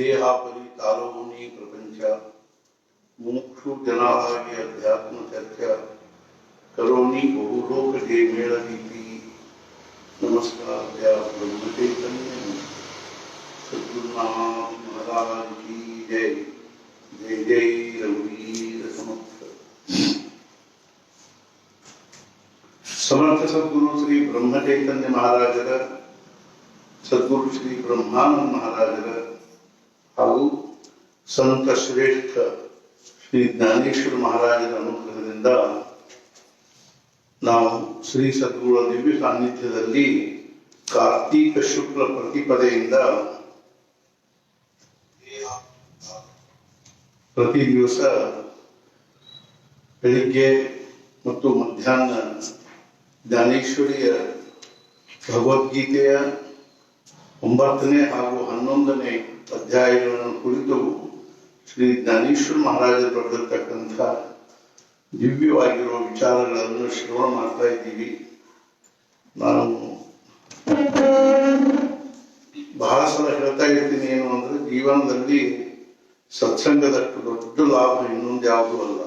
ದೇಹಾಪರಿ ತಾಲೋನಿ ಪ್ರಪಂಚ ಮುಮುಕ್ಷು ಜನಾಭಾಗಿ ಅಧ್ಯಾತ್ಮ ಚರ್ಚಾ ಕರೋನಿ ಬಹುಲೋಕ ಜೇ ಮೇಳ ರೀತಿ नमस्कार ब्रह्मचैतन्य सद्गुरुनाथ महाराज की जय जय जय रघुवीर समर्थ। समर्थ सद्गुरु श्री ब्रह्मचैतन्य महाराजर सद्गुरु श्री ब्रह्मानंद महाराजर ಹಾಗೂ ಸಂತ ಶ್ರೇಷ್ಠ ಶ್ರೀ ಜ್ಞಾನೇಶ್ವರ ಮಹಾರಾಜರ ಅನುಗ್ರಹದಿಂದ ನಾವು ಶ್ರೀ ಸದ್ಗುರುಗಳ ದಿವ್ಯ ಸಾನ್ನಿಧ್ಯದಲ್ಲಿ ಕಾರ್ತೀಕ ಶುಕ್ಲ ಪ್ರತಿಪದೆಯಿಂದ ಪ್ರತಿ ದಿವಸ ಬೆಳಿಗ್ಗೆ ಮತ್ತು ಮಧ್ಯಾಹ್ನ ಜ್ಞಾನೇಶ್ವರಿಯ ಭಗವದ್ಗೀತೆಯ 9ನೇ ಹಾಗೂ 11ನೇ ಅಧ್ಯಾಯಗಳನ್ನು ಕುರಿತು ಶ್ರೀ ಜ್ಞಾನೇಶ್ವರ ಮಹಾರಾಜರು ಬರೆದಿರ್ತಕ್ಕಂಥ ದಿವ್ಯವಾಗಿರುವ ವಿಚಾರಗಳನ್ನು ಶ್ರವಣ ಮಾಡ್ತಾ ಇದ್ದೀವಿ. ನಾನು ಬಹಳ ಸಲ ಹೇಳ್ತಾ ಇರ್ತೀನಿ, ಏನು ಅಂದ್ರೆ ಜೀವನದಲ್ಲಿ ಸತ್ಸಂಗದಷ್ಟು ದೊಡ್ಡ ಲಾಭ ಇನ್ನೊಂದು ಯಾವುದೂ ಅಲ್ಲ.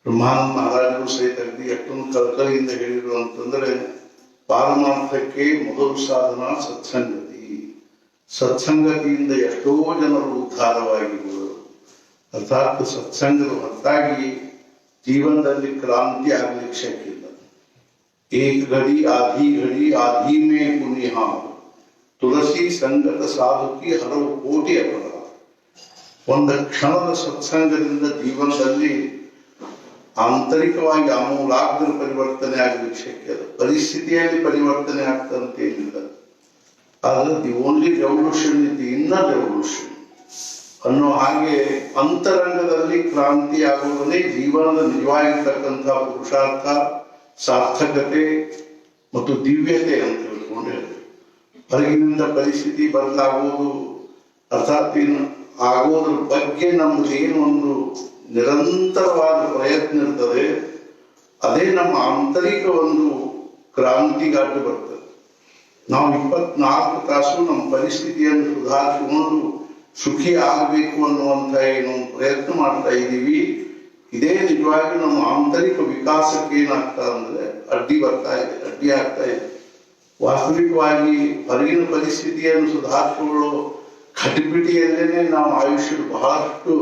ಬ್ರಹ್ಮಾನಂದ ಮಹಾರಾಜರು ಸಹಿತ ಎಷ್ಟೊಂದು ಕಳಕಳಿಯಿಂದ ಹೇಳಿದ್ರು ಅಂತಂದ್ರೆ, ಪಾರಮಾರ್ಥಕ್ಕೆ ಮೊದಲು ಸಾಧನ ಸತ್ಸಂಗತಿ. ಸತ್ಸಂಗತಿಯಿಂದ ಎಷ್ಟೋ ಜನರು ಉದ್ಧಾರವಾಗಿರುವರು. ಅರ್ಥಾತ್ ಸತ್ಸಂಗದ ಹೊರತಾಗಿ ಜೀವನದಲ್ಲಿ ಕ್ರಾಂತಿ ಆಗ್ಲಿಕ್ಕೆ ಶಕ್ತಿಲ್ಲ. ಏಕ ಘಡಿ ಆಧಿ ಮೇ ಪುಣ್ಯ ತುಳಸಿ ಸಂಗತ ಸಾಧುಕಿ ಹಲವು ಕೋಟಿ ಅಪರಾಧ. ಒಂದು ಕ್ಷಣದ ಸತ್ಸಂಗದಿಂದ ಜೀವನದಲ್ಲಿ ಆಂತರಿಕವಾಗಿ ಆಮೂಲಾಗ್ರ ಪರಿವರ್ತನೆ ಆಗ್ಲಿಕ್ಕೆ ಶಕ್ಯ. ಪರಿಸ್ಥಿತಿಯಲ್ಲಿ ಪರಿವರ್ತನೆ ಆಗ್ತಂತೇನಿಲ್ಲ. ಆದ್ರೆ the only revolution is the inner revolution ಅನ್ನೋ ಹಾಗೆ ಅಂತರಂಗದಲ್ಲಿ ಕ್ರಾಂತಿ ಆಗುವುದನ್ನೇ ಜೀವನದ ನಿಜವಾಗಿರ್ತಕ್ಕಂಥ ಪುರುಷಾರ್ಥ, ಸಾರ್ಥಕತೆ ಮತ್ತು ದಿವ್ಯತೆ ಅಂತ ತಿಳ್ಕೊಂಡು ಹೇಳ್ತೀವಿ. ಹೊರಗಿನಿಂದ ಪರಿಸ್ಥಿತಿ ಬದಲಾಗುವುದು ಅರ್ಥಾತ್ ಆಗೋದ್ರ ಬಗ್ಗೆ ನಮ್ದು ಏನು ಒಂದು ನಿರಂತರವಾದ ಪ್ರಯತ್ನ ಇರ್ತದೆ, ಅದೇ ನಮ್ಮ ಆಂತರಿಕ ಒಂದು ಕ್ರಾಂತಿಗಾಟ್ಟು ಬರ್ತದೆ. ನಾವು 24 ತಾಸು ನಮ್ಮ ಪರಿಸ್ಥಿತಿಯನ್ನು ಸುಧಾರಿಸಿಕೊಂಡು ಸುಖಿ ಆಗಬೇಕು ಅನ್ನುವಂಥ ಏನು ಪ್ರಯತ್ನ ಮಾಡ್ತಾ ಇದ್ದೀವಿ. ಇದೇ ನಿಜವಾಗಿ ನಮ್ಮ ಆಂತರಿಕ ವಿಕಾಸಕ್ಕೆ ಏನಾಗ್ತಾ ಅಂದ್ರೆ ಅಡ್ಡಿ ಆಗ್ತಾ ಇದೆ. ವಾಸ್ತವಿಕವಾಗಿ ಹೊರಗಿನ ಪರಿಸ್ಥಿತಿಯನ್ನು ಸುಧಾರಿಸಿಕೊಳ್ಳೋ ಖಟಿಪಿಟಿಯಲ್ಲೇನೆ ನಾವು ಆಯುಷ್ಯದ ಬಹಳಷ್ಟು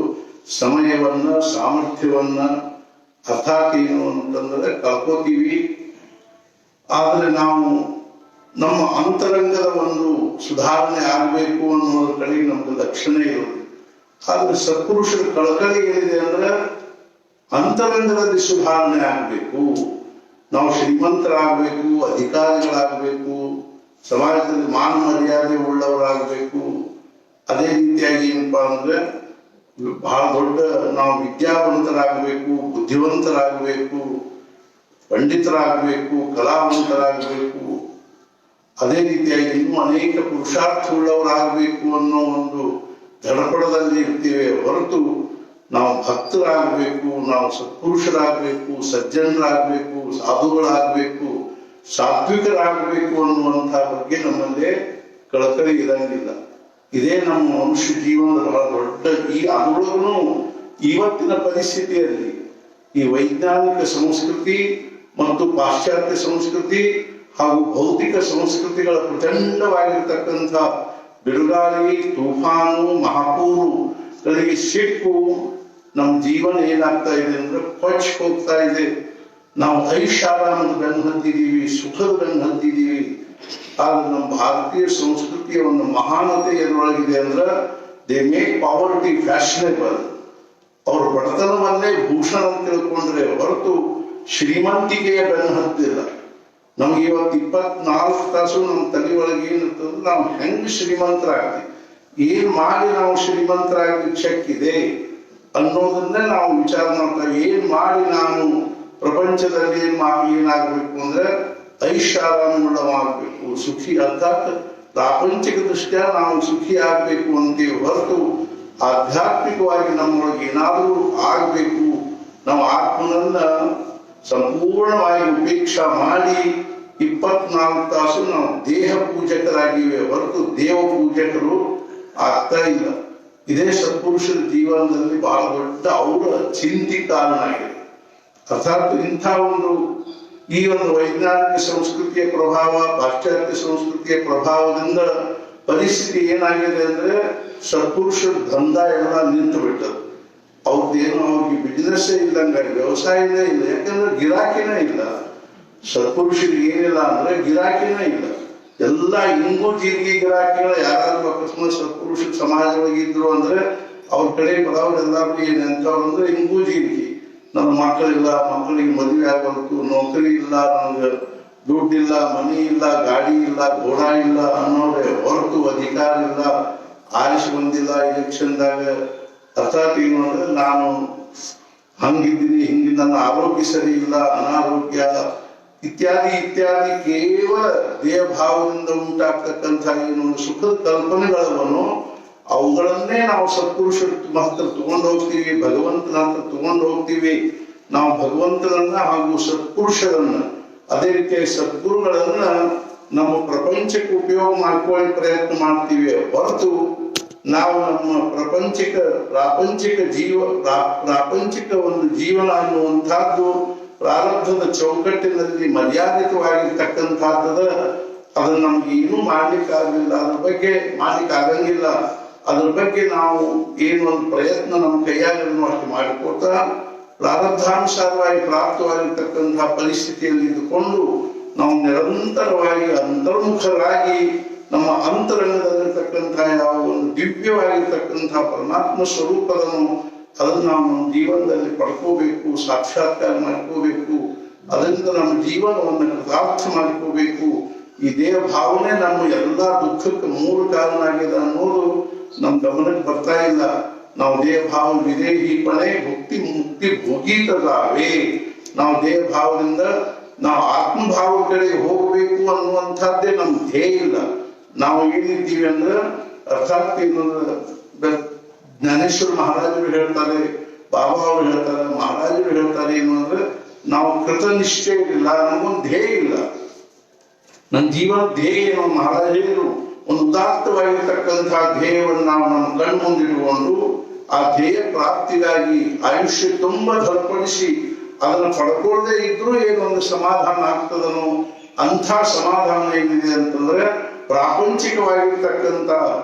ಸಮಯವನ್ನ, ಸಾಮರ್ಥ್ಯವನ್ನ ಅರ್ಥಾತ್ ಏನು ಅಂತಂದ್ರೆ ಕಳ್ಕೋತೀವಿ. ಆದರೆ ನಾವು ನಮ್ಮ ಅಂತರಂಗದ ಒಂದು ಸುಧಾರಣೆ ಆಗಬೇಕು ಅನ್ನೋದ್ರ ಕಡೆಗೆ ನಮ್ದು ಲಕ್ಷಣ ಇರೋದು. ಆದ್ರೆ ಸತ್ಪುರುಷರ ಕಳಕಳಿ ಏನಿದೆ ಅಂದ್ರೆ ಅಂತರಂಗದಲ್ಲಿ ಸುಧಾರಣೆ ಆಗಬೇಕು. ನಾವು ಶ್ರೀಮಂತರಾಗಬೇಕು, ಅಧಿಕಾರಿಗಳಾಗಬೇಕು, ಸಮಾಜದಲ್ಲಿ ಮಾನ ಮರ್ಯಾದೆ ಉಳ್ಳವರಾಗಬೇಕು. ಅದೇ ರೀತಿಯಾಗಿ ಏನಪ್ಪಾ ಅಂದ್ರೆ ಬಹಳ ದೊಡ್ಡ ನಾವು ವಿದ್ಯಾವಂತರಾಗಬೇಕು, ಬುದ್ಧಿವಂತರಾಗಬೇಕು, ಪಂಡಿತರಾಗಬೇಕು, ಕಲಾವಂತರಾಗಬೇಕು. ಅದೇ ರೀತಿಯಾಗಿ ಇನ್ನೂ ಅನೇಕ ಪುರುಷಾರ್ಥವುಳ್ಳವರಾಗಬೇಕು ಅನ್ನೋ ಒಂದು ಧಡಪಡದಲ್ಲಿ ಇರ್ತೀವಿ ಹೊರತು ನಾವು ಭಕ್ತರಾಗಬೇಕು, ನಾವು ಸತ್ಪುರುಷರಾಗಬೇಕು, ಸಜ್ಜನರಾಗಬೇಕು, ಸಾಧುಗಳಾಗಬೇಕು, ಸಾತ್ವಿಕರಾಗಬೇಕು ಅನ್ನುವಂಥ ಬಗ್ಗೆ ನಮ್ಮಲ್ಲೇ ಕಳಕಳಿ ಇರಂಗಿಲ್ಲ. ಇದೇ ನಮ್ಮ ಮನುಷ್ಯ ಜೀವನದ ಬಹಳ ದೊಡ್ಡ ಅದರೊಳಗೂ ಇವತ್ತಿನ ಪರಿಸ್ಥಿತಿಯಲ್ಲಿ ಈ ವೈಜ್ಞಾನಿಕ ಸಂಸ್ಕೃತಿ ಮತ್ತು ಪಾಶ್ಚಾತ್ಯ ಸಂಸ್ಕೃತಿ ಹಾಗೂ ಭೌತಿಕ ಸಂಸ್ಕೃತಿಗಳ ಪ್ರಚಂಡವಾಗಿರ್ತಕ್ಕಂಥ ಬಿರುಗಾಳಿ, ತೂಫಾನು, ಮಹಾಪೂರುಗಳಿಗೆ ಸಿಕ್ಕು ನಮ್ಮ ಜೀವನ ಏನಾಗ್ತಾ ಇದೆ ಅಂದ್ರೆ ಕೊಚ್ಚಿ ಹೋಗ್ತಾ ಇದೆ. ನಾವು ಐಷಾರಾಮದ ಬೆನ್ನು ಹತ್ತಿದ್ದೀವಿ, ಸುಖದ ಬೆನ್ನು ಹತ್ತಿದ್ದೀವಿ. ಆದ್ರೆ ನಮ್ಮ ಭಾರತೀಯ ಸಂಸ್ಕೃತಿಯ ಒಂದು ಮಹಾನತೆ ಎದುರೊಳಗಿದೆ ಅಂದ್ರೆ ದೇ ಮೇಕ್ ಪಾವರ್ಟಿ ಫ್ಯಾಷನೇಬಲ್. ಅವ್ರ ಬಡತನವನ್ನೇ ಭೂಷಣ ಅಂತ ತಿಳ್ಕೊಂಡ್ರೆ ಹೊರತು ಶ್ರೀಮಂತಿಕೆಯ ಬೆನ್ನು ಹತ್ತಿಲ್ಲ. ನಮ್ಗೆ ಇವತ್ತು 24 ತಾಸು ನಮ್ಮ ತಲೆ ಒಳಗೆ ಏನಿರ್ತದೆ, ನಾವು ಹೆಂಗ್ ಶ್ರೀಮಂತರಾಗ್ತೀವಿ, ಏನ್ ಮಾಡಿ ನಾವು ಶ್ರೀಮಂತರಾಗ್ಲಿಕ್ಕೆ ಶಕ್ತಿದೆ ಅನ್ನೋದನ್ನೇ ನಾವು ವಿಚಾರ ಮಾಡ್ತಾ. ಏನ್ ಮಾಡಿ ನಾನು ಪ್ರಪಂಚದಲ್ಲಿ ಏನಾಗ್ಬೇಕು ಅಂದ್ರೆ ಐಷಾರಾಮುಳ್ಳವಾಗಬೇಕು, ಸುಖಿ ಅರ್ಥಾತ್ ಪ್ರಾಪಂಚಿಕ ದೃಷ್ಟ್ಯಾ ನಾವು ಸುಖಿ ಆಗ್ಬೇಕು ಅಂತೀವಿ ಹೊರತು ಆಧ್ಯಾತ್ಮಿಕವಾಗಿ ನಮ್ಮೊಳಗೆ ಏನಾದರೂ ಆಗ್ಬೇಕು, ನಾವು ಆತ್ಮನನ್ನ ಸಂಪೂರ್ಣವಾಗಿ ಉಪೇಕ್ಷಾ ಮಾಡಿ 24 ತಾಸು ನಾವು ದೇಹ ಪೂಜಕರಾಗಿವೆ ಹೊರತು ದೇವ ಪೂಜಕರು ಆಗ್ತಾ ಇಲ್ಲ. ಇದೇ ಸತ್ಪುರುಷರ ಜೀವನದಲ್ಲಿ ಬಹಳ ದೊಡ್ಡ ಅವರ ಚಿಂತೆ ಕಾರಣ ಆಗಿದೆ. ಅರ್ಥಾತ್ ಇಂಥ ಈ ಒಂದು ವೈಜ್ಞಾನಿಕ ಸಂಸ್ಕೃತಿಯ ಪ್ರಭಾವ, ಪಾಶ್ಚಾತ್ಯ ಸಂಸ್ಕೃತಿಯ ಪ್ರಭಾವದಿಂದ ಪರಿಸ್ಥಿತಿ ಏನಾಗಿದೆ ಅಂದ್ರೆ ಸತ್ಪುರುಷರ ದಂಧ ಎಲ್ಲ ನಿಂತು ಬಿಟ್ಟದು. ಅವ್ರದ್ದೇನು ಅವ್ರಿಗೆ ಬಿಸ್ನೆಸ್ ಇಲ್ಲಂಗಾಗಿ, ವ್ಯವಸಾಯನೇ ಇಲ್ಲ. ಯಾಕಂದ್ರೆ ಗಿರಾಕಿನೇ ಇಲ್ಲ. ಸತ್ಪುರುಷರಿಗೆ ಏನಿಲ್ಲ ಅಂದ್ರೆ ಗಿರಾಕಿನೇ ಇಲ್ಲ. ಎಲ್ಲ ಇಂಗು ಜೀರಿಗೆ ಗಿರಾಕಿಗಳ ಯಾರಾದ್ರೂ ಅಕಸ್ಮಾತ್ ಸತ್ಪುರುಷ ಸಮಾಜವಾಗಿ ಇದ್ರು ಅಂದ್ರೆ ಅವ್ರ ಕಡೆ ಬರೋರು ಎಲ್ಲಾರು ಏನಂತವ್ರು ಅಂದ್ರೆ ಇಂಗು ಜೀರಿಗೆ. ನನ್ನ ಮಕ್ಕಳಿಲ್ಲ, ಮಕ್ಕಳಿಗೆ ಮದುವೆ ಆಗಬೇಕು, ನೌಕರಿ ಇಲ್ಲ, ನಮ್ಗೆ ದುಡ್ಡಿಲ್ಲ, ಮನಿ ಇಲ್ಲ, ಗಾಡಿ ಇಲ್ಲ, ಘೋಡ ಇಲ್ಲ ಅನ್ನೋರೆ ಹೊರತು ಅಧಿಕಾರ ಇಲ್ಲ, ಆರಿಸಿ ಬಂದಿಲ್ಲ ಎಲೆಕ್ಷನ್ದಾಗ. ಅರ್ಥಾತ್ ಏನು ಅಂದ್ರೆ ನಾನು ಹಂಗಿದ್ದೀನಿ, ಹಿಂಗೆ ನನ್ನ ಆರೋಗ್ಯ ಸರಿ ಇಲ್ಲ, ಅನಾರೋಗ್ಯ ಇತ್ಯಾದಿ ಇತ್ಯಾದಿ ಕೇವಲ ದೇಹ ಭಾವದಿಂದ ಉಂಟಾಗ್ತಕ್ಕಂಥ ಏನೊಂದು ಸುಖದ ಕಲ್ಪನೆಗಳನ್ನು ಅವುಗಳನ್ನೇ ನಾವು ಸತ್ಪುರುಷರ ಹತ್ರ ತಗೊಂಡು ಹೋಗ್ತೀವಿ, ಭಗವಂತನ ಹತ್ರ ತಗೊಂಡು ಹೋಗ್ತೀವಿ. ನಾವು ಭಗವಂತನನ್ನ ಹಾಗೂ ಸತ್ಪುರುಷರನ್ನ, ಅದೇ ರೀತಿಯಾಗಿ ಸದ್ಗುರುಗಳನ್ನ ನಮ್ಮ ಪ್ರಪಂಚಕ್ಕೆ ಉಪಯೋಗ ಮಾಡ್ಕೊಳ್ಳಿ ಪ್ರಯತ್ನ ಮಾಡ್ತೀವಿ ಹೊರತು ನಾವು ನಮ್ಮ ಪ್ರಾಪಂಚಿಕ ಒಂದು ಜೀವನ ಅನ್ನುವಂಥದ್ದು ಪ್ರಾರಬ್ಧದ ಚೌಕಟ್ಟಿನಲ್ಲಿ ಮರ್ಯಾದಿತವಾಗಿರ್ತಕ್ಕಂಥದ್ದು. ಅದನ್ನ ನಮ್ಗೆ ಏನೂ ಮಾಡ್ಲಿಕ್ಕಾಗಲಿಲ್ಲ, ಅದ್ರ ಬಗ್ಗೆ ಮಾಡ್ಲಿಕ್ಕಾಗಂಗಿಲ್ಲ. ಅದ್ರ ಬಗ್ಗೆ ನಾವು ಏನು ಒಂದು ಪ್ರಯತ್ನ ನಮ್ಮ ಕೈಯಾಗನ್ನು ಅಷ್ಟು ಮಾಡಿಕೊಡ್ತಾ ಪ್ರಾರಬ್ಧಾನುಸಾರವಾಗಿ ಪ್ರಾಪ್ತವಾಗಿರ್ತಕ್ಕಂಥ ಪರಿಸ್ಥಿತಿಯಲ್ಲಿ ಇದ್ದುಕೊಂಡು ನಾವು ನಿರಂತರವಾಗಿ ಅಂತರ್ಮುಖರಾಗಿ ನಮ್ಮ ಅಂತರಂಗದಲ್ಲಿರ್ತಕ್ಕಂಥ ಯಾವ ಒಂದು ದಿವ್ಯವಾಗಿರ್ತಕ್ಕಂಥ ಪರಮಾತ್ಮ ಸ್ವರೂಪದನ್ನು ಅದನ್ನು ನಾವು ನಮ್ಮ ಜೀವನದಲ್ಲಿ ಪಡ್ಕೋಬೇಕು, ಸಾಕ್ಷಾತ್ಕಾರ ಮಾಡ್ಕೋಬೇಕು. ಅದರಿಂದ ನಮ್ಮ ಜೀವನವನ್ನು ಕೃತಾರ್ಥ ಮಾಡ್ಕೋಬೇಕು. ಈ ದೇಹ ಭಾವನೆ ನಮ್ಮ ಎಲ್ಲಾ ದುಃಖಕ್ಕೆ ಮೂಲ ಕಾರಣ ಆಗಿದೆ ಅನ್ನೋದು ನಮ್ ಗಮನಕ್ಕೆ ಬರ್ತಾ ಇಲ್ಲ. ನಾವು ದೇಹ ಭಾವ ವಿದೇಹೀಪಣೆ ಭಕ್ತಿ ಮುಕ್ತಿ ಭೋಗೀತದಾವೆ. ನಾವು ದೇಹ ಭಾವದಿಂದ ನಾವು ಆತ್ಮಭಾವ ಕಡೆ ಹೋಗಬೇಕು ಅನ್ನುವಂಥದ್ದೇ ನಮ್ ಧ್ಯೇಯ ಇಲ್ಲ. ನಾವು ಏನಿದ್ದೀವಿ ಅಂದ್ರೆ ಅರ್ಥಾತ್ ಜ್ಞಾನೇಶ್ವರ ಮಹಾರಾಜರು ಹೇಳ್ತಾರೆ, ಬಾಬಾ ಅವರು ಹೇಳ್ತಾರೆ, ಮಹಾರಾಜರು ಹೇಳ್ತಾರೆ ಏನು ಅಂದ್ರೆ ನಾವು ಕೃತ ನಿಶ್ಚಯ ಇಲ್ಲ, ನಮಗೊಂದು ಧ್ಯೇಯ ಇಲ್ಲ. ನನ್ನ ಜೀವನ ಧ್ಯೇಯ ಏನು? ಮಹಾರಾಜರು ಒಂದು ಉದಾತ್ತವಾಗಿರ್ತಕ್ಕಂತಹ ಧ್ಯೇಯವನ್ನು ನಾವು ನಮ್ಮ ಕಣ್ಣು ಮುಂದಿಟ್ಟುಕೊಂಡು ಆ ಧ್ಯೇಯ ಪ್ರಾಪ್ತಿಗಾಗಿ ಆಯುಷ್ಯ ತುಂಬ ಧರ್ಪಡಿಸಿ ಅದನ್ನು ಪಡ್ಕೊಳ್ಳದೆ ಇದ್ರೂ ಏನೊಂದು ಸಮಾಧಾನ ಆಗ್ತದನೋ ಅಂಥ ಸಮಾಧಾನ ಏನಿದೆ ಅಂತಂದ್ರೆ ಪ್ರಾಪಂಚಿಕವಾಗಿರ್ತಕ್ಕಂಥ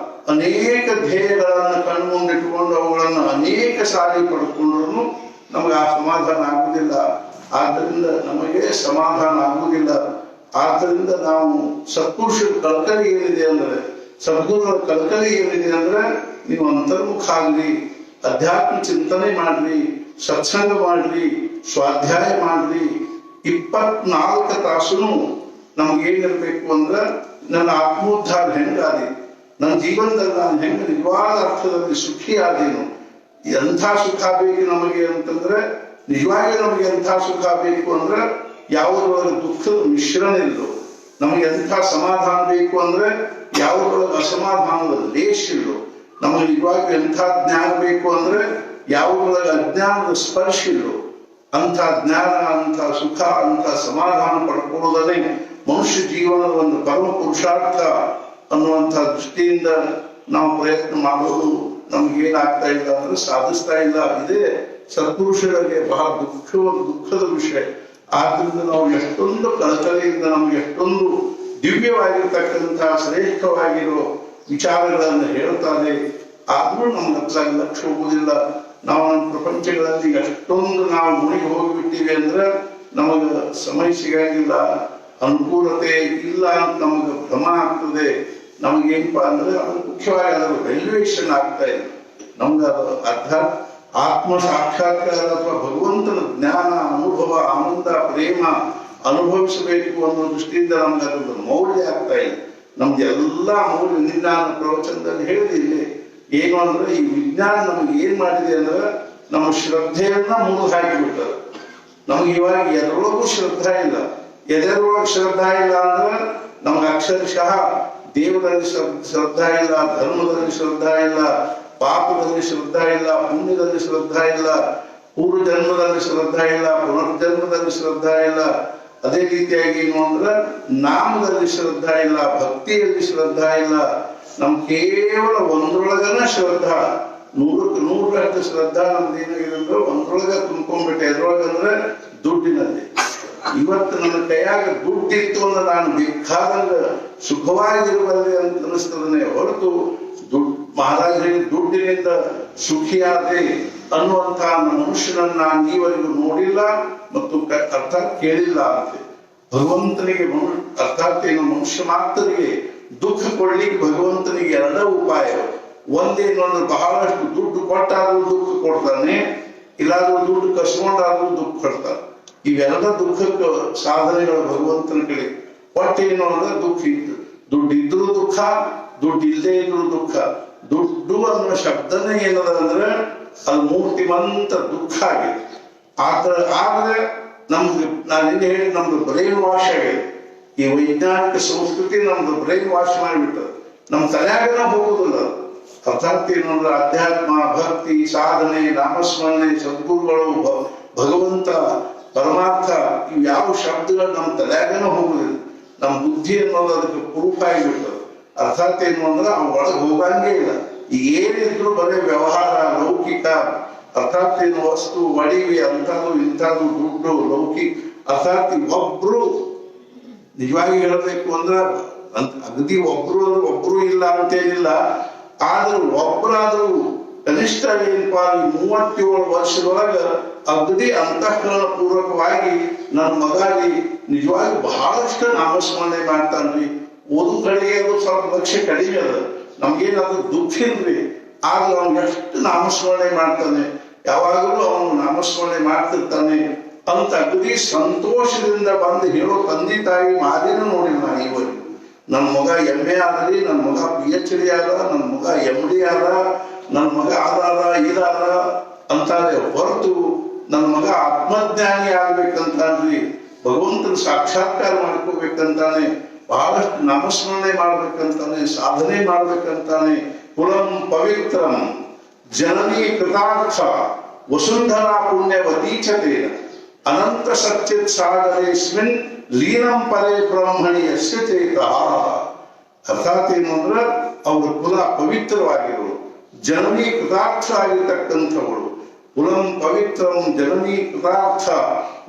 ಅನೇಕ ಧ್ಯೇಯಗಳನ್ನ ಕಣ್ಣು ಮುಂದಿಟ್ಟುಕೊಂಡು ಅವುಗಳನ್ನ ಅನೇಕ ಸಾರಿ ಪಡ್ಕೊಂಡ್ರು ನಮಗೆ ಆ ಸಮಾಧಾನ ಆಗುವುದಿಲ್ಲ. ಆದ್ದರಿಂದ ನಮಗೆ ಸಮಾಧಾನ ಆಗುವುದಿಲ್ಲ. ಆದ್ದರಿಂದ ನಾವು ಸತ್ಪುರುಷರ ಕಲ್ಕಲಿ ಏನಿದೆ ಅಂದ್ರೆ, ಸದ್ಗುರುಗಳ ಕಲ್ಕಲಿ ಏನಿದೆ ಅಂದ್ರೆ, ನೀವು ಅಂತರ್ಮುಖ ಆಗ್ರಿ, ಅಧ್ಯಾತ್ಮ ಚಿಂತನೆ ಮಾಡ್ರಿ, ಸತ್ಸಂಗ ಮಾಡ್ರಿ, ಸ್ವಾಧ್ಯಾಯ ಮಾಡ್ರಿ. 24 ತಾಸು ನಮ್ಗೇನಿರ್ಬೇಕು ಅಂದ್ರೆ ನನ್ನ ಆತ್ಮೋದ್ಧಾರ ಹೆಂಗಾದಿ, ನನ್ನ ಜೀವನದಲ್ಲಿ ನಾನು ಹೆಂಗ ನಿಜವಾದ ಅರ್ಥದಲ್ಲಿ ಸುಖಿ ಆದೇನು, ಎಂಥ ಸುಖ ಬೇಕು ನಮಗೆ ಅಂತಂದ್ರೆ, ನಿಜವಾಗಿ ನಮಗೆ ಎಂಥ ಸುಖ ಬೇಕು ಅಂದ್ರೆ ಯಾವುದ್ರೊಳಗೆ ದುಃಖದ ಮಿಶ್ರಣ ಇಲ್ಲೋ, ನಮಗೆ ಎಂಥ ಸಮಾಧಾನ ಬೇಕು ಅಂದ್ರೆ ಯಾವುದ್ರೊಳಗೆ ಅಸಮಾಧಾನದ ಲೇಷ ಇಲ್ಲೋ, ನಮಗೆ ನಿಜವಾಗಿ ಎಂಥ ಜ್ಞಾನ ಬೇಕು ಅಂದ್ರೆ ಯಾವುದ್ರೊಳಗೆ ಅಜ್ಞಾನದ ಸ್ಪರ್ಶ ಇಲ್ಲೋ, ಅಂಥ ಜ್ಞಾನ, ಅಂಥ ಸುಖ, ಅಂಥ ಸಮಾಧಾನ ಪಡ್ಕೊಳ್ಳೋದನ್ನೇ ಮನುಷ್ಯ ಜೀವನದ ಒಂದು ಪರಮ ಪುರುಷಾರ್ಥ ಅನ್ನುವಂಥ ದೃಷ್ಟಿಯಿಂದ ನಾವು ಪ್ರಯತ್ನ ಮಾಡೋದು ನಮ್ಗೇನಾಗ್ತಾ ಇಲ್ಲ ಅಂದ್ರೆ ಸಾಧಿಸ್ತಾ ಇಲ್ಲ. ಇದೇ ಸತ್ಪುರುಷರಿಗೆ ಬಹಳ ದುಃಖದ ವಿಷಯ. ಆದ್ರಿಂದ ನಾವು ಎಷ್ಟೊಂದು ಕಳಕಳಿಯಿಂದ ನಮ್ಗೆ ಎಷ್ಟೊಂದು ದಿವ್ಯವಾಗಿರ್ತಕ್ಕಂಥ ಶ್ರೇಷ್ಠವಾಗಿರೋ ವಿಚಾರಗಳನ್ನು ಹೇಳ್ತಾರೆ, ಆದ್ರೂ ನಮ್ಮ ಹತ್ರ ಲಕ್ಷ್ಯ ಹೋಗುವುದಿಲ್ಲ. ನಾವು ನಮ್ಮ ಪ್ರಪಂಚಗಳಲ್ಲಿ ಎಷ್ಟೊಂದು ನಾವು ಮುಳುಗಿ ಹೋಗಿಬಿಟ್ಟಿವಿ ಅಂದ್ರೆ ನಮಗೆ ಸಮಯ ಸಿಗಂಗಿಲ್ಲ, ಅನುಕೂಲತೆ ಇಲ್ಲ ಅಂತ ನಮಗೆ ಭ್ರಮ ಆಗ್ತದೆ. ನಮಗೇನಪ್ಪಾ ಅಂದ್ರೆ ಅದು ಮುಖ್ಯವಾಗಿ ಅದರ ವ್ಯಾಲ್ಯೂಯೇಷನ್ ಆಗ್ತಾ ಇದೆ. ನಮ್ಗೆ ಅದು ಆತ್ಮ ಸಾಕ್ಷಾತ್ಕಾರ ಅಥವಾ ಭಗವಂತನ ಜ್ಞಾನ, ಅನುಭವ, ಆನಂದ, ಪ್ರೇಮ ಅನುಭವಿಸಬೇಕು ಅನ್ನೋ ದೃಷ್ಟಿಯಿಂದ ನಮ್ಗೆ ಅದೊಂದು ಮೌಲ್ಯ ಆಗ್ತಾ ಇದೆ. ನಮ್ಗೆ ಎಲ್ಲಾ ಮೌಲ್ಯ ನಿಜ್ಞಾನ ಪ್ರವಚನದಲ್ಲಿ ಹೇಳಿದಿಲ್ಲ ಏನು ಅಂದ್ರೆ, ಈ ವಿಜ್ಞಾನ ನಮ್ಗೆ ಏನ್ ಮಾಡಿದೆ ಅಂದ್ರೆ ನಮ್ಮ ಶ್ರದ್ಧೆಯನ್ನ ಮುರಿದು ಹಾಕಿಬಿಟ್ಟದ. ನಮ್ಗೆ ಇವಾಗ ಎದರೊಳಗೂ ಶ್ರದ್ಧಾ ಇಲ್ಲ. ಎದರೊಳಗೆ ಶ್ರದ್ಧಾ ಇಲ್ಲ ಅಂದ್ರೆ ನಮ್ಗೆ ಅಕ್ಷರಶಃ ದೇವರಲ್ಲಿ ಶ್ರದ್ಧಾ ಇಲ್ಲ, ಧರ್ಮದಲ್ಲಿ ಶ್ರದ್ಧಾ ಇಲ್ಲ, ಪಾಪದಲ್ಲಿ ಶ್ರದ್ಧಾ ಇಲ್ಲ, ಪುಣ್ಯದಲ್ಲಿ ಶ್ರದ್ಧಾ ಇಲ್ಲ, ಪೂರ್ವ ಜನ್ಮದಲ್ಲಿ ಶ್ರದ್ಧಾ ಇಲ್ಲ, ಪುನರ್ಜನ್ಮದಲ್ಲಿ ಶ್ರದ್ಧಾ ಇಲ್ಲ. ಅದೇ ರೀತಿಯಾಗಿ ಏನು ಅಂದ್ರೆ ನಾಮದಲ್ಲಿ ಶ್ರದ್ಧಾ ಇಲ್ಲ, ಭಕ್ತಿಯಲ್ಲಿ ಶ್ರದ್ಧಾ ಇಲ್ಲ. ನಮ್ ಕೇವಲ ಒಂದ್ರೊಳಗನ ಶ್ರದ್ಧಾ 100% ಶ್ರದ್ಧಾ ನಮ್ದು ಏನಾಗಿದೆ ಅಂದ್ರೆ ಒಂದ್ರೊಳಗ ತುಂಬ್ಕೊಂಡ್ಬಿಟ್ಟೆ. ಎದ್ರೊಳಗಂದ್ರೆ ದುಡ್ಡಿನಲ್ಲಿ. ಇವತ್ತು ನನ್ನ ಕೈಯಾಗ ದುಡ್ಡಿತ್ತು ಅಂದ್ರೆ ನಾನು ಬೇಕಾದಂಗ ಸುಖವಾಗಿರುವಲ್ಲಿ ಅಂತ ಅನಿಸ್ತದನೆ ಹೊರತು ಮಹಾರಾಜರಿಗೆ ದುಡ್ಡಿನಿಂದ ಸುಖಿಯಾದೆ ಅನ್ನುವಂತ ಮನುಷ್ಯನನ್ನ ನಾನು ಈವರೆಗೂ ನೋಡಿಲ್ಲ ಮತ್ತು ಅರ್ಥಾತ್ ಕೇಳಿಲ್ಲ ಅಂತೆ. ಭಗವಂತನಿಗೆ ಅರ್ಥಾತ್ ಏನು ಮನುಷ್ಯ ಮಾತ್ರರಿಗೆ ದುಃಖ ಕೊಡ್ಲಿಕ್ಕೆ ಭಗವಂತನಿಗೆ ಎರಡ ಉಪಾಯ. ಒಂದೇನು ಅಂದ್ರೆ ಬಹಳಷ್ಟು ದುಡ್ಡು ಕೊಟ್ಟಾದ್ರೂ ದುಃಖ ಕೊಡ್ತಾನೆ, ಇಲ್ಲಾದ್ರೂ ದುಡ್ಡು ಕಸ್ಕೊಂಡಾದ್ರೂ ದುಃಖ ಕೊಡ್ತಾನೆ. ಇವೆಲ್ಲ ದುಃಖಕ್ಕೆ ಸಾಧನೆಗಳು ಭಗವಂತನ ಕಡೆ. ಒಟ್ಟೇನು ಅಂದ್ರೆ ದುಃಖ ಇದ್ದು ದುಡ್ಡು ಇದ್ರೂ ದುಃಖ, ದುಡ್ಡು ಇಲ್ಲದೆ ಇದ್ರೂ ದುಃಖ. ದುಡ್ಡು ಅನ್ನೋ ಶಬ್ದನೇ ಏನದ ಅಂದ್ರೆ ಅದು ಮೂರ್ತಿಮಂತ ದುಃಖ ಆಗಿದೆ. ಆದ್ರೆ ನಮ್ದು ನಾನು ಹಿಂದೆ ಹೇಳಿ ನಮ್ದು ಬ್ರೈನ್ ವಾಶ್ ಆಗಿದೆ. ಈ ವೈಜ್ಞಾನಿಕ ಸಂಸ್ಕೃತಿ ನಮ್ದು ಬ್ರೈನ್ ವಾಶ್ ಮಾಡಿಬಿಟ್ಟದ. ನಮ್ ತಲೆಯಾಗನ ಹೋಗುದಿಲ್ಲ. ಅರ್ಥಾತ್ ಏನು ಅಂದ್ರೆ ಅಧ್ಯಾತ್ಮ, ಭಕ್ತಿ, ಸಾಧನೆ, ನಾಮಸ್ಮರಣೆ, ಸದ್ಗುರುಗಳು, ಭಗವಂತ, ಪರಮಾರ್ಥ ಇವು ಯಾವ ಶಬ್ದಗಳು ನಮ್ಮ ತಲೆಯಾಗನ ಹೋಗುದಿಲ್ಲ. ನಮ್ಮ ಬುದ್ಧಿ ಅನ್ನೋದು ಅದಕ್ಕೆ ಪ್ರೂಫ್ ಆಗಿಬಿಟ್ಟದ. ಅರ್ಥಾತ್ ಏನು ಅಂದ್ರೆ ಅವ್ ಒಳಗೆ ಹೋಗಂಗೇ ಇಲ್ಲ. ಏನಿದ್ರು ಬರೀ ವ್ಯವಹಾರ, ಲೌಕಿಕ, ಅರ್ಥಾತ್ ಏನು ವಸ್ತು ಒಡಿವಿ ಅಂತದ್ದು ಇಂಥದ್ದು ದುಡ್ಡು ಲೌಕಿಕ. ಅರ್ಥಾತ್ ಒಬ್ರು ನಿಜವಾಗಿ ಹೇಳಬೇಕು ಅಂದ್ರೆ ಅಗದಿ ಒಬ್ರು ಇಲ್ಲ ಅಂತೇನಿಲ್ಲ. ಆದ್ರೂ ಒಬ್ಬರಾದ್ರೂ ಕನಿಷ್ಠ ಏನಪ್ಪಾ ಈ 37 ವರ್ಷದೊಳಗ ಅಗದಿ ಅಂತಃಕರಣ ಪೂರ್ವಕವಾಗಿ ನನ್ನ ಮಗಾಗಿ ನಿಜವಾಗಿ ಬಹಳಷ್ಟು ನಾಮಸ್ಮರಣೆ ಮಾಡ್ತಾನ್ರಿ. ಓದು ಕಡೆಗೆ ಅದು ಸ್ವಲ್ಪ ಲಕ್ಷ್ಯ ಕಡಿಮೆ ಅದ. ನಮ್ಗೇನಾದ್ರು ದುಃಖ ಇಲ್ರಿ, ಆದ್ರೂ ಅವ್ನು ಎಷ್ಟು ನಾಮಸ್ಮರಣೆ ಮಾಡ್ತಾನೆ, ಯಾವಾಗಲೂ ಅವನು ನಾಮಸ್ಮರಣೆ ಮಾಡ್ತಿರ್ತಾನೆ ಅಂತ ಅಗದಿ ಸಂತೋಷದಿಂದ ಬಂದು ಹೇಳೋ ತಂದೆ ತಾಯಿ ಮಾದಿನ ನೋಡಿಲ್ಲ ನಾನು ಇವತ್ತು. ನನ್ನ ಮಗ MA ಆದ್ರಿ, ನನ್ನ ಮಗ PhD ಆದ, ನನ್ನ ಮಗ MD ಆದ, ನನ್ನ ಮಗ ಅದಾದ ಇದಾದ ಅಂತಾರೆ ಹೊರತು ನನ್ನ ಮಗ ಆತ್ಮಜ್ಞಾನಿ ಆಗ್ಬೇಕಂತಾನ್ರಿ, ಭಗವಂತನ ಸಾಕ್ಷಾತ್ಕಾರ ಮಾಡ್ಕೋಬೇಕಂತಾನೆ, ಬಹಳಷ್ಟು ನಾಮಸ್ಮರಣೆ ಮಾಡ್ಬೇಕಂತಾನೆ, ಸಾಧನೆ ಮಾಡ್ಬೇಕಂತಾನೆ. ಕುಲಂ ಪವಿತ್ರಂ ಜನನಿ ಕೃತಾರ್ಥ ವಸುಂಧರಾ ಪುಣ್ಯವತೀಚತೇನ ಅನಂತ ಸಚ್ಚಿತ್ ಸಾಗರೇಸ್ಮಿನ್ ಲೀನಂ ಪರೇ ಬ್ರಹ್ಮಣಿ ಯಸ್ಯ ಚೇತಃ. ಅರ್ಥಾತ್ ಏನು ಅಂದ್ರೆ ಅವ್ರ ಕುಲ ಪವಿತ್ರವಾಗಿರೋರು, ಜನನಿ ಕೃತಾರ್ಥ ಆಗಿರ್ತಕ್ಕಂಥವಳು. ಕುಲಂ ಪವಿತ್ರಂ ಜನನಿ ಕೃತಾರ್ಥ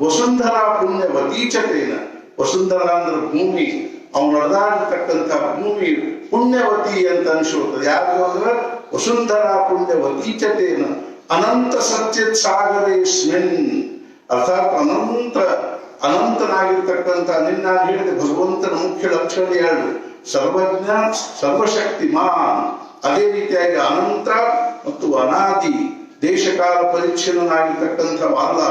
ವಸುಂಧರಾ ಪುಣ್ಯವತೀಚತೇನ. ವಸುಂಧರಾ ಅಂದ್ರೆ ಭೂಮಿ, ಅವ್ನು ನಡೆದಾಡಿರ್ತಕ್ಕಂಥ ಭೂಮಿ ಪುಣ್ಯವತಿ ಅಂತ ಅನ್ಸೋತದೆ. ಯಾರು ಅಂದ್ರೆ ವಸುಂಧರಾ ಪುಣ್ಯವತೀಚತೇನ ಅನಂತ ಸಚ್ಚಿತ್ ಸಾಗರೇಸ್ಮಿನ್. ಅರ್ಥಾತ್ ಅನಂತನಾಗಿರ್ತಕ್ಕಂಥ ನಿನ್ನ ಹೇಳಿದ ಭಗವಂತನ ಮುಖ್ಯ ಲಕ್ಷಣ ಎರಡು: ಸರ್ವಜ್ಞ, ಸರ್ವಶಕ್ತಿಮಾನ್. ಅದೇ ರೀತಿಯಾಗಿ ಅನಂತ ಮತ್ತು ಅನಾದಿ, ದೇಶಕಾಲ ಪರಿಚ್ಛಿನ್ನನಾಗಿರ್ತಕ್ಕಂಥ ಅಲ್ಲ,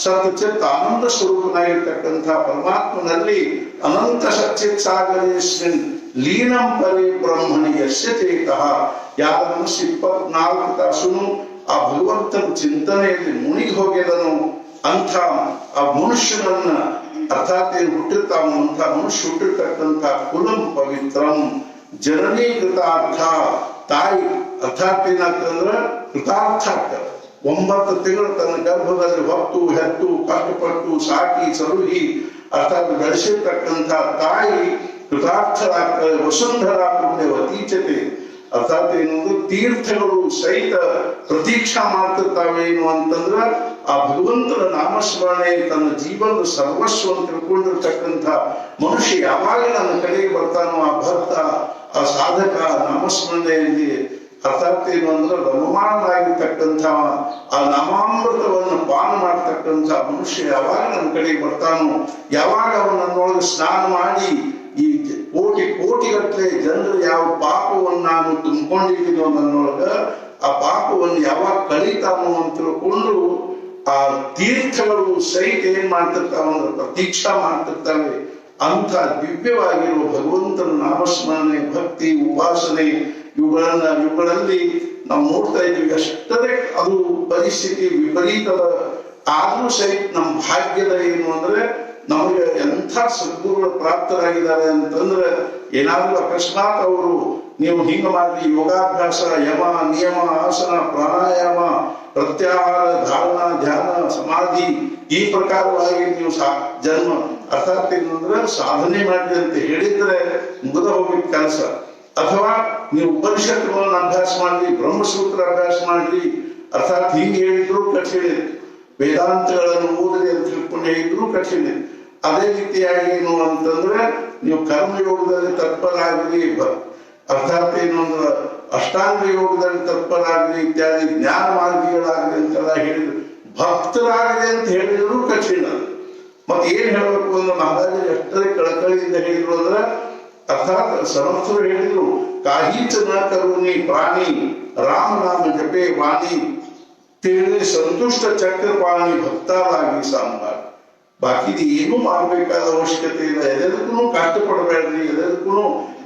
ಸತ್ಚಿತ್ ಆನಂದ ಸ್ವರೂಪನಾಗಿರ್ತಕ್ಕಂಥ ಪರಮಾತ್ಮನಲ್ಲಿ ಅನಂತ ಸಚ್ಚಿತ್ ಸಾಗರೇಸ್ಮಿನ್ ಲೀನಂ ಪರೇ ಬ್ರಹ್ಮಣಿ ಯಸ್ಯ ಚೇತಃ. ಯಾರ ಮನಸ್ಸು 24 ತಾಸುನು ಆ ಭಗವಂತನ ಚಿಂತನೆಯಲ್ಲಿ ಮುನಿಗಿ ಹೋಗಿದನು ಅಂಥ ಆ ಮನುಷ್ಯನನ್ನ, ಅರ್ಥಾತ್ ಏನು ಹುಟ್ಟಿರ್ತಾವ ಅಂತ ಮನುಷ್ಯ ಹುಟ್ಟಿರ್ತಕ್ಕಂಥ ಕುಲಂ ಪವಿತ್ರಂ ಜನನಿ ಕೃತಾರ್ಥ. ತಾಯಿ ಅರ್ಥಾತ್ ಏನಾಗ್ತದಂದ್ರ ಕೃತಾರ್ಥ ಆಗ್ತದೆ. 9 ತಿಂಗಳು ತನ್ನ ಗರ್ಭದಲ್ಲಿ ಹೊತ್ತು ಹೆತ್ತು ಕಷ್ಟಪಟ್ಟು ಸಾಕಿ ಸಲುಹಿ ಅರ್ಥಾತ್ ಬೆಳೆಸಿರ್ತಕ್ಕಂಥ ತಾಯಿ ಕೃತಾರ್ಥರಾಗ್ತದೆ. ವಸುಂಧರಾ ಪುಣ್ಯವತೀಚತೆ. ಅರ್ಥಾತ್ ಏನಂದ್ರೆ ತೀರ್ಥಗಳು ಸಹಿತ ಪ್ರತೀಕ್ಷಾ ಮಾಡ್ತಿರ್ತಾವೆ ಏನು ಅಂತಂದ್ರ ಆ ಭಗವಂತನ ನಾಮಸ್ಮರಣೆ ತನ್ನ ಜೀವನದ ಸರ್ವಸ್ವ ಅಂತ ತಿಳ್ಕೊಂಡಿರ್ತಕ್ಕಂಥ ಮನುಷ್ಯ ಯಾವಾಗ ನನ್ನ ಕಡೆಗೆ ಬರ್ತಾನೋ, ಆ ಭಕ್ತ, ಆ ಸಾಧಕ ನಾಮಸ್ಮರಣೆಯಲ್ಲಿ ಅರ್ಥಾತ್ ಏನು ಅಂದ್ರೆ ರಮಮಾನನಾಗಿರ್ತಕ್ಕಂಥ ಆ ನಾಮಾಮೃತವನ್ನು ಪಾನ ಮಾಡ್ತಕ್ಕಂಥ ಮನುಷ್ಯ ಯಾವಾಗ ನನ್ನ ಕಡೆಗೆ ಬರ್ತಾನೋ, ಯಾವಾಗ ಅವನು ನನ್ನೊಳಗೆ ಸ್ನಾನ ಮಾಡಿ ಈ ಕೋಟಿಗಟ್ಟಲೆ ಜನರು ಯಾವ ಪಾಪವನ್ನು ನಾನು ತುಂಬಿಕೊಂಡಿದ್ದೀನೋ ನನ್ನೊಳಗ, ಆ ಪಾಪವನ್ನು ಯಾವಾಗ ಕಳೀತಾನೋ ಅಂತ ತಿಳ್ಕೊಂಡು ಆ ತೀರ್ಥಗಳು ಸಹಿತ ಏನ್ ಮಾಡ್ತಿರ್ತಾವಂದ್ರೆ ಪ್ರತೀಕ್ಷಾ ಮಾಡ್ತಿರ್ತಾವೆ. ಅಂಥ ದಿವ್ಯವಾಗಿರುವ ಭಗವಂತನ ನಾಮಸ್ಮರಣೆ, ಭಕ್ತಿ, ಉಪಾಸನೆ ಇವುಗಳಲ್ಲಿ ನಾವು ನೋಡ್ತಾ ಇದ್ದೀವಿ. ಎಷ್ಟರೇ ಅದು ಪರಿಸ್ಥಿತಿ ವಿಪರೀತದ ಆದ್ರೂ ಸಹಿತ ನಮ್ಮ ಭಾಗ್ಯದ ಏನು ಅಂದ್ರೆ ನಮಗೆ ಎಂಥ ಸದ್ಗುರುಗಳು ಪ್ರಾಪ್ತರಾಗಿದ್ದಾರೆ ಅಂತಂದ್ರೆ, ಏನಾದ್ರೂ ಅಕಸ್ಮಾತ್ ಅವರು ನೀವು ಹಿಂಗ ಮಾಡಿ ಯೋಗಾಭ್ಯಾಸ, ಯಮ ನಿಯಮ, ಆಸನ, ಪ್ರಾಣಾಯಾಮ, ಪ್ರತ್ಯಾಹಾರ, ಧಾರಣ, ಧ್ಯಾನ, ಸಮಾಧಿ ಈ ಪ್ರಕಾರವಾಗಿ ನೀವು ಜನ್ಮ ಅರ್ಥಾತ್ ಏನಂದ್ರೆ ಸಾಧನೆ ಮಾಡಿ ಅಂತ ಹೇಳಿದ್ರೆ ಮುಗಿದ ಹೋಗಿದ ಕೆಲಸ. ಅಥವಾ ನೀವು ಉಪನಿಷತ್ತುಗಳನ್ನು ಅಭ್ಯಾಸ ಮಾಡ್ರಿ, ಬ್ರಹ್ಮಸೂತ್ರ ಅಭ್ಯಾಸ ಮಾಡ್ರಿ, ಅರ್ಥಾತ್ ಹಿಂಗೆ ಹೇಳಿದ್ರು ಕಠಿಣ, ವೇದಾಂತಗಳನ್ನು ಓದ್ರಿ ಅಂತ ತಿಳ್ಕೊಂಡು ಹೇಳಿದ್ರು ಕಠಿಣ. ಅದೇ ರೀತಿಯಾಗಿ ಏನು ಅಂತಂದ್ರೆ ನೀವು ಕರ್ಮಯೋಗದಲ್ಲಿ ತತ್ಪರಾಗ್ರಿ, ಅರ್ಥಾತ್ ಏನೊಂದು ಅಷ್ಟಾಂಗ ಯೋಗದಲ್ಲಿ ತತ್ಪರಾಗ್ರಿ, ಇತ್ಯಾದಿ ಜ್ಞಾನ ಮಾರ್ಗಿಗಳಾಗ್ರಿ ಅಂತೆಲ್ಲ ಹೇಳಿದ್ರು. ಭಕ್ತರಾಗ್ರಿ ಅಂತ ಹೇಳಿದ್ರು ಕಠಿಣ. ಮತ್ತೆ ಏನ್ ಹೇಳ್ಬೇಕು ಅಂದ್ರೆ ಮಹಾರಾಜರು ಎಷ್ಟೇ ಕಳಕಳಿಯಿಂದ ಹೇಳಿದ್ರು ಅಂದ್ರೆ, ಅರ್ಥಾತ್ ಸಮರ್ಥರು ಹೇಳಿದ್ರು, ಕಾಹೀಚ ನ ಕರುಣಿ ಪ್ರಾಣಿ ರಾಮನಾಮ ಜಪೆ ವಾಣಿ ತೇಳಿ ಸಂತುಷ್ಟ ಚಕ್ರಪಾಣಿ ಭಕ್ತಾರಾಗಿ ಸಾಂಬಾರ್. ಬಾಕಿದು ಏನೂ ಮಾಡ್ಬೇಕಾದ ಅವಶ್ಯಕತೆ ಇಲ್ಲ. ಎಲ್ಲದಕ್ಕೂ ಕಷ್ಟಪಡಬೇಡ್ರಿ, ಎಲ್ಲದಕ್ಕೂ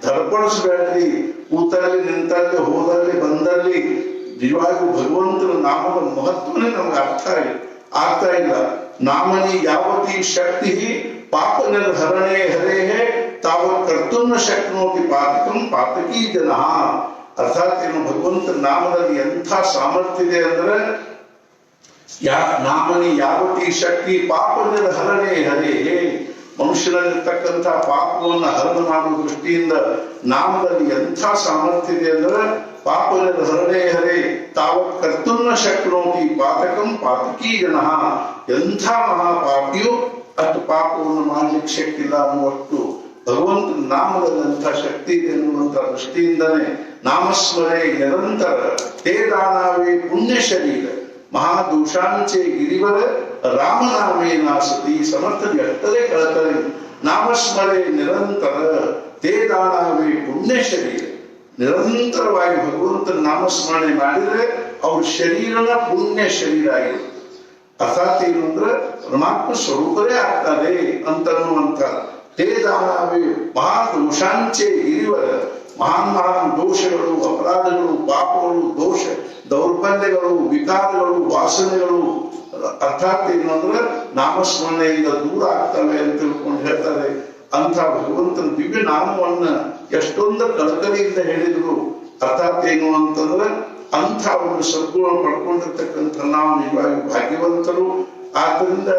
ಧರ್ಪಡಿಸ್ಬೇಡ್ರಿ. ಕೂತಲ್ಲಿ ನಿಂತಲ್ಲಿ ಹೋದಲ್ಲಿ ಬಂದಲ್ಲಿ ನಿಜವಾಗಿಯೂ ಭಗವಂತನ ನಾಮದ ಮಹತ್ವನೇ ನಮ್ಗೆ ಆಗ್ತಾ ಇಲ್ಲ. ನಾಮನಿ ಯಾವತಿ ಶಕ್ತಿ ಪಾಪ ನಿರ್ಹರಣೆ ಹರೇ ತಾವತ್ ಕರ್ತುನ ಶಕ್ನೋತಿ ಪಾತಕಂ ಪಾತಕೀ ಜನ. ಅರ್ಥಾತ್ ಏನು ಭಗವಂತನ ನಾಮದಲ್ಲಿ ಎಂಥ ಸಾಮರ್ಥ್ಯ ಇದೆ ಅಂದ್ರೆ, ನಾಮನಿ ಯಾವತಿ ಶಕ್ತಿ ಪಾಪ ನಿರ್ಹರಣೆ ಹರೇ, ಮನುಷ್ಯನಲ್ಲಿರ್ತಕ್ಕಂಥ ಪಾಪವನ್ನು ಹರಣ ಮಾಡುವ ದೃಷ್ಟಿಯಿಂದ ನಾಮದಲ್ಲಿ ಎಂಥ ಸಾಮರ್ಥ್ಯ ಇದೆ ಅಂದ್ರೆ, ಪಾಪ ನಿರ್ಹರಣೆ ಹರೇ ತಾವತ್ ಕರ್ತುನ ಶಕ್ನೋತಿ ಪಾತಕಂ ಪಾತಕೀ ಜನ. ಎಂಥ ಮಹಾಪಾಪಿಯು ಅಷ್ಟು ಪಾಪವನ್ನು ಮಾಡ್ಲಿಕ್ಕೆ ಶಕ್ತಿ ಇಲ್ಲ ಅನ್ನುವಷ್ಟು ಭಗವಂತನ ನಾಮದಲ್ಲಿ ಅಂಥ ಶಕ್ತಿ ಇದೆ ಎನ್ನುವಂಥ ದೃಷ್ಟಿಯಿಂದನೇ ನಾಮಸ್ಮರೆ ನಿರಂತರ ತೇ ದಾನಾವೇ ಪುಣ್ಯ ಶರೀರ ಮಹಾದೋಷಾಂಚೆ ಗಿರಿವರ ರಾಮನಾಮೇನ ಸತಿ. ಸಮರ್ಥದ ಎಷ್ಟರೇ ಕಳಕಳಿ ನಾಮಸ್ಮರೆ ನಿರಂತರ ತೇ ದಾನಾವೇ ಪುಣ್ಯ ಶರೀರ. ನಿರಂತರವಾಗಿ ಭಗವಂತನ ನಾಮಸ್ಮರಣೆ ಮಾಡಿದರೆ ಅವ್ರ ಶರೀರನ ಪುಣ್ಯ ಶರೀರ ಆಗಿರುತ್ತೆ. ಅರ್ಥಾತ್ ಏನು ಅಂದ್ರೆ ಪರಮಾತ್ಮ ಸ್ವರೂಪರೇ ಆಗ್ತಾರೆ ಅಂತನ್ನುವಂಥ ತೇ ದಾನಾವೇ ಮಹಾದೋಷಾಂಚೆ ಗಿರಿವರ, ಮಹಾನ್ ದೋಷಗಳು, ಅಪರಾಧಗಳು, ಪಾಪಗಳು, ದೋಷ ದೌರ್ಬಲ್ಯಗಳು, ವಿಕಾರಗಳು, ವಾಸನೆಗಳು ಅರ್ಥಾತ್ ಏನು ಅಂದ್ರೆ ನಾಮಸ್ಮರಣೆಯಿಂದ ದೂರ ಆಗ್ತವೆ ಅಂತ ತಿಳ್ಕೊಂಡು ಹೇಳ್ತಾರೆ. ಅಂಥ ಭಗವಂತನ ದಿವ್ಯ ನಾಮವನ್ನ ಎಷ್ಟೊಂದು ಕಳಕಳಿಯಿಂದ ಹೇಳಿದ್ರು. ಅರ್ಥಾತ್ ಏನು ಅಂತಂದ್ರೆ ಅಂಥ ಒಂದು ಸದ್ಗುಣ ಪಡ್ಕೊಂಡಿರ್ತಕ್ಕಂಥ ನಾವು ನಿಜವಾಗಿ ಭಾಗ್ಯವಂತರು. ಆದ್ದರಿಂದ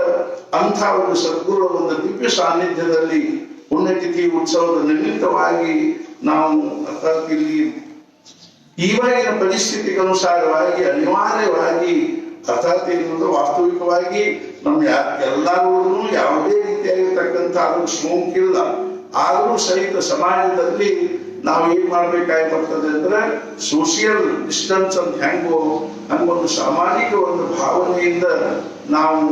ಅಂಥ ಒಂದು ಸದ್ಗುಣ ಒಂದು ದಿವ್ಯ ಸಾನ್ನಿಧ್ಯದಲ್ಲಿ ಪುಣ್ಯತಿಥಿ ಉತ್ಸವದ ನಿಮಿತ್ತವಾಗಿ ನಾವು ಅರ್ಥಾತ್ ಇಲ್ಲಿ ಈವಾಗಿನ ಪರಿಸ್ಥಿತಿಗನುಸಾರವಾಗಿ ಅನಿವಾರ್ಯವಾಗಿ ಅರ್ಥಾತ್ ಏನು ವಾಸ್ತವಿಕವಾಗಿ ನಮ್ಮ ಎಲ್ಲರೂ ಯಾವುದೇ ರೀತಿಯಾಗಿರ್ತಕ್ಕಂಥ ಅದು ಸೋಂಕಿಲ್ಲ, ಆದರೂ ಸಹಿತ ಸಮಾಜದಲ್ಲಿ ನಾವು ಏನ್ ಮಾಡ್ಬೇಕಾಗಿ ಬರ್ತದೆ ಅಂದ್ರೆ ಸೋಷಿಯಲ್ ಡಿಸ್ಟೆನ್ಸ್ ಅಂತ ಹಂಗೊಂದು ಸಾಮಾಜಿಕ ಒಂದು ಭಾವನೆಯಿಂದ ನಾವು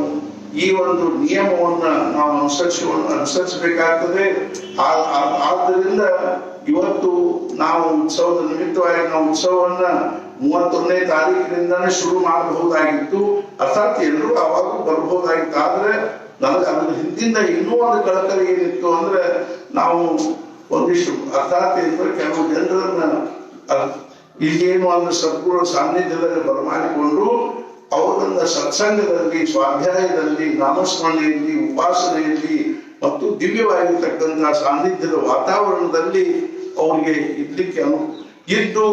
ಈ ಒಂದು ನಿಯಮವನ್ನ ನಾವು ಅನುಸರಿಸಬೇಕಾಗ್ತದೆ. ಆದ್ದರಿಂದ ಇವತ್ತು ನಾವು ಉತ್ಸವದ ನಿಮಿತ್ತವಾಗಿ ನಾವು ಉತ್ಸವವನ್ನ 31ನೇ ತಾರೀಕಿನಿಂದಾನೇ ಶುರು ಮಾಡಬಹುದಾಗಿತ್ತು. ಅರ್ಥಾತ್ ಎಲ್ಲರೂ ಅವಾಗ ಬರಬಹುದಾಗಿತ್ತು. ಆದ್ರೆ ನನಗೆ ಅದ್ರ ಹಿಂದಿಂದ ಇನ್ನೂ ಒಂದು ಕಳಕಳಿ ಏನಿತ್ತು ಅಂದ್ರೆ, ನಾವು ಒಂದಿಷ್ಟು ಅರ್ಥಾತ್ ಅಂದ್ರೆ ಕೆಲವು ಜನರನ್ನ ಇಲ್ಲೇನು ಅಂದ್ರೆ ಸದ್ಗುಣ ಸಾನ್ನಿಧ್ಯದಲ್ಲಿ ಬರಮಾಡಿಕೊಂಡು ಅವರನ್ನ ಸತ್ಸಂಗದಲ್ಲಿ, ಸ್ವಾಧ್ಯಾಯದಲ್ಲಿ, ನಾಮಸ್ಮರಣೆಯಲ್ಲಿ, ಉಪಾಸನೆಯಲ್ಲಿ ಮತ್ತು ದಿವ್ಯವಾಗಿರ್ತಕ್ಕಂಥ ಸಾನ್ನಿಧ್ಯದ ವಾತಾವರಣದಲ್ಲಿ ಅವರಿಗೆ ಇಡ್ಲಿಕ್ಕೆ ಇದ್ದು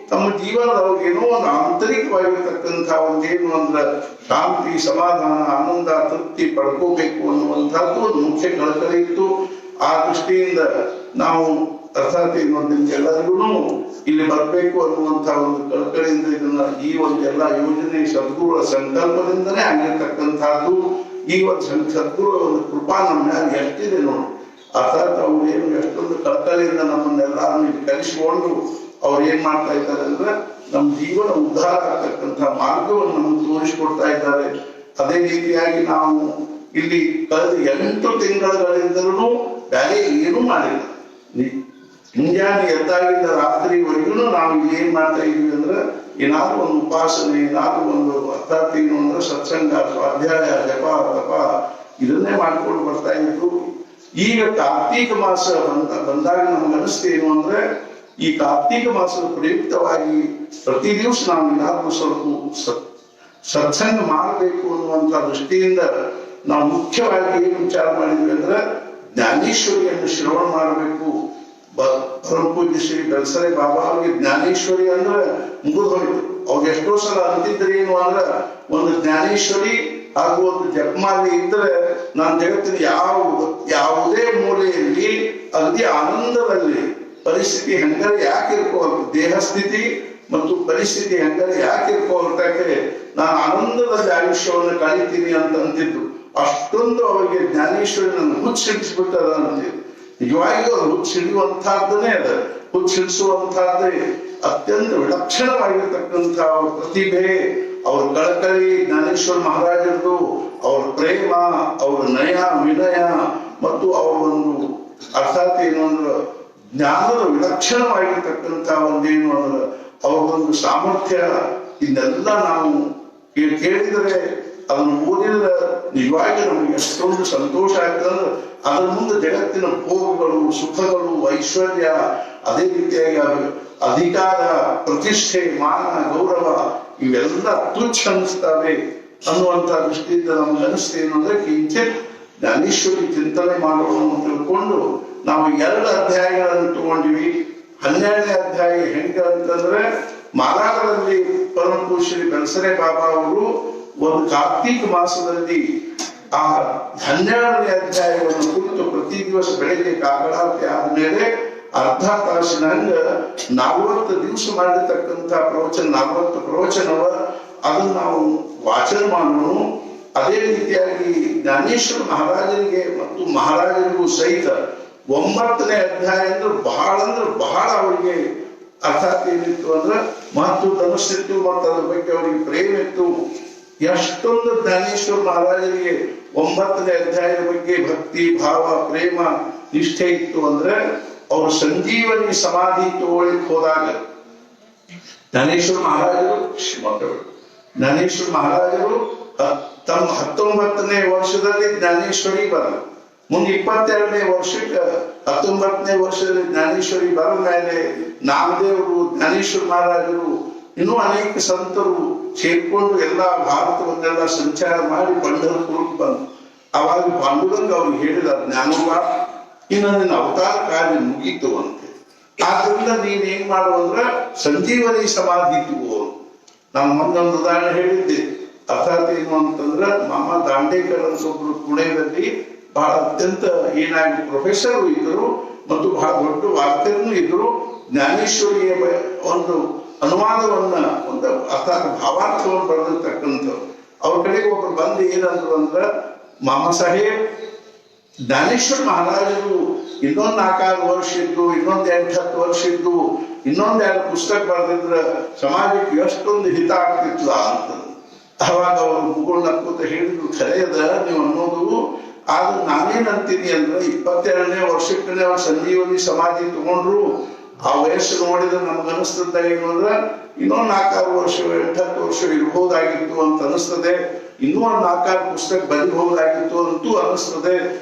ತಮ್ಮ ಜೀವನದವ್ರಿಗೆ ಏನೋ ಒಂದು ಆಂತರಿಕವಾಗಿರ್ತಕ್ಕಂಥ ಒಂದೇನು ಅಂದ್ರೆ ಶಾಂತಿ, ಸಮಾಧಾನ, ಆನಂದ, ತೃಪ್ತಿ ಪಡ್ಕೋಬೇಕು ಅನ್ನುವಂಥದ್ದು ಒಂದು ಮುಖ್ಯ ಕಳಕಳಿ ಇತ್ತು. ಆ ದೃಷ್ಟಿಯಿಂದ ನಾವು ಅರ್ಥಾತ್ ಎಲ್ಲರಿಗೂ ಇಲ್ಲಿ ಬರಬೇಕು ಅನ್ನುವಂಥ ಒಂದು ಕಳಕಳಿಯಿಂದ ಇದನ್ನ ಈ ಒಂದು ಎಲ್ಲ ಯೋಜನೆ ಸದ್ಗುರುಗಳ ಸಂಕಲ್ಪದಿಂದನೇ ಆಗಿರ್ತಕ್ಕಂಥದ್ದು. ಈ ಒಂದು ಸದ್ಗುರುಗಳ ಒಂದು ಕೃಪಾ ನಮ್ಮ ಮ್ಯಾಲೆ ಎಷ್ಟಿದೆ ನೋಡಿ. ಅರ್ಥಾತ್ ಅವ್ರು ಏನು ಎಷ್ಟೊಂದು ಕಳಕಳಿಯಿಂದ ನಮ್ಮನ್ನೆಲ್ಲರನ್ನು ಇಲ್ಲಿ ಕಲಿಸಿಕೊಂಡು ಅವ್ರು ಏನ್ ಮಾಡ್ತಾ ಇದ್ದಾರೆ ಅಂದ್ರೆ ನಮ್ಮ ಜೀವನ ಉದ್ಧಾರ ಆಗ್ತಕ್ಕಂಥ ಮಾರ್ಗವನ್ನು ನಮಗೆ ತೋರಿಸಿಕೊಡ್ತಾ ಇದ್ದಾರೆ. ಅದೇ ರೀತಿಯಾಗಿ ನಾವು ಇಲ್ಲಿ ಕಳೆದ 8 ತಿಂಗಳುಗಳಿಂದಲೂ ಬೇರೆ ಏನೂ ಮಾಡಿಲ್ಲ. ಮುಂಜಾನೆ ಎದ್ದಾಗಿದ್ದ ರಾತ್ರಿವರೆಗೂ ನಾವು ಇಲ್ಲಿ ಏನ್ ಮಾಡ್ತಾ ಇದ್ವಿ ಅಂದ್ರೆ ಏನಾದ್ರೂ ಒಂದು ಉಪಾಸನೆ, ಏನಾದ್ರೂ ಒಂದು ಅರ್ಥಾತ್ ಏನು ಅಂದ್ರೆ ಸತ್ಸಂಗ, ಸ್ವಾಧ್ಯಾಯ, ಜಪ, ತಪ ಇದನ್ನೇ ಮಾಡ್ಕೊಂಡು ಬರ್ತಾ ಇದ್ರು. ಈಗ ಕಾರ್ತೀಕ ಮಾಸ ಬಂದಾಗ ನಮ್ಗೆ ಅನಿಸ್ತೇನು ಅಂದ್ರೆ ಈ ಕಾರ್ತೀಕ ಮಾಸದ ಪ್ರಯುಕ್ತವಾಗಿ ಪ್ರತಿ ದಿವಸ ನಾವು ಏನಾದ್ರೂ ಸ್ವಲ್ಪ ಸತ್ಸಂಗ ಮಾಡಬೇಕು ಅನ್ನುವಂಥ ದೃಷ್ಟಿಯಿಂದ ನಾವು ಮುಖ್ಯವಾಗಿ ಏನು ವಿಚಾರ ಮಾಡಿದ್ವಿ ಅಂದ್ರೆ ಜ್ಞಾನೇಶ್ವರಿಯನ್ನು ಶ್ರವಣ ಮಾಡಬೇಕು. ಪರಮ ಪೂಜ್ಯ ಶ್ರೀ ಬೆಳಸರೆ ಬಾಬಾ ಅವ್ರಿಗೆ ಜ್ಞಾನೇಶ್ವರಿ ಅಂದ್ರೆ ಮುಗಿದು ಹೋಯ್ತು. ಅವ್ರು ಎಷ್ಟೋ ಸಲ ಅಂತಿದ್ರೆ ಏನು ಅಂದ್ರೆ ಒಂದು ಜ್ಞಾನೇಶ್ವರಿ ಹಾಗೂ ಒಂದು ಜಪಮಾಲಿ ಇದ್ರೆ ನಾನು ಜಗತ್ತಿನ ಯಾವುದೇ ಮೂಲೆಯಲ್ಲಿ ಅಗದಿ ಆನಂದದಲ್ಲಿ ಪರಿಸ್ಥಿತಿ ಹೆಂಗರೆ ಯಾಕೆ ಇರ್ಕೋಲ್ತು, ದೇಹ ಸ್ಥಿತಿ ಮತ್ತು ಪರಿಸ್ಥಿತಿ ಹೆಂಗರೆ ಯಾಕೆ ಇರ್ಕೋಲ್ತಕ್ಕೆ ನಾನು ಆನಂದದಲ್ಲಿ ಆಯುಷ್ಯವನ್ನು ಕಳೀತೀನಿ ಅಂತ ಅಂತಿದ್ದು. ಅಷ್ಟೊಂದು ಅವರಿಗೆ ಜ್ಞಾನೇಶ್ವರನನ್ನು ಹುಚ್ಚಿಡಿಸ್ಬಿಟ್ಟದ ಅಂತಿದ್ದು. ನಿಜವಾಗಿಯೂ ಅದು ಹುಚ್ಚಿಡಿಯುವಂತಹದ್ದನ್ನೇ ಅದ. ಹುಚ್ಚಿಡಿಸುವಂತಹದ್ದೇ ಅತ್ಯಂತ ವಿಲಕ್ಷಣವಾಗಿರ್ತಕ್ಕಂಥ ಅವ್ರ ಪ್ರತಿಭೆ, ಅವ್ರ ಕಳಕಳಿ, ಜ್ಞಾನೇಶ್ವರ ಮಹಾರಾಜರದು ಅವ್ರ ಪ್ರೇಮ, ಅವ್ರ ನಯ ವಿನಯ ಮತ್ತು ಅವರ ಒಂದು ಅರ್ಥಾತ್ ಏನು ಅಂದ್ರೆ ಜ್ಞಾನದ ವಿಲಕ್ಷಣವಾಗಿರ್ತಕ್ಕಂಥ ಒಂದೇನು ಅಂದ್ರೆ ಅವ್ರದೊಂದು ಸಾಮರ್ಥ್ಯ. ಇದನ್ನೆಲ್ಲ ನಾವು ಕೇಳಿದರೆ ಅದನ್ನು ಓದಿದ್ರೆ ನಿಜವಾಗಿ ನಮಗೆ ಎಷ್ಟೊಂದು ಸಂತೋಷ ಆಗ್ತದೆ. ಅದರ ಮುಂದೆ ಜಗತ್ತಿನ ಭೋಗಗಳು, ಸುಖಗಳು, ಐಶ್ವರ್ಯ, ಅದೇ ರೀತಿಯಾಗಿ ಅಧಿಕಾರ, ಪ್ರತಿಷ್ಠೆ, ಮಾನ, ಗೌರವ ಇವೆಲ್ಲ ತುಚ್ಛ ಅನಿಸ್ತವೆ ಅನ್ನುವಂಥ ದೃಷ್ಟಿಯಿಂದ ನಮ್ಗೆ ಅನಿಸ್ತೇನು ಅಂದ್ರೆ ಕಿಂಚಿತ್ ಜ್ಞಾನೇಶ್ವರಿ ಚಿಂತನೆ ಮಾಡೋಣ ಅಂತ ತಿಳ್ಕೊಂಡು ನಾವು 2 ಅಧ್ಯಾಯಗಳನ್ನು ತಗೊಂಡಿವಿ. 12ನೇ ಅಧ್ಯಾಯ ಹೆಂಗೆ ಅಂತಂದ್ರೆ ಮಾಲಾಡದಲ್ಲಿ ಪರಮ ಪೂಜ್ಯ ಬೆಳಸರೆ ಬಾಬಾ ಅವರು ಒಂದು ಕಾರ್ತೀಕ ಮಾಸದಲ್ಲಿ ಆ 12ನೇ ಅಧ್ಯಾಯವನ್ನು ಕುರಿತು ಪ್ರತಿ ದಿವಸ ಬೆಳಗ್ಗೆ ಕಾಕಡಾರತಿ ಆದ್ಮೇಲೆ ಅರ್ಧ ತಾಸಿನಂಗ 40 ದಿವಸ ಮಾಡಿರ್ತಕ್ಕಂಥ ಪ್ರವಚನ, 40 ಪ್ರವಚನವ ಅದನ್ನು ನಾವು ವಾಚನ ಮಾಡೋಣ. ಅದೇ ರೀತಿಯಾಗಿ ಜ್ಞಾನೇಶ್ವರ ಮಹಾರಾಜರಿಗೆ ಮತ್ತು ಮಹಾರಾಜರಿಗೂ ಸಹಿತ 9ನೇ ಅಧ್ಯಾಯ ಅಂದ್ರೆ ಬಹಳ ಅವರಿಗೆ ಅರ್ಥಾತ್ ಏನಿತ್ತು ಅಂದ್ರೆ ಮಹತ್ವ ಅನಿಸ್ತಿತ್ತು ಮತ್ತು ಅದ್ರ ಬಗ್ಗೆ ಅವರಿಗೆ ಪ್ರೇಮ ಇತ್ತು. ಎಷ್ಟೊಂದು ಜ್ಞಾನೇಶ್ವರ ಮಹಾರಾಜರಿಗೆ 9ನೇ ಅಧ್ಯಾಯದ ಬಗ್ಗೆ ಭಕ್ತಿ, ಭಾವ, ಪ್ರೇಮ, ನಿಷ್ಠೆ ಇತ್ತು ಅಂದ್ರೆ ಅವರು ಸಂಜೀವನಿ ಸಮಾಧಿ ತಗೊಳ್ಳಿಕ್ ಹೋದಾಗ ಜ್ಞಾನೇಶ್ವರ ಮಹಾರಾಜರು ತಮ್ಮ 19ನೇ ವರ್ಷದಲ್ಲಿ ಜ್ಞಾನೇಶ್ವರಿ ಬರಲ್ಲ. ಮುಂದೆ 22ನೇ ವರ್ಷಕ್ಕೆ 19ನೇ ವರ್ಷದಲ್ಲಿ ಜ್ಞಾನೇಶ್ವರಿ ಬರದ ಮೇಲೆ ನಾಮದೇವರು, ಜ್ಞಾನೇಶ್ವರ ಮಹಾರಾಜರು, ಇನ್ನೂ ಅನೇಕ ಸಂತರು ಸೇರ್ಕೊಂಡು ಎಲ್ಲಾ ಭಾರತವನ್ನೆಲ್ಲ ಸಂಚಾರ ಮಾಡಿ ಪಂಢರಪುರಕ್ಕೆ ಬಂದು ಅವಾಗ ಪಾಂಡುರಂಗ ಅವ್ರಿಗೆ ಹೇಳಿದ, ಜ್ಞಾನೋಬ ಇನ್ನು ನಿನ್ನ ಅವತಾರ ಕಾರ್ಯ ಮುಗೀತು ಅಂತೆ. ಆದ್ರಿಂದ ನೀನೇನ್ ಮಾಡು ಅಂದ್ರ ಸಂಜೀವನಿ ಸಮಾಧಿ ತಗೋ. ನಾನು ಮೊನ್ನೊಂದು ಉದಾಹರಣೆ ಹೇಳಿದ್ದೆ. ಅರ್ಥಾತ್ ಏನು ಅಂತಂದ್ರ ಮಾಮ ದಾಂಡೇಕರ್ ಅಂತ ಒಬ್ರು ಪುಣೆಯಲ್ಲಿ ಬಹಳ ಅತ್ಯಂತ ಏನಾಗಿ ಪ್ರೊಫೆಸರ್ ಇದ್ರು ಮತ್ತು ಬಹಳ ದೊಡ್ಡ ವಾಕ್ಯನೂ ಇದ್ರು. ಜ್ಞಾನೇಶ್ವರಿಯ ಒಂದು ಅನುವಾದವನ್ನ, ಒಂದು ಅರ್ಥಾತ್ ಭಾವಾರ್ಥವನ್ನು ಬರೆದಿರ್ತಕ್ಕಂಥ ಅವ್ರ ಕಡೆಗೆ ಒಬ್ರು ಬಂದು ಏನಂದ್ರು ಅಂದ್ರ, ಮಾಮ ಸಾಹೇಬ್ ಜ್ಞಾನೇಶ್ವರ ಮಹಾರಾಜರು ಇನ್ನೊಂದು 4-5 ವರ್ಷ ಇದ್ದು, ಇನ್ನೊಂದು 8-10 ವರ್ಷ ಇದ್ದು, ಇನ್ನೊಂದ್ 2 ಪುಸ್ತಕ ಬರೆದಿದ್ರ ಸಮಾಜಕ್ಕೆ ಎಷ್ಟೊಂದು ಹಿತ ಆಗ್ತಿತ್ತು ಅಂತ. ಅವಾಗ ಅವರು ಮುಗುಳ್ ನಕ್ಕೂತ ಹೇಳಿದ್ರು, ಖರೆ ಅದ ನೀವು ಅನ್ನೋದು. ಆದ್ರೆ ನಾನೇನಂತೀನಿ ಅಂದ್ರೆ 22ನೇ ವರ್ಷಕ್ಕನೇ ಅವ್ರು ಸಂಜೀವನಿ ಸಮಾಧಿ ತಗೊಂಡ್ರು. ಆ ವಯಸ್ಸು ನೋಡಿದ್ರೆ ನಮ್ಗೆ ಅನಿಸ್ತದ ಏನು ಅಂದ್ರ ಇನ್ನೊಂದು 4-6 ವರ್ಷ 8-10 ವರ್ಷ ಇರ್ಬೋದಾಗಿತ್ತು ಅಂತ ಅನಿಸ್ತದೆ. ಇನ್ನೂ ಒಂದು 4-6 ಪುಸ್ತಕ ಬರೀಬಹುದಾಗಿತ್ತು ಅಂತೂ ಅನಿಸ್ತದೆ.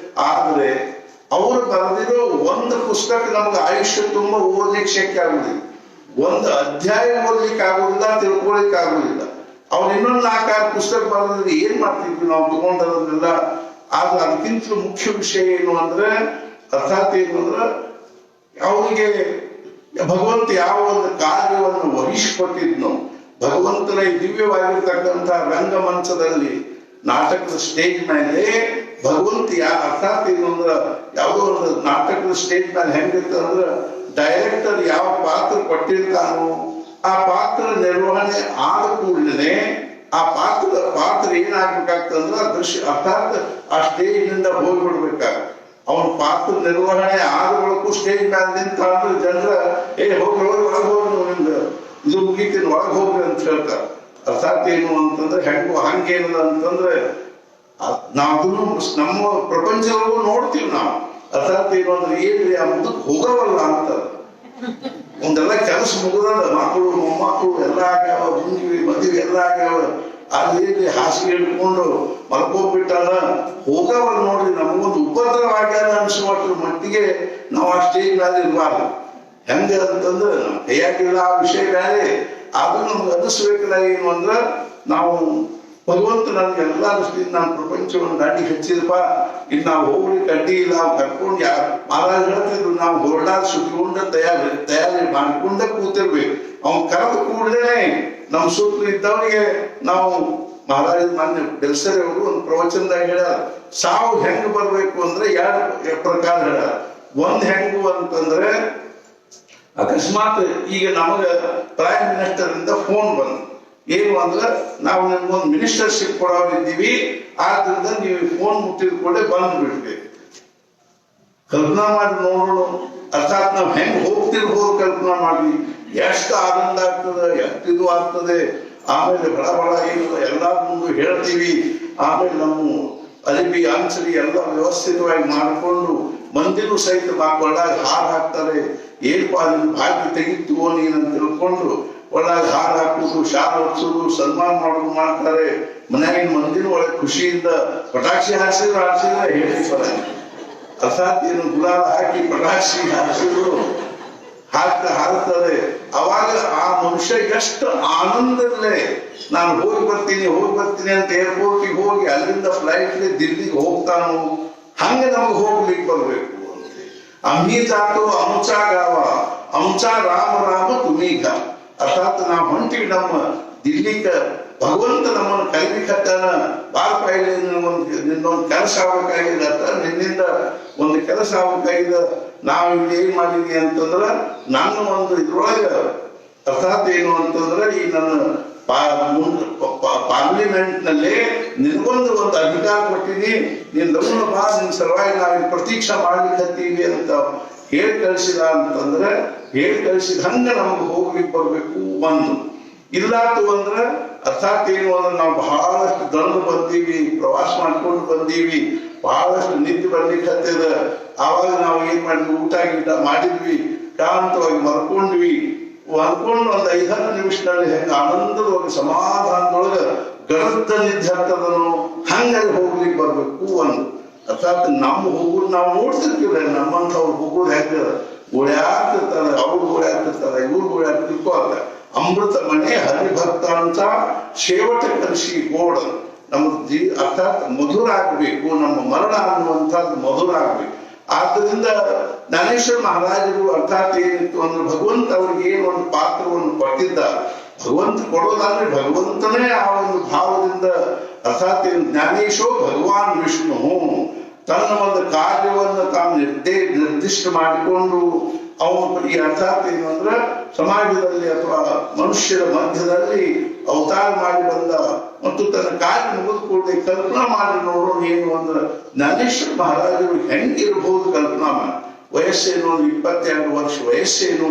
ಆದ್ರೆ ಅವರು ಬರೆದಿರೋ ಒಂದು ಪುಸ್ತಕ ನಮ್ಗೆ ಆಯುಷ್ಯ ತುಂಬಾ ಓದ್ಲಿಕ್ಕೆ ಶಕ್ಯ ಆಗುದಿಲ್ಲ. ಒಂದು ಅಧ್ಯಾಯ ಓದ್ಲಿಕ್ಕೆ ಆಗುದಿಲ್ಲ, ತಿಳ್ಕೊಳಿಕ್ ಆಗುದಿಲ್ಲ. ಅವ್ರು ಇನ್ನೊಂದು 4-6 ಪುಸ್ತಕ ಬರೆದಿದ್ರೆ ಏನ್ ಮಾಡ್ತಿದ್ವಿ ನಾವು ತಗೊಂಡದನ್ನೆಲ್ಲ. ಆದ್ರೆ ಅದಕ್ಕಿಂತಲೂ ಮುಖ್ಯ ವಿಷಯ ಏನು ಅಂದ್ರೆ ಅರ್ಥಾತ್ ಏನು ಅಂದ್ರೆ ಅವರಿಗೆ ಭಗವಂತ ಯಾವ ಒಂದು ಕಾರ್ಯವನ್ನು ವಹಿಸಿಕೊಟ್ಟಿದ್ನೋ, ಭಗವಂತನ ದಿವ್ಯವಾಗಿರ್ತಕ್ಕಂಥ ರಂಗಮಂಚದಲ್ಲಿ ನಾಟಕದ ಸ್ಟೇಜ್ ಮೇಲೆ ಭಗವಂತ ಅರ್ಥಾತ್ ಏನು ಅಂದ್ರ ಯಾವುದೋ ಒಂದು ನಾಟಕದ ಸ್ಟೇಜ್ ಮೇಲೆ ಹೆಂಗಿರ್ತಂದ್ರ ಡೈರೆಕ್ಟರ್ ಯಾವ ಪಾತ್ರ ಕೊಟ್ಟಿರ್ತಾನೋ ಆ ಪಾತ್ರ ನಿರ್ವಹಣೆ ಆದ ಕೂಡಲೇ ಆ ಪಾತ್ರ ಏನಾಗ್ಬೇಕಾಗ್ತಂದ್ರ ದೃಶ್ಯ ಅರ್ಥಾತ್ ಆ ಸ್ಟೇಜ್ ನಿಂದ ಹೋಗ್ಬಿಡ್ಬೇಕಾಗ ಅವನ ಪಾತ್ರ ನಿರ್ವಹಣೆ ಆದ ಬಳಿಕ ಸ್ಟೇಜ್ ಮೇಲೆ ನಿಂತ ಅಂದ್ರೆ ಜನರ ಹೋಗಿ ಒಳಗೆ ಹೋಗಿ ನಿಮ್ದು ಇದು ಮುಗಿತೀನಿ ಒಳಗೆ ಹೋಗ್ರಿ ಅಂತ ಹೇಳ್ತಾರೆ. ಅರ್ಥಾತ್ ಏನು ಅಂತಂದ್ರೆ ಹಂಗೇನದ ಅಂತಂದ್ರೆ ನಾವು ನಮ್ಮ ಪ್ರಪಂಚದೊಳಗೂ ನೋಡ್ತೀವಿ ನಾವು. ಅರ್ಥಾತ್ ಏನು ಅಂದ್ರೆ ಏನ್ರಿ ಆ ಮುದಕ್ ಹೋಗವಲ್ಲ ಅಂತ. ಒಂದೆಲ್ಲ ಕೆಲಸ ಮುಗಿದಲ್ಲ, ಮಕ್ಕಳು ಮೊಮ್ಮಕ್ಕಳು ಎಲ್ಲ ಆಗ್ಯಾವ, ಮದುವೆ ಎಲ್ಲ ಆಗ್ಯಾವ, ಅಲ್ಲಿ ಹಾಸಿಗೆ ಹಿಡ್ಕೊಂಡು ಮಲ್ಕೋಗ್ಬಿಟ್ಟಾರ, ಹೋಗವಲ್ಲ ನೋಡ್ರಿ. ನಮಗೊಂದು ಉಪದ್ರವ ಆಗ್ಯಾರ ಅನ್ಸುವಷ್ಟ್ರ ಮಟ್ಟಿಗೆ ನಾವು ಆ ಸ್ಟೇಜ್ ಮೇಲೆ ಇರಬಾರ್ದು. ಹೆಂಗ ಅಂತಂದ್ರೆ ನಮ್ ಕೈಯಾಗಿಲ್ಲ ಆ ವಿಷಯ ಬೇರೆ. ಅದು ನಮ್ಗೆ ಅನಿಸ್ಬೇಕಲ್ಲ ಏನು ಅಂದ್ರ ನಾವು ಭಗವಂತ ನನ್ಗೆ ಎಲ್ಲಾ ದೃಷ್ಟಿಯಿಂದ ನಾನು ಪ್ರಪಂಚವನ್ನು ದಾಟಿ ಹಚ್ಚಿದಪ್ಪ, ಇನ್ನು ನಾವು ಹೋಗ್ಲಿಕ್ಕೆ ಅಡ್ಡಿ ಇಲ್ಲ. ನಾವು ಕರ್ಕೊಂಡು ಮಹಾರಾಜ್ ಹೇಳ್ತಿದ್ರು, ನಾವು ಹೊರಡಾದ ಸುತ್ತಿಕೊಂಡ ತಯಾರಿ ಮಾಡ್ಕೊಂಡ ಕೂತಿರ್ಬೇಕು. ಅವ್ನು ಕರೆದು ಕೂಡಲೇ ನಮ್ಮ ಸುತ್ತಲೂ ಇದ್ದವರಿಗೆ ನಾವು ಮಹಾರಾಜ ಮಾನ್ಯ ಬೆಲ್ಸರಿ ಅವರು ಒಂದು ಪ್ರವಚನದಾಗ ಹೇಳ್ಯಾರ, ಸಾವು ಹೆಂಗ್ ಬರ್ಬೇಕು ಅಂದ್ರೆ 2 ಪ್ರಕಾರ ಹೇಳ್ಯಾರ. ಒಂದ್ ಹೆಂಗು ಅಂತಂದ್ರೆ ಅಕಸ್ಮಾತ್ ಈಗ ನಮಗ ಪ್ರೈಮ್ ಮಿನಿಸ್ಟರ್ ಇಂದ ಫೋನ್ ಬಂತು, ಏನು ಅಂದ್ರೆ ನಾವು ನಿಮ್ಗೊಂದು ಮಿನಿಸ್ಟರ್ಶಿಪ್ ಕೊಡೋರಿದ್ದೀವಿ, ಆದ್ರಿಂದ ನೀವು ಫೋನ್ ಮುಟ್ಟಿದ ಕೂಡ ಬಂದ್ ಬಿಡ್ಬೇಕು. ಕಲ್ಪನಾ ಮಾಡಿ ನೋಡೋಣ, ಅರ್ಥಾತ್ ನಾವು ಹೆಂಗ್ ಹೋಗ್ತಿರ್ಬೋದು ಕಲ್ಪನಾ ಮಾಡಿ, ಎಷ್ಟು ಆನಂದ ಆಗ್ತದೆ, ಎಷ್ಟು ಇದು ಆಗ್ತದೆ. ಆಮೇಲೆ ಬಡ ಬಡ ಏನು ಎಲ್ಲ ಮುಂದೆ ಹೇಳ್ತೀವಿ, ಆಮೇಲೆ ನಮ್ಮ ಅರಿವಿ ಅಂಚಲಿ ಎಲ್ಲ ವ್ಯವಸ್ಥಿತವಾಗಿ ಮಾಡಿಕೊಂಡು ಮಂದಿನೂ ಸಹಿತ ಒಳಗೆ ಹಾರ ಹಾಕ್ತಾರೆ. ಏನ್ಪ ನಿನ್ ಭಾಗ್ಯ ತೆಗಿತು ನೀನಂತ ತಿಳ್ಕೊಂಡು ಒಳಗೆ ಹಾರ ಹಾಕುದು, ಶಾಲ ಹೊಡ್ಸೋದು, ಸನ್ಮಾನ ಮಾಡೋದು ಮಾಡ್ತಾರೆ. ಮನೆಯಾಗಿನ ಮಂದಿನ ಒಳಗೆ ಖುಷಿಯಿಂದ ಪಟಾಕ್ಷಿ ಹಾರಿಸಿದ್ರೆ ಹೇಳಿ ಬರ, ಅರ್ಥಾತ್ ಏನು ಗುಲಾಲ ಹಾಕಿ ಪಟಾಕ್ಷಿ ಹಾರಿಸಿದ್ರು ಹಾಕ್ತಾರೆ. ಅವಾಗ ಆ ಮನುಷ್ಯ ಎಷ್ಟು ಆನಂದದಲ್ಲೇ ನಾನು ಹೋಗಿ ಬರ್ತೀನಿ ಅಂತ ಏರ್ಪೋರ್ಟಿಗೆ ಹೋಗಿ ಅಲ್ಲಿಂದ ಫ್ಲೈಟ್ ದಿಲ್ಲಿಗೆ ಹೋಗ್ತಾನು, ಹಂಗೆ ನಮಗೆ ಹೋಗ್ಲಿಕ್ಕೆ ಬರ್ಬೇಕು ಅಂತ. ಅಮ್ಮಿ ಜಾತು ಅಮುಚಾ ಗಾವ ಅಮುಚಾ ರಾಮ ರಾಮ ತುಮೀಗ. ಅರ್ಥಾತ್ ನಾವು ಹೊಂಟಿವಿ ನಮ್ಮ ದಿಲ್ಲಿಗ, ಭಗವಂತ ನಮ್ಮನ್ನು ಕಲಿಲಿಕ್ಕತ್ತಾನ. ಬಾಲ್ಪಾಯಿಲಿ ನಿನ್ನೊಂದು ಕೆಲಸ ಆಗ್ಬೇಕಾಗಿದೆ, ನಿನ್ನಿಂದ ಒಂದು ಕೆಲಸ ಆಗ್ಬೇಕಾಗಿದೆ. ನಾವು ಇಲ್ಲಿ ಏನ್ ಮಾಡಿದ್ವಿ ಅಂತಂದ್ರ ನನ್ನ ಒಂದು ಇದ್ರೊಳಗ ಅರ್ಥಾತ್ ಏನು ಅಂತಂದ್ರೆ ಈ ನನ್ನ ಪಾರ್ಲಿಮೆಂಟ್ ನಲ್ಲಿ ನಿನ್ಗೊಂದು ಒಂದು ಅಧಿಕಾರ ಕೊಟ್ಟಿನಿ, ನೀನ್ ಲಗ್ನ ಬಾ, ನಿನ್ ಸಲುವಾಗಿ ನಾವು ಪ್ರತೀಕ್ಷೆ ಮಾಡ್ಲಿಕ್ಕತ್ತೀವಿ ಅಂತ ಹೇಳಿ ಕಳಿಸಿದ ಅಂತಂದ್ರೆ, ಹೇಳಿ ಕಳಿಸಿದ ಹಂಗ ನಮ್ಗೆ ಹೋಗ್ಲಿಕ್ಕೆ ಬರ್ಬೇಕು. ಒಂದು ಇಲ್ಲಾತು ಅಂದ್ರೆ ಅರ್ಥಾತ್ ಏನು ಅಂದ್ರೆ ನಾವು ಬಹಳಷ್ಟು ದಂಡು ಬಂದೀವಿ, ಪ್ರವಾಸ ಮಾಡ್ಕೊಂಡು ಬಂದೀವಿ, ಬಹಳಷ್ಟು ನಿದ್ದೆ ಬರ್ಲಿಕ್ಕೆ ಹತ್ತಿದ. ಆವಾಗ ನಾವು ಏನ್ ಮಾಡಿದ್ವಿ, ಊಟ ಗೀಟ ಮಾಡಿದ್ವಿ, ಶಾಂತವಾಗಿ ಮಲ್ಕೊಂಡ್ವಿ. ಅನ್ಕೊಂಡು ಒಂದು 5-10 ನಿಮಿಷದಲ್ಲಿ ಹೆಂಗ ಆನಂದದೊಳಗೆ ಸಮಾಧಾನದೊಳಗೆ ಗಣದ ನಿದ್ದೆ ಹತ್ತದನು ಹಂಗಾಗಿ ಹೋಗ್ಲಿಕ್ಕೆ ಬರ್ಬೇಕು. ಒಂದು ಅರ್ಥಾತ್ ನಮ್ಮ ಹೋಗುದು ನಾವು ನೋಡ್ತಿರ್ತೀವಿ, ನಮ್ಮಂಥವ್ರು ಹೋಗೋದು ಹೆಂಗ ಓಡಾಡ್ತಿರ್ತಾರೆ, ಅವ್ರು ಓಡಾಡ್ತಿರ್ತಾರೆ, ಇವ್ರು ಓಡಾಡ್ತಿರ್ಕೋಲ್ಲ. ಅಮೃತ ಮನೆ ಹರಿಭಕ್ತ ಅಂತ ಶೇವಟ ಕಲಿಸಿ ಗೋಡ ನಮ್ಮ ಅರ್ಥಾತ್ ಮಧುರ ಆಗ್ಬೇಕು, ನಮ್ಮ ಮರಣ ಅನ್ನುವಂಥದ್ದು ಮಧುರ ಆಗ್ಬೇಕು. ಆದ್ದರಿಂದ ಜ್ಞಾನೇಶ್ವರ ಮಹಾರಾಜರು ಅರ್ಥಾತ್ ಏನಿತ್ತು ಅಂದ್ರೆ ಭಗವಂತ ಅವ್ರಿಗೆ ಏನು ಒಂದು ಪಾತ್ರವನ್ನು ಕೊಟ್ಟಿದ್ದ. ಭಗವಂತ ಕೊಡೋದಾದ್ರೆ ಭಗವಂತನೇ ಆ ಒಂದು ಭಾವದಿಂದ ಅರ್ಥಾತ್ ಜ್ಞಾನೇಶೋ ಭಗವಾನ್ ವಿಷ್ಣು ತನ್ನ ಒಂದು ಕಾರ್ಯವನ್ನು ತಾನು ನಿರ್ದಿಷ್ಟ ಮಾಡಿಕೊಂಡು ಅವನು ಈ ಅರ್ಥಾತ್ ಏನು ಅಂದ್ರೆ ಸಮಾಜದಲ್ಲಿ ಅಥವಾ ಮನುಷ್ಯರ ಮಧ್ಯದಲ್ಲಿ ಅವತಾರ ಮಾಡಿ ಬಂದ ಮತ್ತು ತನ್ನ ಕಾರ್ಯ ಮುಗಿದುಕೊಳ್ಳದೆ ಕಲ್ಪನಾ ಮಾಡಿ ನೋಡೋಣ ಏನು ಅಂದ್ರೆ ಜ್ಞಾನೇಶ್ವರ ಮಹಾರಾಜರು ಹೆಂಗಿರ್ಬೋದು ಕಲ್ಪನಾ ಮಾಡಿ. ವಯಸ್ಸೇನು 22 ವರ್ಷ ವಯಸ್ಸೇನು,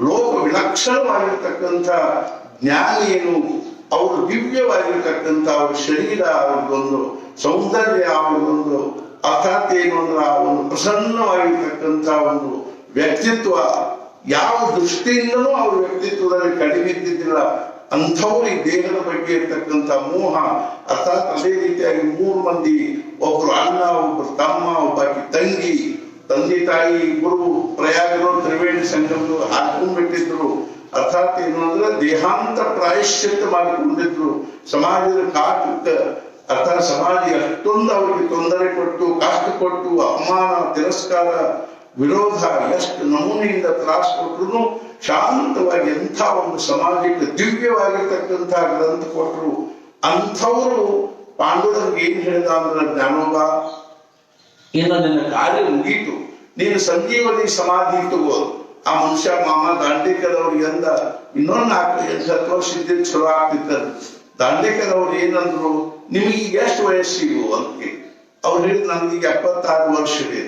ಲೋಕ ವಿಲಕ್ಷಣವಾಗಿರ್ತಕ್ಕಂಥ ಜ್ಞಾನ ಏನು, ಅವರು ದಿವ್ಯವಾಗಿರ್ತಕ್ಕಂಥ ಅವ್ರ ಶರೀರ, ಅವ್ರದ್ದೊಂದು ಸೌಂದರ್ಯ, ಅವ್ರದ್ದೊಂದು ಅರ್ಥಾತ್ ಏನು ಅಂದ್ರೆ ಆ ಒಂದು ಪ್ರಸನ್ನವಾಗಿರ್ತಕ್ಕಂಥ ಒಂದು ವ್ಯಕ್ತಿತ್ವ, ಯಾವ ದೃಷ್ಟಿಯಿಂದನೂ ಅವ್ರ ವ್ಯಕ್ತಿತ್ವದಲ್ಲಿ ಕಡಿಮೆ ಇದ್ದಿದ್ದಿಲ್ಲ. ಅಂಥವ್ರು ಈ ದೇಹದ ಬಗ್ಗೆ ಇರ್ತಕ್ಕಂಥ ಮೋಹ ಅರ್ಥಾತ್ ಅದೇ ರೀತಿಯಾಗಿ 3 ಮಂದಿ, ಒಬ್ರು ಅಣ್ಣ, ಒಬ್ರು ತಮ್ಮ, ಒಬ್ಬಾಕಿ ತಂಗಿ, ತಂದೆ ತಾಯಿ ಇಬ್ಬರು ಪ್ರಯಾಗರು ತ್ರಿವೇಣಿ ಸಂಗಮರು ಹಾಕೊಂಡ್ಬಿಟ್ಟಿದ್ರು. ಅರ್ಥಾತ್ ಏನು ಅಂದ್ರೆ ದೇಹಾಂತ ಪ್ರಾಯಶ್ಚಿತ್ತ ಮಾಡಿಕೊಂಡಿದ್ರು. ಸಮಾಜದ ಕಾಟಕ್ಕೆ ಅರ್ಥಾತ್ ಸಮಾಜ ಎಷ್ಟೊಂದು ಅವರಿಗೆ ತೊಂದರೆ ಕೊಟ್ಟು, ಕಷ್ಟ ಕೊಟ್ಟು, ಅಪಮಾನ, ತಿರಸ್ಕಾರ, ವಿರೋಧ ಎಷ್ಟು ನಮೂನೆಯಿಂದ ತ್ರಾಸ ಕೊಟ್ಟರು ಶಾಂತವಾಗಿ ಎಂಥ ಒಂದು ಸಮಾಜಕ್ಕೆ ದಿವ್ಯವಾಗಿರ್ತಕ್ಕಂಥ ಗ್ರಂಥ ಕೊಟ್ಟರು. ಅಂಥವರು ಪಾಂಡುರಂಗ ಏನ್ ಹೇಳಿದ ಅಂದ್ರೆ, ಜ್ಞಾನೋಬ ಇನ್ನು ನಿನ್ನ ಕಾರ್ಯ ಮುಗೀತು, ನೀನು ಸಂಜೀವನಿ ಸಮಾಧಿ ತಗೋದು. ಆ ಮನುಷ್ಯ ಮಾಮ ದಾಂಡೇಕರ್ ಅವ್ರಿಗೆ ಅಂದ, ಇನ್ನೊಂದು 4-10 ವರ್ಷ ಇದ್ದಿದ್ದು ಚಲೋ ಆಗ್ತಿತ್ತು. ದಾಂಡೇಕರ್ ಅವ್ರು ಏನಂದ್ರು, ನಿಮಗೆ ಈಗ ಎಷ್ಟು ವಯಸ್ಸಿಗೂ ಅಂತ ಅವ್ರು ಹೇಳಿದ್, ನನಗೀಗ 76 ವರ್ಷ ಇದೆ,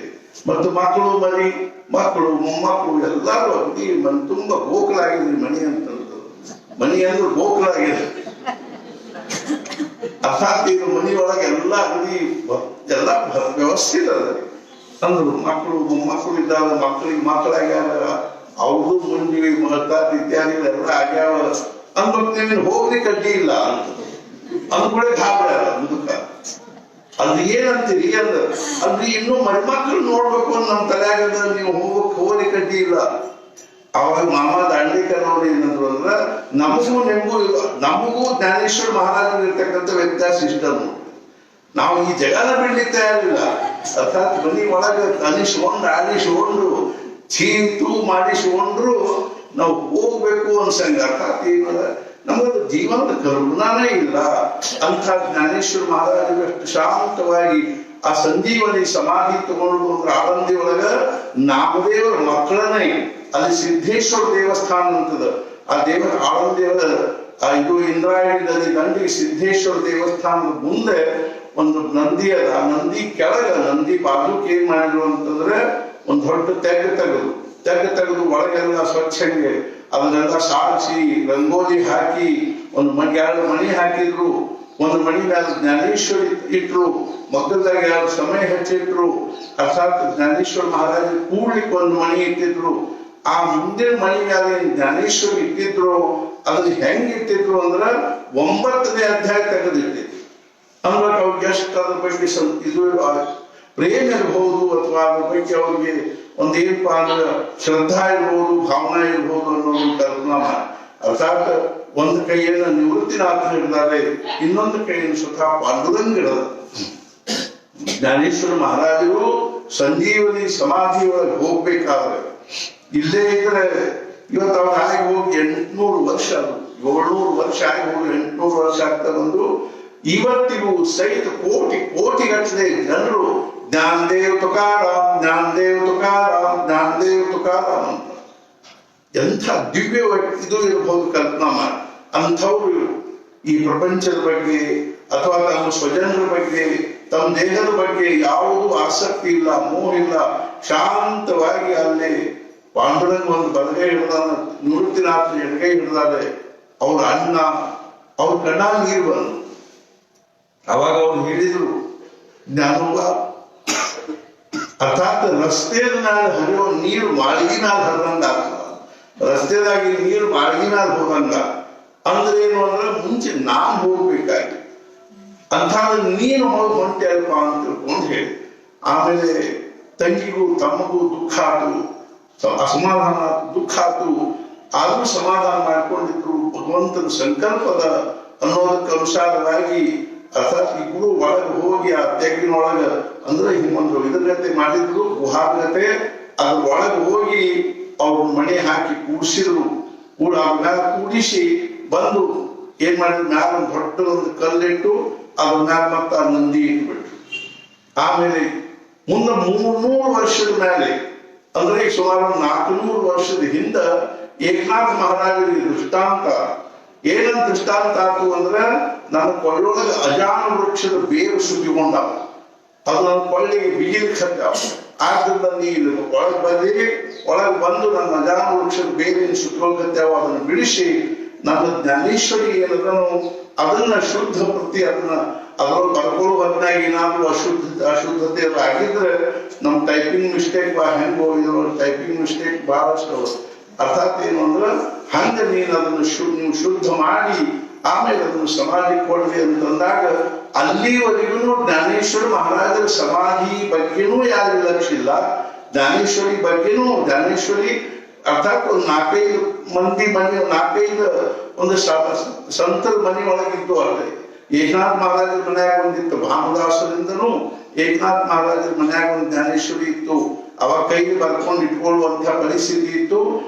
ಮತ್ತು ಮಕ್ಕಳು ಮರಿ ಮಕ್ಕಳು ಮೊಮ್ಮಕ್ಕಳು ಎಲ್ಲರೂ ಅಗ್ದಿ ಮನೆ ತುಂಬಾ ಗೋಕಲಾಗಿದ್ರಿ. ಮಣಿ ಅಂತಂದ್ರು, ಮಣಿ ಅಂದ್ರೆ ಗೋಕಲಾಗಿದೆ. ಅರ್ಥಾತ್ ಇದು ಮನೆಯೊಳಗೆ ಎಲ್ಲ ಅಗ್ದಿ ಎಲ್ಲ ವ್ಯವಸ್ಥಿತ ಅದ ಅಂದ್ರು. ಮಕ್ಕಳು ಮೊಮ್ಮಕ್ಕಳು ಇದ್ದಾಗ ಮಕ್ಕಳಿಗೆ ಮಕ್ಕಳಾಗ್ಯಾವ, ಅವ್ರದ್ದು ಮುಂಜಿವಿ ಅರ್ಥಾತ್ ಇತ್ಯಾದಿ ಎಲ್ಲ ಆಗ್ಯಾವ ಅಂದ್ಬಿಟ್ಟು ನೀವೇನು ಹೋಗ್ಲಿಕ್ಕೆ ಅಡ್ಡಿ ಇಲ್ಲ ಅಂತ ಅಂದ್ಕೊಳ್ಳೆ ಗಾಬರಿ ಮುದುಕ. ಅದು ಏನಂತೀರಿ ಅಂದ, ಅಂದ್ರೆ ಇನ್ನು ಮರಿಮಕ್ಕಳು ನೋಡ್ಬೇಕು ಅಂತ ನಮ್ ತಲೆಯಾಗದ, ನೀವು ಹೋಗ್ಲಿಕ್ಕೆ ಅಡ್ಡಿ ಇಲ್ಲ. ಅವಾಗ ಮಾಮ ದಾಂಡೇಕರ್ ಅವ್ರು ಏನಂದ್ರು ಅಂದ್ರ, ನಮಗೂ ಜ್ಞಾನೇಶ್ವರ ಮಹಾರಾಜರು ಇರ್ತಕ್ಕಂಥ ವ್ಯತ್ಯಾಸ ಇಷ್ಟ. ನಾವು ಈ ಜಗನ ಬಿಡ್ಲಿಕ್ಕೆ ತಯಾರಿಲ್ಲ. ಅರ್ಥಾತ್ ಮನಿ ಒಳಗ ಆಲಿಸ್ಕೊಂಡು ಚೀತು ಮಾಡಿಸ್ಕೊಂಡ್ರು ನಾವು ಹೋಗ್ಬೇಕು ಅನ್ಸಂಗ. ಅರ್ಥಾತ್ ಏನದ ನಮಗದು ಜೀವನದ ಕರುಣಾನೇ ಇಲ್ಲ. ಅಂತ ಜ್ಞಾನೇಶ್ವರ ಮಹಾರಾಜರು ಅಷ್ಟು ಶಾಂತವಾಗಿ ಆ ಸಂಜೀವನಿ ಸಮಾಧಿ ತಗೊಂಡು ಅಂದ್ರೆ ಆಳಂದಿ ಒಳಗ ನಾಮದೇವರ ಮಕ್ಕಳನ್ನೇ ಅಲ್ಲಿ ಸಿದ್ದೇಶ್ವರ ದೇವಸ್ಥಾನ ಅಂತದ ಆ ದೇವರ ಆಳಂದಿಯವರ ಇದು ಇಂದ್ರಾಯಣಿ ನದಿ ದಂಡಿ ಸಿದ್ದೇಶ್ವರ ದೇವಸ್ಥಾನದ ಮುಂದೆ ಒಂದು ನಂದಿ ಅದ. ಆ ನಂದಿ ಕೆಳಗ ನಂದಿ ಬಾಜುಕ್ ಏನ್ ಮಾಡಿದ್ರು ಅಂತಂದ್ರೆ ಒಂದು ದೊಡ್ಡ ತೆಗೆದು ಒಳಗೆಲ್ಲ ಸ್ವಚ್ಛಂಗೆ ಅದನ್ನೆಲ್ಲ ಸಾರಿಸಿ ರಂಗೋಲಿ ಹಾಕಿ ಒಂದು ಎರಡು ಮಣಿ ಹಾಕಿದ್ರು. ಒಂದು ಮಣಿ ಮೇಲೆ ಜ್ಞಾನೇಶ್ವರಿ ಇಟ್ರು, ಮಕ್ಕಳದಾಗ 2 ಸಮಯ ಹಚ್ಚಿಟ್ರು. ಅರ್ಥಾತ್ ಜ್ಞಾನೇಶ್ವರ ಮಹಾರಾಜ ಕೂಡ್ಲಿಕ್ಕೆ ಒಂದು ಮಣಿ ಇಟ್ಟಿದ್ರು. ಆ ಮುಂದಿನ ಮಣಿ ಮೇಲೆ ಜ್ಞಾನೇಶ್ವರಿ ಇಟ್ಟಿದ್ರು. ಅದನ್ನ ಹೆಂಗ್ ಇಟ್ಟಿದ್ರು ಅಂದ್ರ 9ನೇ ಅಧ್ಯಾಯ ತೆಗೆದಿಟ್ಟಿದ್ರು. ಅಂದ್ರೆ ಅವ್ರಿಗೆ ಎಷ್ಟು ಅದ್ರ ಬಗ್ಗೆ ಇದು ಪ್ರೇಮ ಇರ್ಬೋದು ಅಥವಾ ಅದ್ರ ಬಗ್ಗೆ ಅವ್ರಿಗೆ ಒಂದೇನಪ್ಪ ಅಂದ್ರೆ ಶ್ರದ್ಧಾ ಇರ್ಬೋದು, ಭಾವನಾ ಇರ್ಬೋದು ಅನ್ನೋದು ಕಲ್ಪನಾ ಮಾಡಿ. ಅರ್ಥಾತ್ ಒಂದು ಕೈಯನ್ನು ನಿವೃತ್ತಿನಾಥ ಹಿಡಿದಾರೆ, ಇನ್ನೊಂದು ಕೈಯನ್ನು ಸ್ವತಃ ಪಾಂಡುರಂಗ ಹಿಡಿದ. ಜ್ಞಾನೇಶ್ವರ ಮಹಾರಾಜರು ಸಂಜೀವನಿ ಸಮಾಧಿ ಒಳಗೆ ಹೋಗ್ಬೇಕಾದ್ರೆ ಇಲ್ಲೇ ಇದ್ರೆ ಇವತ್ತು ಅವ್ರ ಆಗಿ ಹೋಗಿ 800 ವರ್ಷ, 700 ವರ್ಷ ಆಗಿ ಹೋಗಿ 800 ವರ್ಷ ಆಗ್ತಾ ಬಂದು ಇವತ್ತಿಗೂ ಸಹಿತ ಕೋಟಿಗಟ್ಟಲೆ ಜನರು ಜ್ಞಾನದೇವ್ ತುಕಾರಾಮ್ ಜ್ಞಾನದೇವ್ ತುಕಾರಾಮ್ ಜ್ಞಾನದೇವ್ ತುಕಾರಾಮ್ ಅಂತ ಎಂಥ ದಿವ್ಯ ಇದು ಇರಬಹುದು ಕಲ್ಪನಾ ಮಾಡಿ. ಅಂಥವ್ರು ಈ ಪ್ರಪಂಚದ ಬಗ್ಗೆ ಅಥವಾ ತಮ್ಮ ಸ್ವಜನರ ಬಗ್ಗೆ ತಮ್ಮ ದೇಹದ ಬಗ್ಗೆ ಯಾವುದೂ ಆಸಕ್ತಿ ಇಲ್ಲ, ಮೋಹ ಇಲ್ಲ, ಶಾಂತವಾಗಿ ಅಲ್ಲಿ ಪಾಂಡುರಂಗ ಒಂದು ಬಲಗೈ ಹಿಡಿದಾನ, ನಿವೃತ್ತಿನಾಥ ಎಡಗೈ ಹಿಡಿದಾರೆ. ಅವ್ರ ಅಣ್ಣ ಅವ್ರ ಕಣ್ಣ ನೀರು ಬಂದು ಅವಾಗ ಅವ್ರು ಹೇಳಿದ್ರು ಜ್ಞಾನವ್ವ, ಅರ್ಥಾತ್ ರಸ್ತೆದ ಮೇಲೆ ಹರಿಯೋ ನೀರು ಮಾಳಿಗೆ ಮೇಲೆ ಹರಿದಂಗ ಆಗ್ತದ. ರಸ್ತೆದಾಗಿ ನೀರು ಮಾಳಿಗೆ ಮೇಲೆ ಹೋಗಂಗ ಅಂದ್ರೆ ಏನು ಅಂದ್ರೆ ಮುಂಚೆ ನಾನ್ ಹೋಗ್ಬೇಕಾಗಿ ಅಂತ ನೀನು ಹೋಗಿ ಹೊಂಟೆ ಅಲ್ಪ ಅಂತ ತಿಳ್ಕೊಂಡು ಹೇಳಿ. ಆಮೇಲೆ ತಂಗಿಗೂ ತಮ್ಮಗೂ ದುಃಖ ಆತು, ಅಸಮಾಧಾನ ದುಃಖ ಆತು. ಆದ್ರೂ ಸಮಾಧಾನ ಮಾಡ್ಕೊಂಡಿದ್ರು. ಭಗವಂತನ ಸಂಕಲ್ಪದ ಅನ್ನೋದಕ್ಕೆ ಅನುಸಾರವಾಗಿ ಅರ್ಥಾತ್ ಇಬ್ರು ಒಳಗೆ ಹೋಗಿ ಆ ತೆಗ್ಗಿನೊಳಗ ಅಂದ್ರೆ ಹಿಂಗೊಂದು ಇದರಗತೆ ಮಾಡಿದ್ರು, ಗುಹಾಗತೆ. ಅದ್ರ ಒಳಗೆ ಹೋಗಿ ಅವ್ರ ಮಣಿ ಹಾಕಿ ಕೂಡಿಸಿದ್ರು. ಮ್ಯಾಲ ಕೂಡಿಸಿ ಬಂದು ಏನ್ ಮಾಡಿದ್ರು, ಮ್ಯಾಲ ಒಂದು ದೊಡ್ಡ ಒಂದು ಕಲ್ಲಿಟ್ಟು ಅದ್ರ ಮ್ಯಾಲ ಮತ್ತ ಆ ನಂದಿ ಇಟ್ಬಿಟ್ರು. ಆಮೇಲೆ ಮುಂದೆ 300 ವರ್ಷದ ಮೇಲೆ ಅಂದ್ರೆ ಸುಮಾರು 400 ವರ್ಷದ ಹಿಂದ ಏಕನಾಥ ಮಹಾರಾಜರಿಗೆ ದೃಷ್ಟಾಂತ ಏನಂತ ದೃಷ್ಟಾಂತ ಆತು ಅಂದ್ರೆ ನನ್ನ ಕೊಳ್ಳೊಳಗೆ ಅಜಾನ ವೃಕ್ಷದ ಬೇರು ಸುತ್ತಿಕೊಂಡಾವ, ಅದು ನನ್ನ ಕೊಳ್ಳಿಗೆ ಬಿಗಿಲಿಕ್ಕೆ ಹತ್ತಾವ. ಆದ್ರಿಂದ ನೀನು ಒಳಗೆ ಬಂದು ನನ್ನ ಅಜಾನ ವೃಕ್ಷದ ಬೇರೇನು ಸುತ್ತೋಗತ್ತಾವ ಅದನ್ನು ಬಿಡಿಸಿ ನನ್ನ ಜ್ಞಾನೇಶ್ವರಿ ಏನದನು ಅದನ್ನ ಶುದ್ಧ ಪ್ರತಿ ಅದ್ರೊಳಗೆ ಬರ್ಕೊಳ್ಳೋ ಹೊತ್ತಾಗಿ ಏನಾದ್ರು ಅಶುದ್ಧತೆ ಆಗಿದ್ರೆ ನಮ್ ಟೈಪಿಂಗ್ ಮಿಸ್ಟೇಕ್ ಹೆಂಗೋ ಇದ್ರೊಳಗೆ ಟೈಪಿಂಗ್ ಮಿಸ್ಟೇಕ್ ಬಹಳಷ್ಟು. ಅರ್ಥಾತ್ ಏನು ಅಂದ್ರೆ ಹಂಗ ನೀನು ಅದನ್ನು ನೀವು ಶುದ್ಧ ಮಾಡಿ ಆಮೇಲೆ ಅದನ್ನು ಸಮಾಧಿ ಕೊಡ್ರಿ ಅಂತಂದಾಗ ಅಲ್ಲಿವರೆಗೂ ಜ್ಞಾನೇಶ್ವರ ಮಹಾರಾಜರ ಸಮಾಧಿ ಬಗ್ಗೆನೂ ಯಾರಿಗೂ ಲಕ್ಷ್ಯ ಇಲ್ಲ. ಜ್ಞಾನೇಶ್ವರಿ ಅರ್ಥಾತ್ ಒಂದು 4-5 ಮಂದಿ ಮನೆ 4-5 ಒಂದು ಸಂತರ ಮನೆ ಒಳಗಿದ್ದು ಅಲ್ಲದೆ ಏಕನಾಥ ಮಹಾರಾಜರ ಮನ್ಯಾಗ ಒಂದಿತ್ತು, ಭಾನುದಾಸರಿಂದನೂ ಏಕನಾಥ ಮಹಾರಾಜರ ಮನ್ಯಾಗ ಒಂದು ಜ್ಞಾನೇಶ್ವರಿ ಇತ್ತು. ಅವಾಗ ಕೈಗೆ ಬರ್ಕೊಂಡು ಇಟ್ಕೊಳ್ಳುವಂತ ಪರಿಸ್ಥಿತಿ ಇತ್ತು.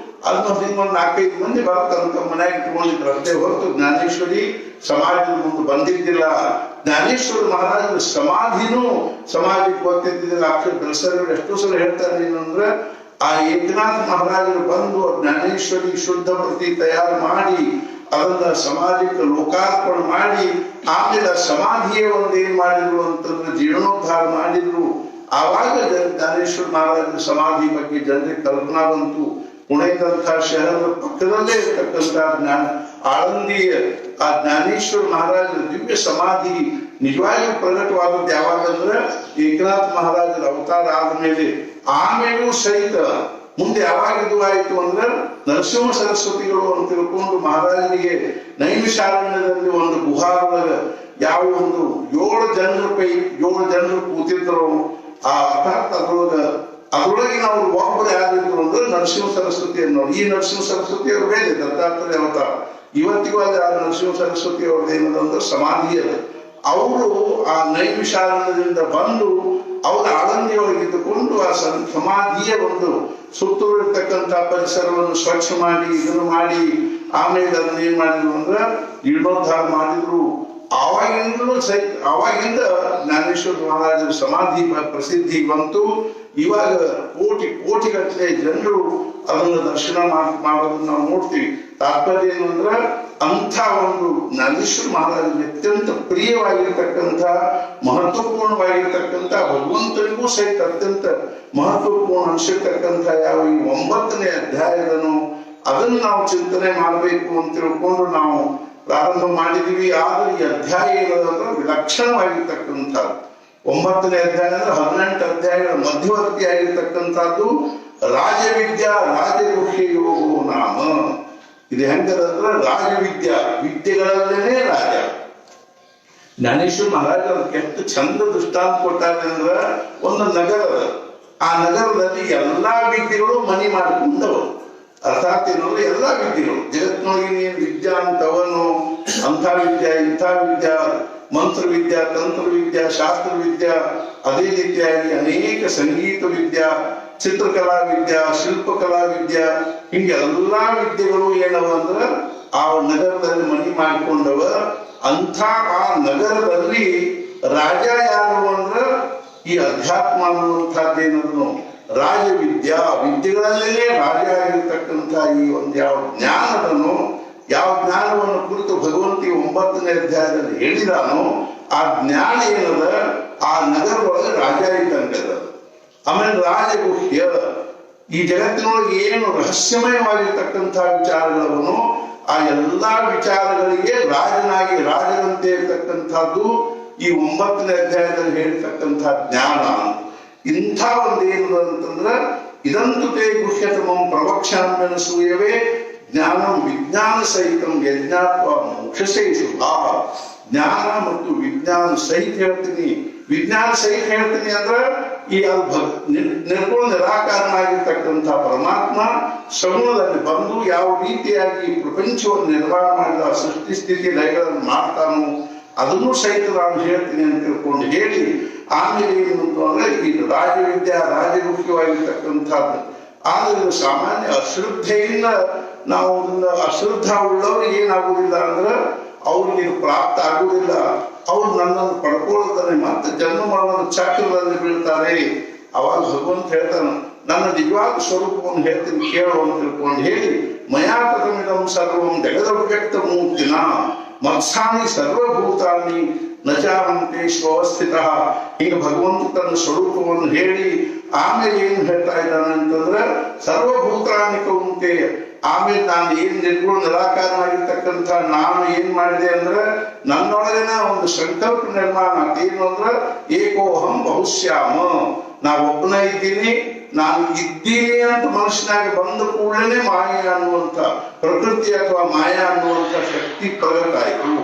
ಅದನ್ನ ಹಿಂಗೊಂದು 4-5 ಮಂದಿ ಬರ್ತಂತ ಮನ್ಯಾಗ ಇಟ್ಕೊಂಡಿದ್ರು ಅಷ್ಟೇ ಹೊರತು ಜ್ಞಾನೇಶ್ವರಿ ಸಮಾಜದ ಮುಂದೆ ಬಂದಿದ್ದಿಲ್ಲ. ಜ್ಞಾನೇಶ್ವರ ಮಹಾರಾಜರ ಸಮಾಧಿಗೆ ಗೊತ್ತಿದ್ದಿಲ್ಲ. ಅಕ್ಷರ ದರ್ಶನರು ಎಷ್ಟೋ ಸಲ ಹೇಳ್ತಾರೆ ಏನಂದ್ರೆ ಆ ಏಕನಾಥ ಮಹಾರಾಜರು ಬಂದು ಜ್ಞಾನೇಶ್ವರಿ ಶುದ್ಧ ಪ್ರತಿ ತಯಾರು ಮಾಡಿ ಅದನ್ನ ಸಮಾಜಕ್ಕೆ ಲೋಕಾರ್ಪಣೆ ಮಾಡಿ ಆಮೇಲೆ ಸಮಾಧಿಯ ಒಂದು ಏನ್ ಮಾಡಿದ್ರು ಅಂತಂದ್ರೆ ಜೀರ್ಣೋದ್ಧಾರ ಮಾಡಿದ್ರು. ಆವಾಗ ಜ್ಞಾನೇಶ್ವರ ಮಹಾರಾಜರ ಸಮಾಧಿ ಬಗ್ಗೆ ಜನರಿಗೆ ಕಲ್ಪನಾ ಬಂತು. ಪುಣೆದಂಥ ಶಹರದ ಪಕ್ಕದಲ್ಲೇ ಇರ್ತಕ್ಕಂಥ ಆಳಂದಿಯ ಆ ಜ್ಞಾನೇಶ್ವರ ಮಹಾರಾಜರ ದಿವ್ಯ ಸಮಾಧಿ ನಿಜವಾಗಿಯೂ ಪ್ರಕಟವಾದದ್ದು ಯಾವಾಗಂದ್ರೆ ಏಕನಾಥ ಮಹಾರಾಜರ ಅವತಾರ ಆದ್ಮೇಲೆ. ಆಮೇಲೂ ಸಹಿತ ಮುಂದೆ ಯಾವಾಗ ಇದು ಆಯ್ತು ಅಂದ್ರೆ ನರಸಿಂಹ ಸರಸ್ವತಿಗಳು ಅಂತ ತಿಳ್ಕೊಂಡು ಮಹಾರಾಜನಿಗೆ ನೈಮಿಷಾರಣ್ಯದಲ್ಲಿ ಒಂದು ಗುಹಾರೊಳಗ ಯಾವ ಒಂದು 7 ಜನರು ಕೂತಿದ್ರು. ಆ ಅರ್ಥಾತ್ ಅದ್ರೊಳಗೆ ನಾವು ಒಬ್ಬರು ಯಾರಿದ್ರು ಅಂದ್ರೆ ನರಸಿಂಹ ಸರಸ್ವತಿ ಅನ್ನೋರು. ಈ ನರಸಿಂಹ ಸರಸ್ವತಿ ಅವರು ಬೇರೆ ದತ್ತಾತ್ರೇಯ ಅವತಾರ. ಇವತ್ತಿಗೂ ಅಲ್ಲಿ ಆ ನರಸಿಂಹ ಸರಸ್ವತಿ ಅವ್ರದ್ದು ಏನದಂದ್ರೆ ಸಮಾಧಿಯರು. ಅವರು ಆ ನೈಮಿಷಾರಣ್ಯದಿಂದ ಬಂದು ಅವರ ಆಳಂದಿಯೊಳಗಿದ್ದುಕೊಂಡು ಆ ಸಮಾಧಿಯ ಒಂದು ಸುತ್ತಲೂ ಇರ್ತಕ್ಕಂಥ ಪರಿಸರವನ್ನು ಸ್ವಚ್ಛ ಮಾಡಿ ಇದನ್ನು ಮಾಡಿ ಆಮೇಲೆ ಅದನ್ನ ಏನ್ ಮಾಡಿದ್ರು ಅಂದ್ರೆ ಜೀರ್ಣೋದ್ಧಾರ ಮಾಡಿದ್ರು. ಆವಾಗಿಂದಲೂ ಸಹಿತ ಆವಾಗಿಂದ ಜ್ಞಾನೇಶ್ವರ ಮಹಾರಾಜರ ಸಮಾಧಿ ಪ್ರಸಿದ್ಧಿ ಬಂತು. ಇವಾಗ ಕೋಟಿಗಟ್ಟಲೆ ಜನರು ಅದನ್ನು ದರ್ಶನ ಮಾಡೋದನ್ನ ನಾವು ನೋಡ್ತೀವಿ. ತಾತ್ಪರ್ಯ ಏನು ಅಂದ್ರೆ ಅಂಥ ಒಂದು ಜ್ಞಾನೇಶ್ವರ ಮಹಾರಾಜರಿಗೆ ಅತ್ಯಂತ ಪ್ರಿಯವಾಗಿರ್ತಕ್ಕಂಥ ಮಹತ್ವಪೂರ್ಣವಾಗಿರ್ತಕ್ಕಂಥ ಭಗವಂತನಿಗೂ ಸಹಿತ ಅತ್ಯಂತ ಮಹತ್ವಪೂರ್ಣ ಅನಿಸಿರ್ತಕ್ಕಂಥ ಯಾವ ಈ 9ನೇ ಅಧ್ಯಾಯದನು ಅದನ್ನು ನಾವು ಚಿಂತನೆ ಮಾಡಬೇಕು ಅಂತ ತಿಳ್ಕೊಂಡು ನಾವು ಪ್ರಾರಂಭ ಮಾಡಿದೀವಿ. ಆದ್ರೆ ಈ ಅಧ್ಯಾಯ ಏನದಂದ್ರೆ ವಿಲಕ್ಷಣವಾಗಿರ್ತಕ್ಕಂಥದ್ದು. 9ನೇ ಅಧ್ಯಾಯ ಅಂದ್ರೆ 18 ಅಧ್ಯಾಯಗಳ ಮಧ್ಯವರ್ತಿ ಆಗಿರ್ತಕ್ಕಂಥದ್ದು ರಾಜವಿದ್ಯಾ ರಾಜಗುಹ್ಯ ಯೋಗೋ ನಾಮ. ಇದು ಹೆಂಗದಂದ್ರೆ ರಾಜವಿದ್ಯಾ ವಿದ್ಯೆಗಳಲ್ಲೇನೆ ರಾಜ. ಜ್ಞಾನೇಶ್ವರ ಮಹಾರಾಜ ಅದಕ್ಕೆ ಎಷ್ಟು ಚಂದ ದೃಷ್ಟಾಂತ ಕೊಟ್ಟಾರೆ ಅಂದ್ರೆ ಒಂದು ನಗರ, ಆ ನಗರದಲ್ಲಿ ಎಲ್ಲಾ ವಿದ್ಯೆಗಳು ಮನಿ ಮಾಡಿಕೊಂಡವು. ಅರ್ಥಾತ್ ಏನಂದ್ರೆ ಎಲ್ಲಾ ವಿದ್ಯೆಗಳು ಜಗತ್ತಿನೊಳಗೆ ನೀನು ವಿದ್ಯಾ ಅಂತವನು ಅಂಥ ವಿದ್ಯಾ ಇಂಥ ವಿದ್ಯಾ, ಮಂತ್ರ ವಿದ್ಯಾ, ತಂತ್ರ ವಿದ್ಯಾ, ಶಾಸ್ತ್ರ ವಿದ್ಯಾ, ಅದೇ ರೀತಿಯಾಗಿ ಅನೇಕ ಸಂಗೀತ ವಿದ್ಯಾ, ಚಿತ್ರಕಲಾ ವಿದ್ಯಾ, ಶಿಲ್ಪಕಲಾ ವಿದ್ಯಾ, ಹಿಂಗೆ ಎಲ್ಲಾ ವಿದ್ಯೆಗಳು ಏನವ ಅಂದ್ರೆ ಆ ನಗರದಲ್ಲಿ ಮನಿ ಮಾಡಿಕೊಂಡವ. ಅಂಥ ಆ ನಗರದಲ್ಲಿ ರಾಜ ಯಾರು ಅಂದ್ರೆ ಈ ಅಧ್ಯಾತ್ಮ ಅನ್ನುವಂಥದ್ದೇನದನು ರಾಜವಿದ್ಯಾ ವಿದ್ಯೆಗಳಲ್ಲೇ ರಾಜ ಆಗಿರ್ತಕ್ಕಂಥ ಈ ಒಂದು ಯಾವ ಜ್ಞಾನದನು, ಯಾವ ಜ್ಞಾನವನ್ನು ಕುರಿತು ಭಗವಂತ 9ನೇ ಅಧ್ಯಾಯದಲ್ಲಿ ಹೇಳಿದಾನೋ ಆ ಜ್ಞಾನ ಏನದ ಆ ನಗರದೊಳಗೆ ರಾಜ ಇದ್ದಂಗದ. ಆಮೇಲೆ ರಾಜಗುಹ್ಯ ಈ ಜಗತ್ತಿನೊಳಗೆ ಏನು ರಹಸ್ಯಮಯವಾಗಿರ್ತಕ್ಕಂಥ ವಿಚಾರಗಳನ್ನು ಆ ಎಲ್ಲಾ ವಿಚಾರಗಳಿಗೆ ರಾಜರಂತೆ ಇರ್ತಕ್ಕಂಥದ್ದು ಈ 9ನೇ ಅಧ್ಯಾಯದಲ್ಲಿ ಹೇಳ್ತಕ್ಕಂಥ ಜ್ಞಾನ. ಇಂಥ ಒಂದು ಏನು ಅಂತಂದ್ರೆ ಇದಂತೂ ತೇ ಗುಹ್ಯತಮಂ ಪ್ರವಕ್ಷ್ಯಾಮ್ಯನಸೂಯವೇ ಜ್ಞಾನಂ ವಿಜ್ಞಾನ ಸಹಿತಂ ಯಜ್ಞಾತ್ವ ಮೋಕ್ಷಸೇ ಶುಭ. ಜ್ಞಾನ ಮತ್ತು ವಿಜ್ಞಾನ ಸಹಿತ ಹೇಳ್ತೀನಿ. ವಿಜ್ಞಾನ ಸಹಿತ ಹೇಳ್ತೀನಿ ಅಂದ್ರೆ ಈ ನಿರ್ಗುಣ ನಿರಾಕಾರನಾಗಿರ್ತಕ್ಕಂಥ ಪರಮಾತ್ಮ ಸಗುಣದಲ್ಲಿ ಬಂದು ಯಾವ ರೀತಿಯಾಗಿ ಪ್ರಪಂಚವನ್ನು ನಿರ್ಮಾಣ ಮಾಡಿದ ಸೃಷ್ಟಿ ಸ್ಥಿತಿ ಲಯಗಳನ್ನು ಮಾಡ್ತಾನೋ ಅದನ್ನು ಸಹಿತ ನಾನು ಹೇಳ್ತೀನಿ ಅಂತ ತಿಳ್ಕೊಂಡು ಹೇಳಿ ಆಮೇಲೆ ಏನು ಅಂದ್ರೆ ಈ ರಾಜವಿದ್ಯಾ ರಾಜಗುಹ್ಯವಾಗಿರ್ತಕ್ಕಂಥದ್ದು. ಆದ್ರೆ ಸಾಮಾನ್ಯ ಅಶ್ರದ್ಧೆಯಿಂದ ನಾವು ಅಶ್ರದ್ಧ ಉಳ್ಳವ್ರಿಗೆ ಏನಾಗುದಿಲ್ಲ ಅಂದ್ರೆ ಅವ್ರಿಗೆ ಪ್ರಾಪ್ತ ಆಗುವುದಿಲ್ಲ. ಅವ್ರು ನನ್ನನ್ನು ಪಡ್ಕೊಳ್ಳುತ್ತಾರೆ ಮತ್ತೆ ಜನ್ಮ ಮರಣದ ಚಕ್ರದಲ್ಲಿ ಬೀಳ್ತಾರೆ. ಅವಾಗ ಭಗವಂತ ಹೇಳ್ತಾನೆ ನನ್ನ ನಿಜವಾದ ಸ್ವರೂಪವನ್ನು ಹೇಳ್ತೀನಿ ಕೇಳು ಅಂತ ತಿಳ್ಕೊಂಡು ಹೇಳಿ ಮಯಾತಮಿದಂ ಸರ್ವಂ ಜಗದವ್ಯಕ್ತ ಮೂರ್ತಿನ ಮತ್ಸಾನಿ ಸರ್ವಭೂತಾನಿ ನಚಾರಂತೆ ಸ್ವಸ್ಥಿತ. ಈಗ ಭಗವಂತ ತನ್ನ ಸ್ವರೂಪವನ್ನು ಹೇಳಿ ಆಮೇಲೆ ಏನ್ ಹೇಳ್ತಾ ಇದ್ದಾನೆ ಅಂತಂದ್ರೆ ಸರ್ವಭೂತಾನಿ ಕೌಂತೆ. ಆಮೇಲೆ ನಾನು ಏನ್ ನಿರ್ಗುಣ ನಿರಾಕಾರನಾಗಿರ್ತಕ್ಕಂಥ ನಾನು ಏನ್ ಮಾಡಿದೆ ಅಂದ್ರೆ ನನ್ನೊಳಗಿನ ಒಂದು ಸಂಕಲ್ಪ ನಿರ್ಮಾಣ ಏನು ಅಂದ್ರೆ ಏಕೋಹಂ ಬಹುಶ್ಯಾಮ, ನಾವು ಒಬ್ಬನೇ ಇದ್ದೀನಿ, ನಾನು ಇದ್ದೀನಿ ಅಂತ ಮನುಷ್ಯನಾಗ ಬಂದ ಕೂಡಲೇ ಮಾಯ ಅನ್ನುವಂಥ ಪ್ರಕೃತಿ ಅಥವಾ ಮಾಯಾ ಅನ್ನುವಂಥ ಶಕ್ತಿ ಪ್ರಗಟ ಆಯ್ತು.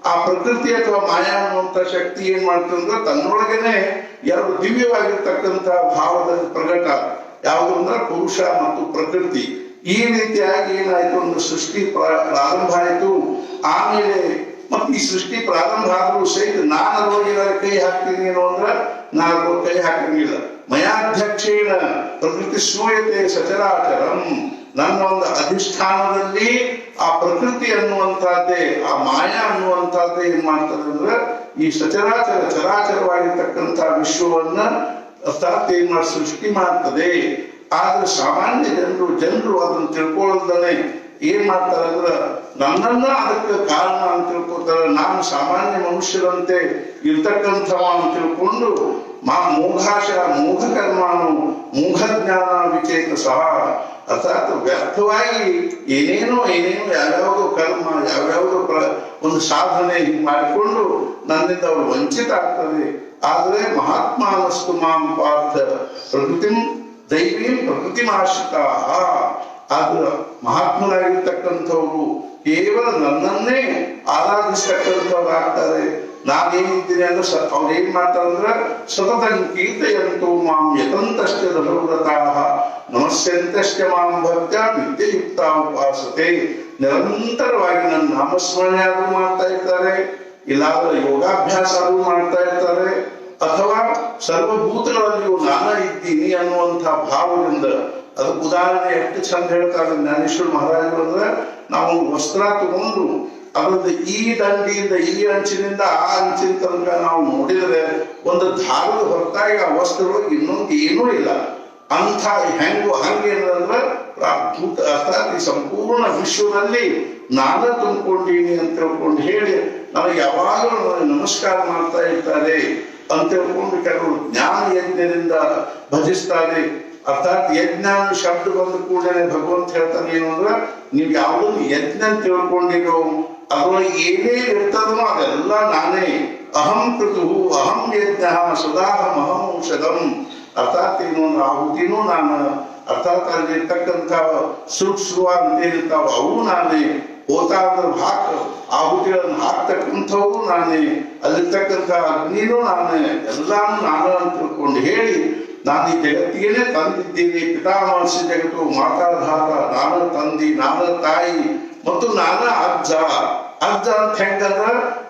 ಆ ಪ್ರಕೃತಿ ಅಥವಾ ಮಾಯಾ ಅನ್ನುವಂಥ ಶಕ್ತಿ ಏನ್ ಮಾಡ್ತಂದ್ರೆ ತನ್ನೊಳಗೇನೆ ಎರಡು ದಿವ್ಯವಾಗಿರ್ತಕ್ಕಂಥ ಭಾವದಲ್ಲಿ ಪ್ರಗಟ. ಯಾವುದು ಅಂದ್ರೆ ಪುರುಷ ಮತ್ತು ಪ್ರಕೃತಿ. ಈ ರೀತಿಯಾಗಿ ಏನಾಯ್ತು ಒಂದು ಸೃಷ್ಟಿ ಪ್ರಾರಂಭ ಆಯ್ತು. ಆಮೇಲೆ ಮತ್ತೆ ಈ ಸೃಷ್ಟಿ ಪ್ರಾರಂಭ ಆದ್ರೂ ಸಹಿತ ನಾನು ಅದರೊಳಗೆ ಕೈ ಹಾಕ್ತೀನಿ ಏನೋ ಅಂದ್ರೆ ನಾನು ಕೈ ಹಾಕಂಗಿಲ್ಲ. ಮಯಾಧ್ಯಕ್ಷೇಣ ಪ್ರಕೃತಿ ಸೂಯತೆ ಸಚರಾಚರಂ. ನನ್ನ ಒಂದು ಅಧಿಷ್ಠಾನದಲ್ಲಿ ಆ ಪ್ರಕೃತಿ ಅನ್ನುವಂಥದ್ದೇ ಆ ಮಾಯಾ ಅನ್ನುವಂಥದ್ದೇ ಏನ್ ಮಾಡ್ತದೆ ಅಂದ್ರೆ ಈ ಚರಾಚರವಾಗಿರ್ತಕ್ಕಂಥ ವಿಶ್ವವನ್ನ ಅರ್ಥಾತ್ ಏನ್ ಮಾಡಿ ಸೃಷ್ಟಿ ಮಾಡ್ತದೆ. ಆದ್ರೆ ಸಾಮಾನ್ಯ ಜನರು ಅದನ್ನು ತಿಳ್ಕೊಳ್ಳೋದನ್ನೇ ಏನ್ ಮಾಡ್ತಾರೆ ಅಂದ್ರೆ ನನ್ನನ್ನ ಅದಕ್ಕೆ ಕಾರಣ ಅಂತ ತಿಳ್ಕೊತಾರೆ. ನಾನು ಸಾಮಾನ್ಯ ಮನುಷ್ಯರಂತೆ ಇರ್ತಕ್ಕಂಥವ ಅಂತ ತಿಳ್ಕೊಂಡು ಮೂಘ ಕರ್ಮಾನು ಮೂಘ ಜ್ಞಾನ ವಿಚೇತ ಸಹ. ಅರ್ಥಾತ್ ವ್ಯರ್ಥವಾಗಿ ಏನೇನೋ ಯಾವ್ಯಾವುದೋ ಕರ್ಮ ಯಾವ್ಯಾವುದೋ ಒಂದು ಸಾಧನೆ ಮಾಡಿಕೊಂಡು ನನ್ನಿಂದ ಅವರು ವಂಚಿತ ಆಗ್ತದೆ. ಆದ್ರೆ ಮಹಾತ್ಮಾನಸ್ತು ಮಾಂ ಪಾರ್ಥ ಪ್ರಕೃತಿಂ ದೈವೀಂ ಪ್ರಕೃತಿಮಾಶ್ರಿತ. ಆದ್ರೆ ಮಹಾತ್ಮರಾಗಿರ್ತಕ್ಕಂಥವ್ರು ಕೇವಲ ನನ್ನನ್ನೇ ಆರಾಧಿಸ್ತಕ್ಕಂಥವ್ರು ಆಗ್ತಾರೆ. ನಾನೇನಿದ್ದೀನಿ ಅಂದ್ರೆ ಅವ್ರು ಏನ್ ಮಾಡ್ತಾರೆ ಅಂದ್ರೆ ಸತತಂ ಕೀರ್ತಯಂತು ಮಾಂ ಯತಂತಶ್ಚ ದೃಢವ್ರತಾಃ ನಮಸ್ಯಂತಶ್ಚ ಮಾಂ ಭಕ್ತ್ಯಾ ನಿತ್ಯಯುಕ್ತ ಉಪಾಸತೆ. ನಿರಂತರವಾಗಿ ನನ್ನ ನಾಮಸ್ಮರಣೆ ಆದ್ರೂ ಮಾಡ್ತಾ ಇರ್ತಾರೆ, ಇಲ್ಲಾಂದ್ರೆ ಯೋಗಾಭ್ಯಾಸ ಆದ್ರೂ ಮಾಡ್ತಾ ಇರ್ತಾರೆ, ಅಥವಾ ಸರ್ವಭೂತಗಳಲ್ಲಿಯೂ ನಾನಾ ಇದ್ದೀನಿ ಅನ್ನುವಂಥ ಭಾವದಿಂದ. ಅದಕ್ಕೆ ಉದಾಹರಣೆ ಎಷ್ಟು ಚಂದ ಹೇಳ್ತಾರೆ ಜ್ಞಾನೇಶ್ವರ ಮಹಾರಾಜರು ಅಂದ್ರೆ ನಾವು ವಸ್ತ್ರ ತಗೊಂಡು ಅದ್ರದ್ದು ಈ ದಂಡಿಯಿಂದ ಈ ಅಂಚಿನಿಂದ ಆ ಅಂಚಿನ ತನಕ ನಾವು ನೋಡಿದ್ರೆ ಒಂದು ದಾರದ ಹೊರತಾಗಿ ಆ ವಸ್ತುಗಳಿಗೆ ಇನ್ನೊಂದು ಏನೂ ಇಲ್ಲ. ಅಂಥ ಹಂಗೇನಂದ್ರೆ ಭೂತ ಅರ್ಥಾತ್ ಈ ಸಂಪೂರ್ಣ ವಿಶ್ವದಲ್ಲಿ ನಾನೇ ತುಂಬಿಕೊಂಡೀನಿ ಅಂತ ತಿಳ್ಕೊಂಡು ಹೇಳಿ ನನಗೆ ಯಾವಾಗಲೂ ನನಗೆ ನಮಸ್ಕಾರ ಮಾಡ್ತಾ ಇರ್ತಾರೆ ಅಂತ ತಿಳ್ಕೊಂಡು ಕೆಲವರು ಜ್ಞಾನ ಯಜ್ಞದಿಂದ ಭಜಿಸ್ತಾರೆ. ಅರ್ಥಾತ್ ಯಜ್ಞ ಶಬ್ದ ಬಂದ ಕೂಡಲೇ ಭಗವಂತ ಹೇಳ್ತಾನೆ ಏನು ಅಂದ್ರೆ ನೀವು ಯಾವುದನ್ನು ಯಜ್ಞ ತಿಳ್ಕೊಂಡಿರೋ ಅದ್ರೊಳಗೆ ಏನೇ ಇರ್ತದೋ ಅದೆಲ್ಲ ನಾನೇ. ಅಹಂ ಕೃತು ಅಹಂ ಯಜ್ಞ ಸದಾಹಂ ಅಹಂ ಔಷಧಂ. ಅರ್ಥಾತ್ ಏನು ಅಂದ್ರೆ ಆಹುತಿನೂ ನಾನು, ಅರ್ಥಾತ್ ಅಲ್ಲಿರ್ತಕ್ಕಂಥ ಸೂಕ್ಷ್ಮ ಅಂತೇನಿರ್ತಾವ ಅವು ನಾನೇ, ಹೋತ ಅಂದ್ರೆ ಆಹುತಿಗಳನ್ನು ಹಾಕ್ತಕ್ಕಂಥವು ನಾನೇ, ಅಲ್ಲಿರ್ತಕ್ಕಂಥ ಅಗ್ನಿನೂ ನಾನೇ, ಎಲ್ಲಾನು ನಾನು ಅಂತ ತಿಳ್ಕೊಂಡು ಹೇಳಿ ನಾನು ಈ ಜಗತ್ತಿಗೆ ತಂದಿದ್ದೀನಿ. ಪಿತಾಮಹರ್ಷಿ ಜಗತ್ತು ಮಾತಾಧಾರ, ನಾನು ತಂದಿ, ನಾನು ತಾಯಿ ಮತ್ತು ನಾನು ಅಜ್ಜ. ಅಜ್ಜ ಅಂತ ಹೆಂಗಂದ್ರ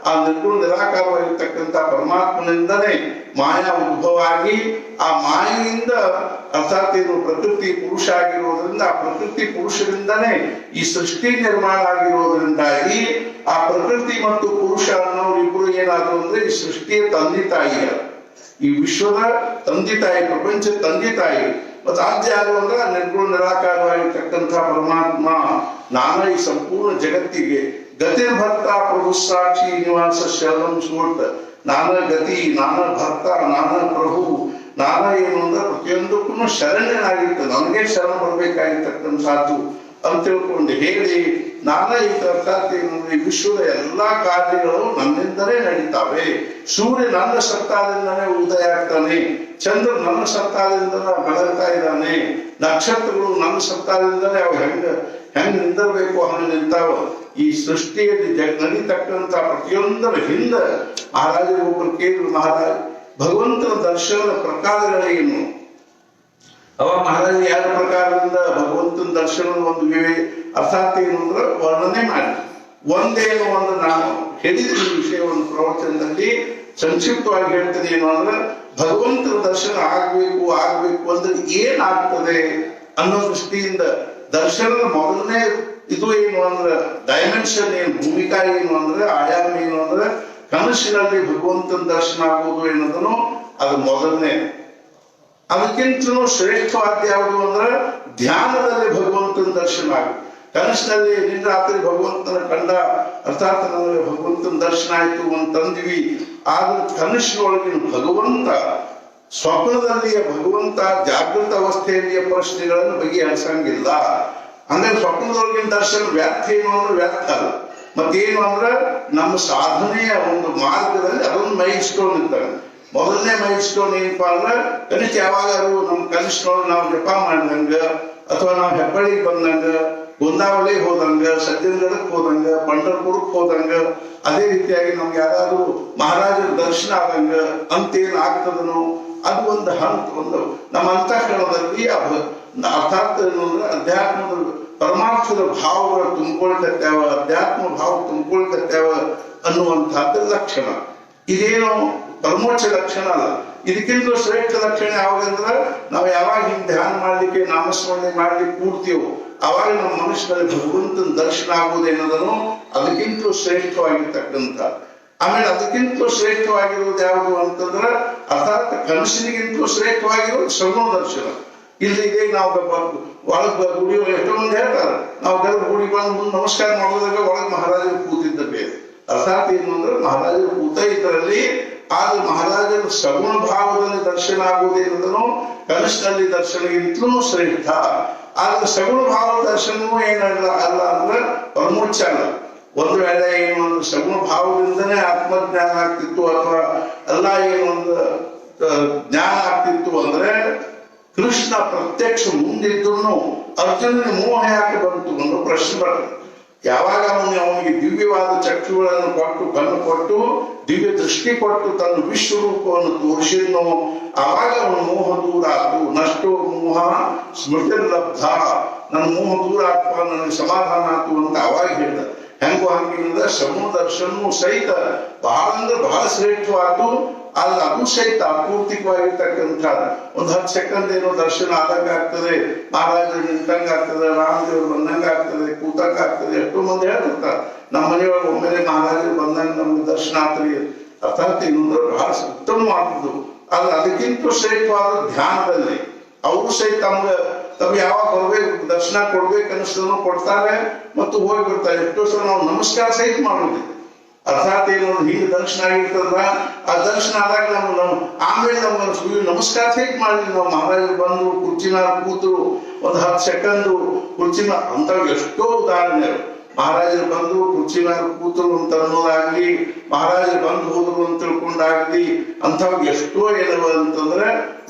ಆ ನಿರ್ಗುಣ ನಿರಾಕಾರವಾಗಿರ್ತಕ್ಕಂಥ ಪರಮಾತ್ಮನಿಂದನೇ ಮಾಯಾ ಉದ್ಭವ ಆಗಿ ಆ ಮಾಯೆಯಿಂದ ಅರ್ಥಾತ್ ಏನು ಪ್ರಕೃತಿ ಪುರುಷ ಆಗಿರೋದ್ರಿಂದ ಆ ಪ್ರಕೃತಿ ಪುರುಷರಿಂದನೇ ಈ ಸೃಷ್ಟಿ ನಿರ್ಮಾಣ ಆಗಿರೋದ್ರಿಂದಾಗಿ ಆ ಪ್ರಕೃತಿ ಮತ್ತು ಪುರುಷ ಅನ್ನೋರಿಬ್ರು ಏನಾದ್ರು ಅಂದ್ರೆ ಈ ಸೃಷ್ಟಿಯ ತಂದೆ ತಾಯಿಯ, ಈ ವಿಶ್ವದ ತಂದೆ ತಾಯಿ, ಪ್ರಪಂಚದ ತಂದೆ ತಾಯಿ. ಮತ್ತು ಆದ್ಯ ಯಾರು ಅಂದ್ರೆ ನಿರ್ಗುಣ ನಿರಾಕಾರವಾಗಿರ್ತಕ್ಕಂಥ ಪರಮಾತ್ಮ. ನಾನು ಈ ಸಂಪೂರ್ಣ ಜಗತ್ತಿಗೆ ಗತಿರ್ಭರ್ತ ಪ್ರಭು ಸಾಕ್ಷಿ ನಿವಾಸ ಶರಣಂ ಸುಮರ್ಥ. ನಾನ ಗತಿ, ನಾನ ಭರ್ತ, ನಾನ ಪ್ರಭು, ನಾನ ಏನು ಅಂದ್ರೆ ಪ್ರತಿಯೊಂದಕ್ಕೂ ಶರಣನಾಗಿರ್ತದೆ, ನನಗೆ ಶರಣ ಬರ್ಬೇಕಾಗಿರ್ತಕ್ಕಂಥದ್ದು ಅಂತ ತಿಳ್ಕೊಂಡು ಹೇಳಿ ನಾನೇ ಈ ಅರ್ಥಾತ್ ಏನಂದ್ರೆ ವಿಶ್ವದ ಎಲ್ಲಾ ಕಾರ್ಯಗಳು ನನ್ನಿಂದಲೇ ನಡೀತಾವೆ. ಸೂರ್ಯ ನನ್ನ ಸತ್ತಾದಿಂದನೇ ಉದಯ ಆಗ್ತಾನೆ, ಚಂದ್ರ ನನ್ನ ಸತ್ತಾದಿಂದ ಬೆಳಗ್ತಾ ಇದ್ದಾನೆ, ನಕ್ಷತ್ರಗಳು ನನ್ನ ಸತ್ತಾದಿಂದಲೇ ಅವು ಹೆಂಗ್ ನಿಂದಿರ್ಬೇಕು ಹಂಗ ನಿಂತಾವ. ಈ ಸೃಷ್ಟಿಯಲ್ಲಿ ನಡೀತಕ್ಕಂಥ ಪ್ರತಿಯೊಂದರ ಹಿಂದ ಮಹಾರಾಜರು ಒಬ್ಬರು ಕೇಳಿದ್ರು, ಮಹಾರಾಜ ಭಗವಂತನ ದರ್ಶನದ ಪ್ರಕಾರಗಳೇನು? ಅವ ಮಹಾರಾಜ ಯಾವ ಪ್ರಕಾರದಿಂದ ಭಗವಂತನ ದರ್ಶನದ ಒಂದು ಅರ್ಥಾತ್ ಏನು ಅಂದ್ರೆ ವರ್ಣನೆ ಮಾಡಿ. ಒಂದೇನು ಅಂದ್ರೆ ನಾನು ಹೇಳಿದ ಈ ವಿಷಯವನ್ನು ಪ್ರವಚನದಲ್ಲಿ ಸಂಕ್ಷಿಪ್ತವಾಗಿ ಹೇಳ್ತೇನೆ. ಏನು ಅಂದ್ರೆ ಭಗವಂತನ ದರ್ಶನ ಆಗ್ಬೇಕು ಅಂದ್ರೆ ಏನಾಗ್ತದೆ ಅನ್ನೋ ದೃಷ್ಟಿಯಿಂದ ದರ್ಶನದ ಮೊದಲನೇ ಇದು ಏನು ಅಂದ್ರೆ ಡೈಮೆನ್ಷನ್ ಏನು, ಭೂಮಿಕಾ ಏನು ಅಂದ್ರೆ ಆಯಾಮ ಏನು ಅಂದ್ರೆ ಕನಸಿನಲ್ಲಿ ಭಗವಂತನ ದರ್ಶನ ಆಗುವುದು ಏನದನು ಅದು ಮೊದಲನೇ. ಅದಕ್ಕಿಂತಲೂ ಶ್ರೇಷ್ಠವಾದ ಯಾವುದು ಅಂದ್ರೆ ಧ್ಯಾನದಲ್ಲಿ ಭಗವಂತನ ದರ್ಶನ ಆಗ. ಕನಸಿನಲ್ಲಿ ನಿನ್ನ ರಾತ್ರಿ ಭಗವಂತನ ಕಂಡ, ಅರ್ಥಾತ್ ನನಗೆ ಭಗವಂತನ ದರ್ಶನ ಆಯ್ತು ಅಂತಂದ್ವಿ. ಆದ್ರೆ ಕನಸಿನೊಳಗಿನ ಭಗವಂತ, ಸ್ವಪ್ನದಲ್ಲಿಯ ಭಗವಂತ ಜಾಗೃತ ಅವಸ್ಥೆಯಲ್ಲಿಯ ಪ್ರಶ್ನೆಗಳನ್ನು ಬಗೆಹರಿಸಂಗಿಲ್ಲ. ಅಂದ್ರೆ ಸ್ವಪ್ನದೊಳಗಿನ ದರ್ಶನ ವ್ಯರ್ಥ ಏನು ಅಂದ್ರೆ ವ್ಯರ್ಥ ಅಲ್ಲ. ಮತ್ತೇನು ಅಂದ್ರೆ ನಮ್ಮ ಸಾಧನೆಯ ಒಂದು ಮಾರ್ಗದಲ್ಲಿ ಅದೊಂದು ಮೈಲ್ ಸ್ಟೋನ್ ಇದ್ದಾವೆ. ಮೊದಲನೇ ಮೈಲ್ ಸ್ಟೋನ್ ಏನಪ್ಪಾ ಅಂದ್ರೆ ಕನಿಷ್ಠ ಯಾವಾಗಾರು ನಮ್ಮ ಕನಿಷ್ಠನೊಳಗೆ ನಾವು ಜಪ ಮಾಡಿದಂಗ, ಅಥವಾ ನಾವು ಹೆಬ್ಬಳ್ಳಿಗೆ ಬಂದಂಗ, ಗೋಂದಾವಳಿ ಹೋದಂಗ, ಸಜ್ಜನಗಢಕ್ಕೆ ಹೋದಂಗ, ಪಂಢರಪುರಕ್ಕೆ ಹೋದಂಗ, ಅದೇ ರೀತಿಯಾಗಿ ನಮ್ಗೆ ಯಾರಾದ್ರೂ ಮಹಾರಾಜರ ದರ್ಶನ ಆದಂಗ ಅಂತೇನು ಆಗ್ತದನೋ ಅದು ಒಂದು ಹಂತ, ಒಂದು ನಮ್ಮ ಅಂತಃಕರಣದಲ್ಲಿ ಅರ್ಥಾತ್ ಅಂದ್ರೆ ಅಧ್ಯಾತ್ಮದ ಪರಮಾರ್ಥದ ಭಾವಗಳು ತುಂಬಿಕೊಳ್ತೇವ, ಅಧ್ಯಾತ್ಮ ಭಾವ ತುಂಬಿಕೊಳ್ತೇವ ಅನ್ನುವಂಥದ್ದು ಲಕ್ಷಣ. ಇದೇನು ಪರಮೋಚ್ಚ ಲಕ್ಷಣ ಅಲ್ಲ. ಇದಕ್ಕಿಂತ ಶ್ರೇಷ್ಠ ಲಕ್ಷಣ ಯಾವಾಗಂದ್ರೆ ನಾವು ಯಾವಾಗ ಹಿಂಗೆ ಧ್ಯಾನ ಮಾಡ್ಲಿಕ್ಕೆ ನಾಮಸ್ಮರಣೆ ಮಾಡ್ಲಿಕ್ಕೆ ಕೂಡ್ತೀವೋ ಅವಾಗ ನಮ್ಮ ಮನುಷ್ಯನಲ್ಲಿ ಭಗವಂತನ ದರ್ಶನ ಆಗುವುದೇನದನೋ ಅದಕ್ಕಿಂತ ಶ್ರೇಷ್ಠವಾಗಿರ್ತಕ್ಕಂಥ. ಆಮೇಲೆ ಅದಕ್ಕಿಂತ ಶ್ರೇಷ್ಠವಾಗಿರೋದು ಯಾವುದು ಅಂತಂದ್ರೆ ಅರ್ಥಾತ್ ಕನಸಿನಿಗಿಂತಲೂ ಶ್ರೇಷ್ಠವಾಗಿರೋದು ಸಗುಣ ದರ್ಶನ. ಇಲ್ಲಿ ಇದೇ ನಾವು ಒಳಗ್ ಗುಡಿ ಎಷ್ಟೋ ಮಂದಿ ಹೇಳ್ತಾರೆ, ನಾವು ಗರ್ಭ ಗುಡಿ ಬಂದು ಮುಂದೆ ನಮಸ್ಕಾರ ಮಾಡೋದಾಗ ಒಳಗೆ ಮಹಾರಾಜರು ಕೂತಿದ್ದ ಬೇರೆ. ಅರ್ಥಾತ್ ಏನು ಅಂದ್ರೆ ಮಹಾರಾಜರು ಕೂತ ಇದರಲ್ಲಿ ಆದ್ರೆ ಮಹಾರಾಜರ ಸಗುಣ ಭಾವದಲ್ಲಿ ದರ್ಶನ ಆಗುವುದೇನದನೋ ಕನಸಿನಲ್ಲಿ ದರ್ಶನಗಿಂತಲೂ ಶ್ರೇಷ್ಠ. ಆದ್ರೆ ಸಗುಣ ಭಾವ ದರ್ಶನವೂ ಏನಲ್ಲ ಅಲ್ಲ ಅಂದ್ರೆ ಪರಮೋಚ್ಚ ಅಲ್ಲ. ಒಂದು ವೇಳೆ ಏನು ಅಂದ್ರೆ ಸಗುಣ ಭಾವದಿಂದನೇ ಆತ್ಮಜ್ಞಾನ ಆಗ್ತಿತ್ತು ಅಥವಾ ಎಲ್ಲ ಏನು ಒಂದು ಜ್ಞಾನ ಆಗ್ತಿತ್ತು ಅಂದ್ರೆ ಕೃಷ್ಣ ಪ್ರತ್ಯಕ್ಷ ಮುಂದಿದ್ರು ಅರ್ಜುನನಿಗೆ ಮೋಹ ಯಾಕೆ ಬಂತು ಅನ್ನೋ ಪ್ರಶ್ನೆ ಬರ್ತದೆ. ಯಾವಾಗ ಅವನಿಗೆ ದಿವ್ಯವಾದ ಚಕ್ಷುಗಳನ್ನು ಕೊಟ್ಟು, ಕಣ್ಣು ಕೊಟ್ಟು, ದಿವ್ಯ ದೃಷ್ಟಿ ಕೊಟ್ಟು ತನ್ನ ವಿಶ್ವರೂಪವನ್ನು ತೋರಿಸಿದ್ನೋ ಆವಾಗ ಅವನು ಮೋಹ ದೂರ ಆತು. ನಷ್ಟೋ ಮೋಹ ಸ್ಮೃತಿರ್ಲಬ್ಧ, ನನ್ನ ಮೋಹ ದೂರ ಆತ್ಮ ನನಗೆ ಸಮಾಧಾನ ಆತು ಅಂತ ಅವಾಗ ಹೇಳ್ದ. ಹೆಂಗೋ ಹಂಗಿಂದ ಸಮೂಹ ದರ್ಶನವೂ ಸಹಿತ ಬಹಳ ಅಂದ್ರೆ ಬಹಳ ಶ್ರೇಷ್ಠವಾತು. ಅಲ್ಲಿ ಅದು ಸಹಿತ ಅಪೂರ್ತಿಕವಾಗಿರ್ತಕ್ಕಂಥ ಒಂದು 10 ಸೆಕೆಂಡ್ ಏನೋ ದರ್ಶನ ಆದಂಗ ಆಗ್ತದೆ, ಮಹಾರಾಜರು ನಿಂತಂಗ ಆಗ್ತದೆ, ರಾಮದೇವರು ಬಂದಂಗ ಆಗ್ತದೆ, ಕೂತಂಗ ಆಗ್ತದೆ. ಎಷ್ಟೋ ಮಂದಿ ಹೇಳ್ತಿರ್ತಾರೆ ನಮ್ಮ ಮನೆಯೊಳಗೆ ಒಮ್ಮೆಲೆ ಮಹಾರಾಜರು ಬಂದಂಗ ನಮ್ಗೆ ದರ್ಶನ ಆಗ್ತದೆ. ಅರ್ಥಾತ್ ಇನ್ನೊಂದ್ರೆ ಬಹಳ ಉತ್ತಮವಾದದ್ದು. ಆದ್ರೆ ಅದಕ್ಕಿಂತ ಶ್ರೇಷ್ಠವಾದ ಧ್ಯಾನದಲ್ಲಿ ಅವರು ಸಹಿತ ತಮ್ಗೆ ಯಾವಾಗ ಬರ್ಬೇಕು ದರ್ಶನ ಕೊಡ್ಬೇಕು ಅನಿಸ್ತದೋ ಕೊಡ್ತಾರೆ ಮತ್ತು ಹೋಗಿ ಬಿಡ್ತಾರೆ. ಎಷ್ಟೋ ಸಲ ನಾವು ನಮಸ್ಕಾರ ಸಹಿತ ಮಾಡೋದಿಲ್ಲ. ಅರ್ಥಾತ್ ಏನು ಹಿಂಗೆ ದರ್ಶನ ಆಗಿರ್ತದ, ಆ ದರ್ಶನ ಆದಾಗ ನಾವು ಆಮೇಲೆ ನಮ್ಗೆ ನಮಸ್ಕಾರ ಸಹಿತ ಮಾಡಿದ್ವಿ. ನಾವು ಮಹಾರಾಜರು ಬಂದು ಕುರ್ಚಿನ ಕೂತರು ಒಂದು 10 ಸೆಕೆಂಡ್ ಕುರ್ಚಿನ ಅಂತ ಎಷ್ಟೋ ಉದಾಹರಣೆ. ಮಹಾರಾಜರು ಬಂದು ಕುರ್ಚಿನ ಕೂತರು ಅಂತ ಅನ್ನೋದಾಗ್ಲಿ, ಮಹಾರಾಜರು ಬಂದು ಹೋದ್ರು ಅಂತ ತಿಳ್ಕೊಂಡಾಗ್ಲಿ, ಅಂಥವ್ ಎಷ್ಟೋ ಏನವ ಅಂತಂದ್ರೆ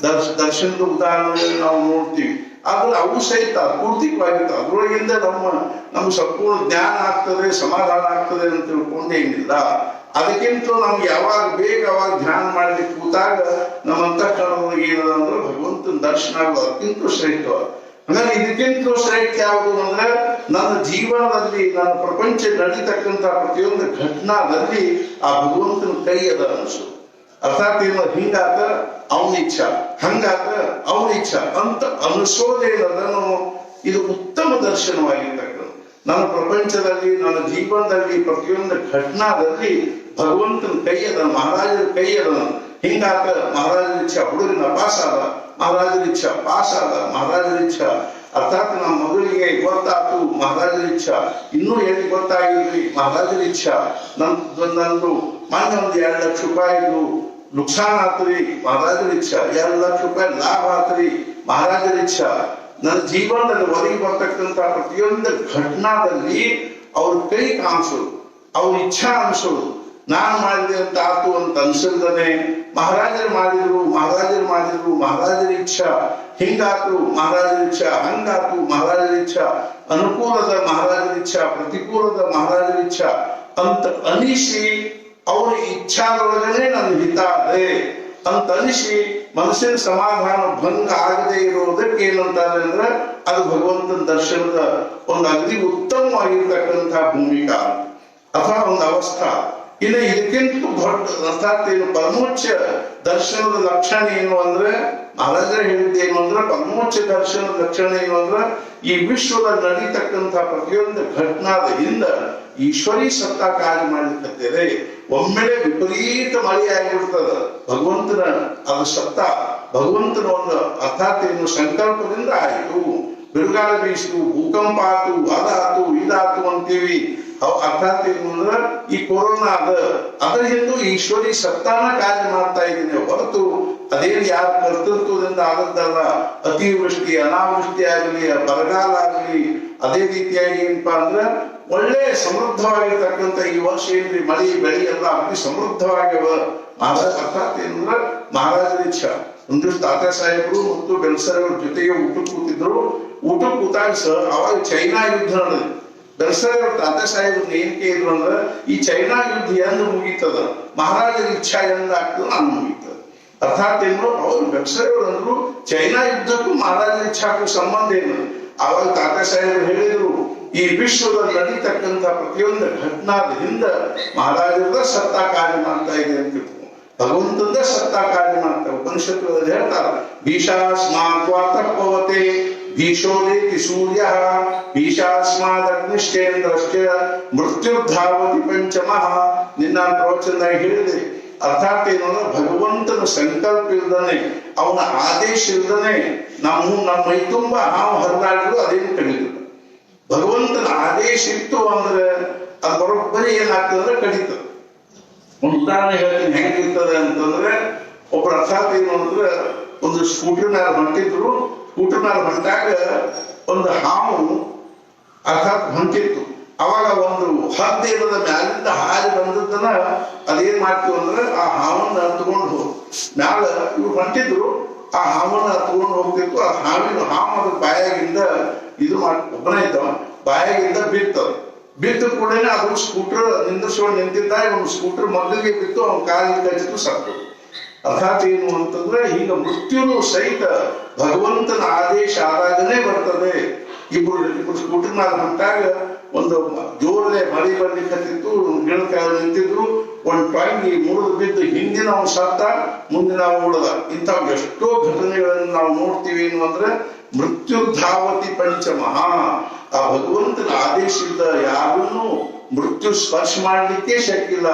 ದರ್ಶನದ ಉದಾಹರಣೆ ನಾವು ನೋಡ್ತೀವಿ. ಆದ್ರೆ ಅವು ಸಹಿತ ಪೂರ್ತಿಕವಾಗಿರ್ತಾವ. ಅದ್ರೊಳಗಿಂದ ನಮ್ಮ ಸಂಪೂರ್ಣ ಜ್ಞಾನ ಆಗ್ತದೆ, ಸಮಾಧಾನ ಆಗ್ತದೆ ಅಂತ ತಿಳ್ಕೊಂಡೇನಿಲ್ಲ. ಅದಕ್ಕಿಂತ ನಮ್ಗೆ ಯಾವಾಗ ಬೇಕು ಅವಾಗ ಧ್ಯಾನ ಮಾಡ್ಲಿಕ್ಕೆ ಕೂತಾಗ ನಮ್ಮ ಅಂತಃಕರಣದೊಳಗೆ ಏನದ ಅಂದ್ರೆ ಭಗವಂತನ ದರ್ಶನ ಆಗೋದು ಅದಕ್ಕಿಂತ ಶ್ರೇಷ್ಠವಾದ. ಹಂಗಾಗಿ ಇದಕ್ಕಿಂತ ಶ್ರೇಷ್ಠ ಯಾವುದು ಅಂದ್ರೆ ನನ್ನ ಜೀವನದಲ್ಲಿ ನನ್ನ ಪ್ರಪಂಚ ನಡೀತಕ್ಕಂಥ ಪ್ರತಿಯೊಂದು ಘಟನಾದಲ್ಲಿ ಆ ಭಗವಂತನ ಕೈ ಅದ ಅನಿಸು. ಅರ್ಥಾತ್ ಏನು ಹಿಂಗಾತ ಅವನ ಇಚ್ಛಾ, ಹಂಗಾತ ಅವನ ಇಚ್ಛಾ ಅಂತ ಅನಿಸೋದೇನದನ್ನು ಇದು ಉತ್ತಮ ದರ್ಶನವಾಗಿರ್ತಕ್ಕಂಥ. ನನ್ನ ಪ್ರಪಂಚದಲ್ಲಿ ನನ್ನ ಜೀವನದಲ್ಲಿ ಪ್ರತಿಯೊಂದು ಘಟನಾದಲ್ಲಿ ಭಗವಂತನ ಕೈ ಅದ, ಮಹಾರಾಜರ ಕೈ ಅದ. ಹಿಂಗಾತ ಮಹಾರಾಜರ ಇಚ್ಛಾ, ಹುಡುಗನ ಪಾಸ್ ಆದ, ಮಹಾರಾಜರ ಇಚ್ಛಾ ಪಾಸ್ ಆದ, ಮಹಾರಾಜರ ಇಚ್ಛಾ. ಅರ್ಥಾತ್ ನಮ್ಮ ಮಗಳಿಗೆ ಗೊತ್ತಾತು ಮಹಾರಾಜರ ಇಚ್ಛಾ, ಇನ್ನೂ ಎಲ್ಲಿ ಗೊತ್ತಾಗಿಲ್ರಿ ಮಹಾರಾಜರ ಇಚ್ಛಾ. ನಂದು ಮೊನ್ನೆ ಒಂದು 2 ಲಕ್ಷ ರೂಪಾಯಿದು ನುಕ್ಸಾನ್ ಆತ್ರಿ ಮಹಾರಾಜರ ಇಚ್ಛಾ, 2 ಲಕ್ಷ ರೂಪಾಯಿ ಲಾಭ ಆತ್ರಿ ಮಹಾರಾಜರ ಇಚ್ಛಾ. ನನ್ನ ಜೀವನದಲ್ಲಿ ಒದಗಿ ಬರ್ತಕ್ಕಂಥ ಪ್ರತಿಯೊಂದು ಘಟನಾದಲ್ಲಿ ಅವ್ರ ಕೈ ಕಾಣಿಸೋದು, ಅವ್ರ ಇಚ್ಛಾ ಅನಿಸೋದು. ನಾನ್ ಮಾಡಿದೆ ಅಂತ ಆತು ಅಂತ ಅನ್ಸಲ್ದನೆ ಮಹಾರಾಜರು ಮಾಡಿದ್ರು ಮಹಾರಾಜರ ಇಚ್ಛಾ, ಹಿಂಗಾತು ಮಹಾರಾಜರ ಇಚ್ಛಾ, ಹಂಗಾತು ಮಹಾರಾಜರ ಇಚ್ಛಾ, ಅನುಕೂಲದ ಮಹಾರಾಜರ ಇಚ್ಛಾ, ಪ್ರತಿಕೂಲದ ಮಹಾರಾಜರ ಇಚ್ಛಾ ಅಂತ ಅನಿಸಿ ಅವರ ಇಚ್ಛಾದೊಳಗನೆ ನನ್ನ ಹಿತ ಅದೇ ಅಂತ ಅನಿಸಿ ಮನಸ್ಸಿನ ಸಮಾಧಾನ ಭಂಗ ಆಗದೆ ಇರೋದಕ್ಕೆ ಏನಂತಾರೆ ಅಂದ್ರೆ ಅದು ಭಗವಂತನ ದರ್ಶನದ ಒಂದು ಅಗದಿ ಉತ್ತಮವಾಗಿರ್ತಕ್ಕಂಥ ಭೂಮಿಕಾ ಅಥವಾ ಒಂದು ಅವಸ್ಥಾ. ಇನ್ನು ಇದಕ್ಕಿಂತ ದೊಡ್ಡ ಅರ್ಥಾತ್ ಏನು ಪರಮೋಚ್ಚ ದರ್ಶನದ ಲಕ್ಷಣ ಏನು ಅಂದ್ರೆ ಮಹಾರಾಜರು ಹೇಳಿದ್ದೇನು ಅಂದ್ರೆ ಪರಮೋಚ್ಚ ದರ್ಶನದ ಲಕ್ಷಣ ಏನು ಅಂದ್ರೆ ಈ ವಿಶ್ವದಲ್ಲಿ ನಡೀತಕ್ಕಂಥ ಪ್ರತಿಯೊಂದು ಘಟನಾದ ಹಿಂದ ಈಶ್ವರಿ ಸತ್ತಾ ಕಾರ್ಯ ಮಾಡ್ಲಿಕ್ಕತ್ತೇವೆ. ಒಮ್ಮೆಲೆ ವಿಪರೀತ ಮಳೆ ಆಗಿಬಿಡ್ತದ, ಭಗವಂತನ ಅದು ಸತ್ತ ಭಗವಂತನ ಒಂದು ಅರ್ಥಾತ್ ಏನು ಸಂಕಲ್ಪದಿಂದ ಆಯಿತು. ಬಿರುಗಾಳ ಬೀಸಿತು, ಭೂಕಂಪ ಆತು, ಅದಾತು ಇದಾತು ಅಂತೀವಿ. ಅರ್ಥಾತ್ ಏನು ಅಂದ್ರೆ ಈ ಕೊರೋನಾ ಅದರ ಹಿಂದೂ ಈಶ್ವರಿ ಸತ್ತಾನ ಕಾರ್ಯ ಮಾಡ್ತಾ ಇದ್ದೀನಿ ಹೊರತು ಅದೇನು ಯಾರ ಕರ್ತೃತ್ವದಿಂದ ಆದದ್ದಲ್ಲ. ಅತಿವೃಷ್ಟಿ ಅನಾವೃಷ್ಟಿ ಆಗಲಿ, ಬರಗಾಲ ಆಗಲಿ, ಅದೇ ರೀತಿಯಾಗಿ ಏನಪ್ಪಾ ಅಂದ್ರೆ ಒಳ್ಳೆ ಸಮೃದ್ಧವಾಗಿರ್ತಕ್ಕಂಥ ಈ ವರ್ಷ ಏನ್ರಿ ಮಳಿ ಬೆಳೆ ಎಲ್ಲ ಅತಿ ಸಮೃದ್ಧವಾಗಿವ ಮಹಾರಾಜ. ಅರ್ಥಾತ್ ಏನಂದ್ರ ಮಹಾರಾಜರ ಇಚ್ಛಾ. ಒಂದಿಷ್ಟು ತಾತ ಸಾಹೇಬರು ಮತ್ತು ಬೆಲ್ಸರವ್ರ ಜೊತೆಗೆ ಊಟಕ್ಕೆ ಕೂತಿದ್ರು. ಊಟಕ್ಕೆ ಕೂತಾಗ ಸರ್ ಅವಾಗ ಚೈನಾ ಯುದ್ಧ ನಡೆದಿದೆ. ಬೆಲ್ಸರವ್ರ ತಾತ ಸಾಹೇಬ್ರನ್ನ ಏನ್ ಕೇಳಿದ್ರು ಅಂದ್ರೆ ಈ ಚೈನಾ ಯುದ್ಧ ಎಂದು ಮುಗೀತದ, ಮಹಾರಾಜರ ಇಚ್ಛಾ ಎಂದ ಆಗ್ತದ ನಾನು ಮುಗೀತದ. ಅರ್ಥಾತ್ ಏನು ಅವ್ರು ಬೆಲ್ಸರವ್ರು ಅಂದ್ರು ಚೈನಾ ಯುದ್ಧಕ್ಕೂ ಮಹಾರಾಜರ ಇಚ್ಛಾಕ್ಕೂ ಸಂಬಂಧ ಏನು. ಅವಾಗ ತಾತ ಸಾಹೇಬರು ಹೇಳಿದ್ರು ಈ ವಿಶ್ವದಲ್ಲಿ ನಡೀತಕ್ಕಂಥ ಪ್ರತಿಯೊಂದು ಘಟನಾದ ಹಿಂದ ಮಹಾರಾಜರದ ಸತ್ತಾ ಕಾರ್ಯ ಮಾಡ್ತಾ ಇದೆ ಅಂತ ಭಗವಂತಂದ ಸತ್ತಾ ಕಾರ್ಯ ಮಾಡ್ತಾರೆ. ಉಪನಿಷತ್ತುಗಳಲ್ಲಿ ಹೇಳ್ತಾರೆ ಭೀಷಾಸ್ಮಾತ್ವಾತಪವತೆ ಭೀಷೋದೇತಿ ಸೂರ್ಯ ಭೀಷಾಸ್ಮಾದಗ್ನಿಶ್ಚೇಂದ್ರಶ್ಚ ಮೃತ್ಯುರ್ಧಾವತಿ ಪಂಚಮಃ. ನಿನ್ನ ಪ್ರವಚನದಾಗ ಹೇಳಿದೆ. ಅರ್ಥಾತ್ ಏನು ಅಂದ್ರೆ ಭಗವಂತನ ಸಂಕಲ್ಪ ಇಲ್ದನೆ, ಅವನ ಆದೇಶ ಇಲ್ದನೆ ನಮ್ಮ ಮೈ ತುಂಬ ನಾವು ಹರಿದಾಡಿದ್ರು ಅದೇನು ಕಡಿದ್ರು. ಭಗವಂತನ ಆದೇಶ ಇತ್ತು ಅಂದ್ರೆ ಅದು ಬರೋಬ್ಬರಿ ಏನಾಗ್ತದೆ ಕಡಿತದೆ. ಒಂದು ಉದಾಹರಣೆ ಹೇಳ್ತೀನಿ ಹೆಂಗಿರ್ತದೆ ಅಂತಂದ್ರೆ ಒಬ್ಬರು ಅರ್ಥಾತ್ ಏನು ಅಂದ್ರೆ ಒಂದು ಸ್ಕೂಟರ್ ಮೇಲೆ ಹೊಂಟಿದ್ರು. ಸ್ಕೂಟರ್ ಮೇಲೆ ಹೊಂಟಾಗ ಒಂದು ಹಾವು ಅರ್ಥಾತ್ ಹೊಂಟಿತ್ತು. ಅವಾಗ ಒಂದು ಹದ್ದೇನದ ಮ್ಯಾಲಿಂದ ಹಾರಿ ಬಂದದ್ದನ್ನ ಅದೇನ್ ಮಾಡ್ತೀವಿ ಅಂದ್ರೆ ಆ ಹಾವನ್ನ ತಗೊಂಡು ಮ್ಯಾಲ ಇವ್ರು ಹೊಂಟಿದ್ರು. ಆ ಹಾವನ್ನ ತಗೊಂಡು ಹೋಗ್ತಿತ್ತು. ಆ ಹಾವು ಅದ್ರ ಬಾಯಾಗಿಂದ ಇದು ಒಬ್ಬನೇ ಇದ್ದವ ಬಾಯಾಗಿಂದ ಬಿತ್ತದ. ಬಿದ್ದ ಕೂಡಲೇ ಅದು ಸ್ಕೂಟರ್ ನಿಂದಿಸ್ಕೊಂಡು ನಿಂತಿದ್ದ. ಒಂದು ಸ್ಕೂಟರ್ ಮಗ್ಗಿಗೆ ಬಿತ್ತು, ಅವನ ಕಾಲಿಗೆ ಕಚ್ಚಿತು, ಸತ್ತು. ಅರ್ಥಾತ್ ಏನು ಅಂತಂದ್ರೆ ಈಗ ಮೃತ್ಯುನು ಸಹಿತ ಭಗವಂತನ ಆದೇಶ ಆದಾಗನೇ ಬರ್ತದೆ. ಇಬ್ರು ಸ್ಕೂಟರ್ ಮೇಲೆ ಹೊಂಟಾಗ ಒಂದು ಜೋರಲೆ ಮಳೆ ಬರ್ಲಿಕ್ಕತ್ತಿತ್ತು, ಗಿಡದ ನಿಂತಿದ್ರು, ಒಂದು ಟೊಂಗಿ ಮುರಿದು ಬಿದ್ದು ಹಿಂದಿನ ಅವನು ಸತ್ತ, ಮುಂದಿನ ಅವನು ಉಳಿದ. ಇಂಥ ಎಷ್ಟೋ ಘಟನೆಗಳನ್ನು ನಾವು ನೋಡ್ತೀವಿ ಏನು ಅಂದ್ರೆ ಮೃತ್ಯುಧಾವತಿ ಪಂಚಮಃ. ಆ ಭಗವಂತನ ಆದೇಶದಿಂದ ಯಾರನ್ನು ಮೃತ್ಯು ಸ್ಪರ್ಶ ಮಾಡ್ಲಿಕ್ಕೆ ಶಕ್ತಿ ಇಲ್ಲ.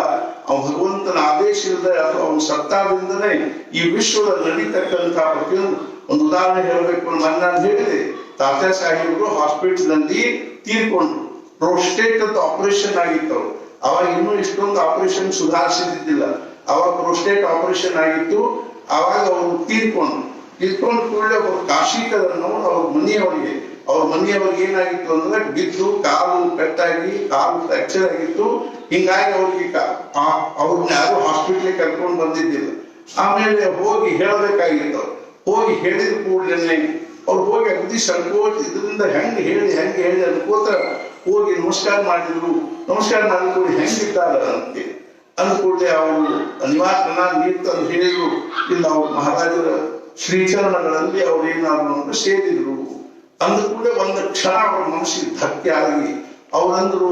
ಅವ ಭಗವಂತನ ಆದೇಶದಿಂದ ಅಥವಾ ಅವನ ಸತ್ತಾದಿಂದನೇ ಈ ವಿಶ್ವದ ನಡೀತಕ್ಕಂಥ ಪ್ರತಿಯೊಂದು. ಒಂದು ಉದಾಹರಣೆ ಹೇಳಬೇಕು, ಮೊನ್ನೆ ನಾನು ಹೇಳಿದೆ, ತಾತ್ಯಾ ಸಾಹೇಬರು ಹಾಸ್ಪಿಟಲ್ ನಲ್ಲಿ ತೀರ್ಕೊಂಡ್ರು. ಪ್ರೋಸ್ಟೇಟ್ ಅಂತ ಆಪರೇಷನ್ ಆಗಿತ್ತು. ಅವಾಗ ಇನ್ನೂ ಇಷ್ಟೊಂದು ಆಪರೇಷನ್ ಸುಧಾರಿಸಿದ್ದಿಲ್ಲ. ಅವಾಗ ಪ್ರೋಸ್ಟೇಟ್ ಆಪರೇಷನ್ ಆಗಿತ್ತು. ಅವಾಗ ಅವರು ತೀರ್ಕೊಂಡು ಕೂಡಲೇ ಅವರು ಕಾಶಿಕರನ್ನು ಅವ್ರ ಮನೆಯವರಿಗೆ ಏನಾಗಿತ್ತು ಅಂದ್ರೆ ಬಿದ್ದು ಕಾಲು ಪೆಟ್ಟಾಗಿ ಕಾಲು ಫ್ರಾಕ್ಚರ್ ಆಗಿತ್ತು. ಹಿಂಗಾಗಿ ಅವ್ರನ್ನ ಯಾರು ಹಾಸ್ಪಿಟ್ಲಿಗೆ ಕರ್ಕೊಂಡು ಬಂದಿದ್ದಿಲ್ಲ. ಆಮೇಲೆ ಹೋಗಿ ಹೇಳಬೇಕಾಗಿತ್ತು. ಹೋಗಿ ಹೇಳಿದ ಕೂಡಲೇ ಅವ್ರು ಹೋಗಿ ಅಗದಿ ಸಂಕೋಚ ಇದರಿಂದ ಹೆಂಗೆ ಹೇಳಿ ಅನ್ಕೋತ ಹೋಗಿ ನಮಸ್ಕಾರ ಮಾಡಿದ್ರು. ನಮಸ್ಕಾರ ಮಾಡಿಕೊಂಡು ಹೆಂಗಿದ್ದಾರ ಅಂತೆ ಅಂದ್ಕೂಡಲೇ ಅವರು ನಿವಾಸನ ನೀರು ತಂದು ಹೇಳಿದ್ರು. ಇಲ್ಲ ಅವ್ರ ಮಹಾರಾಜರ ಶ್ರೀಚರಣಗಳಲ್ಲಿ ಅವ್ರು ಏನಾದ್ರು ಅಂತ ಸೇರಿದ್ರು. ಅಂದ್ಕೂಡಲೇ ಒಂದು ಕ್ಷಣ ಅವ್ರ ಮನಸ್ಸಿಗೆ ಧಕ್ಕೆ ಆಗಿ ಅವ್ರಂದ್ರು,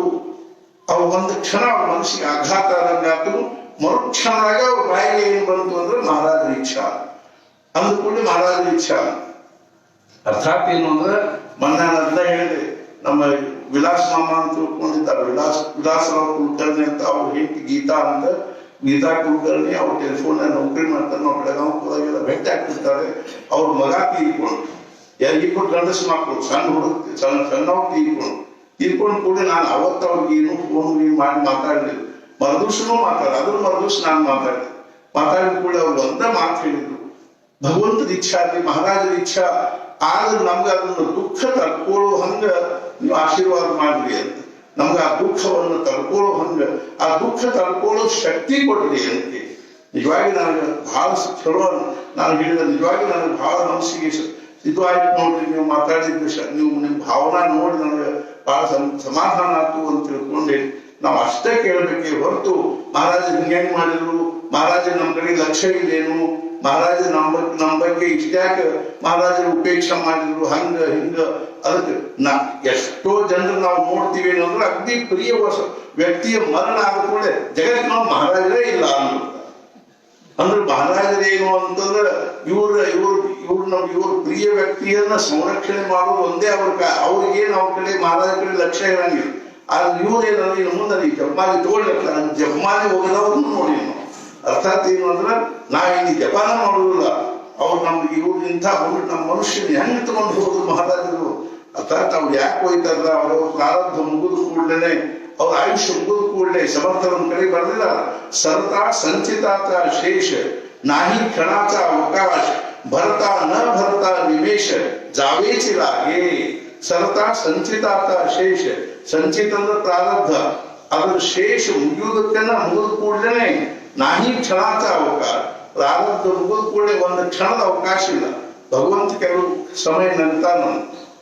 ಒಂದು ಕ್ಷಣ ಅವ್ರ ಮನಸ್ಸಿಗೆ ಆಘಾತ ಆದಂಗಾತು. ಮರುಕ್ಷಣದಾಗ ಅವ್ರ ಬಾಯಿಗೆ ಏನ್ ಬಂತು ಅಂದ್ರೆ ಮಹಾರಾಜರ ಇಚ್ಛಾ. ಅಂದ್ಕೂಡಲೇ ಮಹಾರಾಜರ ಇಚ್ಛಾ ಅರ್ಥಾತ್ ಏನು ಅಂದ್ರೆ ಮೊನ್ನೆ ಅದನ್ನ ಹೇಳಿದೆ, ನಮ್ಮ ವಿಲಾಸ್ ಮಾಮ ಅಂತ ತಿಳ್ಕೊಂಡಿದ್ದಾರೆ. ವಿಲಾಸರಾವ್ ಕುಲಕರ್ಣಿ ಅಂತ ಅವ್ರ ಹೆಂಡತಿ ಗೀತಾ ಕುಲಕರ್ಣಿ ಅವ್ರ ಟೆಲಿಫೋನ್ ನೌಕರಿ ಮಾಡ್ತಾರೆ. ನಾವು ಬೆಳಗಾವಿ ಹೋದಾಗೆಲ್ಲ ಭೇಟಿ ಆಗ್ತಿರ್ತಾರೆ. ಅವ್ರ ಮಗ ತೀರ್ಕೊಂಡು ಇಬ್ಬರು ಗಂಡಸ ಮಕ್ಕಳು ಸಣ್ಣವ್ರು ತೀರ್ಕೊಂಡು ಕೂಡ ನಾನು ಅವತ್ತು ಅವ್ರಿಗೆ ಏನು ಫೋನ್ ಮಾಡಿ ಮಾತಾಡಲಿಲ್ಲ. ಮರುದಿವ್ಸನೂ ಮರುದಿವ್ಸ ನಾನು ಮಾತಾಡಿದ ಕೂಡ ಅವ್ರು ಒಂದೇ ಮಾತು ಹೇಳಿದ್ರು, ಭಗವಂತನ ಇಚ್ಛಾ ಆಗಲಿ ಮಹಾರಾಜರ ಇಚ್ಛಾ ಆದ್ರೆ ನಮ್ಗೆ ಅದನ್ನ ದುಃಖ ತಡ್ಕೊಳ್ಳೋ ಹಂಗ ನೀವು ಆಶೀರ್ವಾದ ಮಾಡ್ರಿ ಅಂತ. ನಮ್ಗೆ ಆ ದುಃಖವನ್ನು ತಡ್ಕೊಳ್ಳೋ ಹಂಗ, ಆ ದುಃಖ ತಡ್ಕೊಳ್ಳೋ ಶಕ್ತಿ ಕೊಡ್ರಿ ಅಂತ. ನಿಜವಾಗಿ ನನಗೆ ಬಹಳ ಚಲೋ ನಾನು ಹೇಳಿದ, ನಿಜವಾಗಿ ನನಗೆ ಬಹಳ ಮನಸ್ಸಿಗೆ ಇದು ಆಯ್ತು ನೋಡ್ರಿ. ನೀವು ಮಾತಾಡಿದ ನೀವು ನಿಮ್ ಭಾವನಾ ನೋಡಿ ನನಗೆ ಬಹಳ ಸಮಾಧಾನ ಆಯ್ತು ಅಂತ ತಿಳ್ಕೊಂಡೆ. ನಾವು ಅಷ್ಟೇ ಕೇಳ್ಬೇಕೆ ಹೊರತು ಮಹಾರಾಜ ಹೆಂಗ್ ಮಾಡಿದ್ರು, ಮಹಾರಾಜ ನಮ್ ಕಡೆ ಲಕ್ಷ್ಯ ಇಲ್ಲೇನು, ಮಹಾರಾಜ ನಮ್ಮ ಬಗ್ಗೆ ಇಷ್ಟ್ಯಾಕ ಮಹಾರಾಜರು ಉಪೇಕ್ಷೆ ಮಾಡಿದ್ರು ಹಂಗ ಹಿಂಗ. ಅದಕ್ಕೆ ಎಷ್ಟೋ ಜನರು ನಾವು ನೋಡ್ತೀವಿ ಏನಂದ್ರೆ ಅಗ್ದಿ ಪ್ರಿಯ ವ್ಯಕ್ತಿಯ ಮರಣ ಆದ ಕೂಡಲೇ ಜಗತ್ತಿನ ಮಹಾರಾಜರೇ ಇಲ್ಲ ಅಂದ್ರೆ ಮಹಾರಾಜರೇನು ಅಂತಂದ್ರೆ ಇವ್ರ ಪ್ರಿಯ ವ್ಯಕ್ತಿಯನ್ನ ಸಂರಕ್ಷಣೆ ಮಾಡೋದು ಒಂದೇ ಅವ್ರಿಗೇನು ಅವ್ರ ಕಡೆ ಮಹಾರಾಜ ಕಡೆ ಲಕ್ಷ್ಯ ಇರಂಗಿಲ್ಲ. ಆದ್ರೆ ಇವ್ರೇನಂದ್ರೆ ಇನ್ನು ಮುಂದೆ ಜಪಮಾಲಿ ತಗೊಳ್ಲಿಲ್ಲ, ಜಪಮಾಲಿ ಹೋಗದವ್ರನ್ನು ನೋಡಿ ನಾವು. ಅರ್ಥಾತ್ ಏನು ಅಂದ್ರೆ ನಾವಿಲ್ಲಿ ಜಪಾನ ಮಾಡುವುದಿಲ್ಲ. ಅವ್ರು ನಮ್ಗೆ ಇವ್ರಿಂತ ನಮ್ಮ ಮನುಷ್ಯನ ಹೆಂಗ್ ತಗೊಂಡು ಹೋದ್ರು ಮಹಾರಾಜರು. ಅರ್ಥಾತ್ ಅವ್ರು ಯಾಕೆ ಹೋಯ್ತಾರ, ಅವ್ರ ಪ್ರಾರಬ್ಧ ಮುಗಿದು ಕೂಡಲೇ ಅವ್ರ ಆಯುಷ್ಯ ಮುಗಿದು ಕೂಡಲೇ ಸಮರ್ಥನ ಕಡೆ ಬರಲಿಲ್ಲ. सरता संचिताचा शेष नाही क्षणाचा अवकाश भरता न भरता निमेष जावेची लागे. सरता संचिताचा शेष, संचित ಅಂದ್ರೆ ಪ್ರಾರಬ್ಧ, ಅದರ ಶೇಷ ಮುಗಿಯುವುದಕ್ಕೆಲ್ಲ ಮುಗಿದು ಕೂಡಲೇ नाही क्षणाचा अवकाश, ಪ್ರಾರಬ್ಧ ಮುಗಿದು ಕೂಡಲೇ ಒಂದು ಕ್ಷಣದ ಅವಕಾಶ ಇಲ್ಲ. ಭಗವಂತ ಕೆಲವು ಸಮಯ ನಂತಾನ.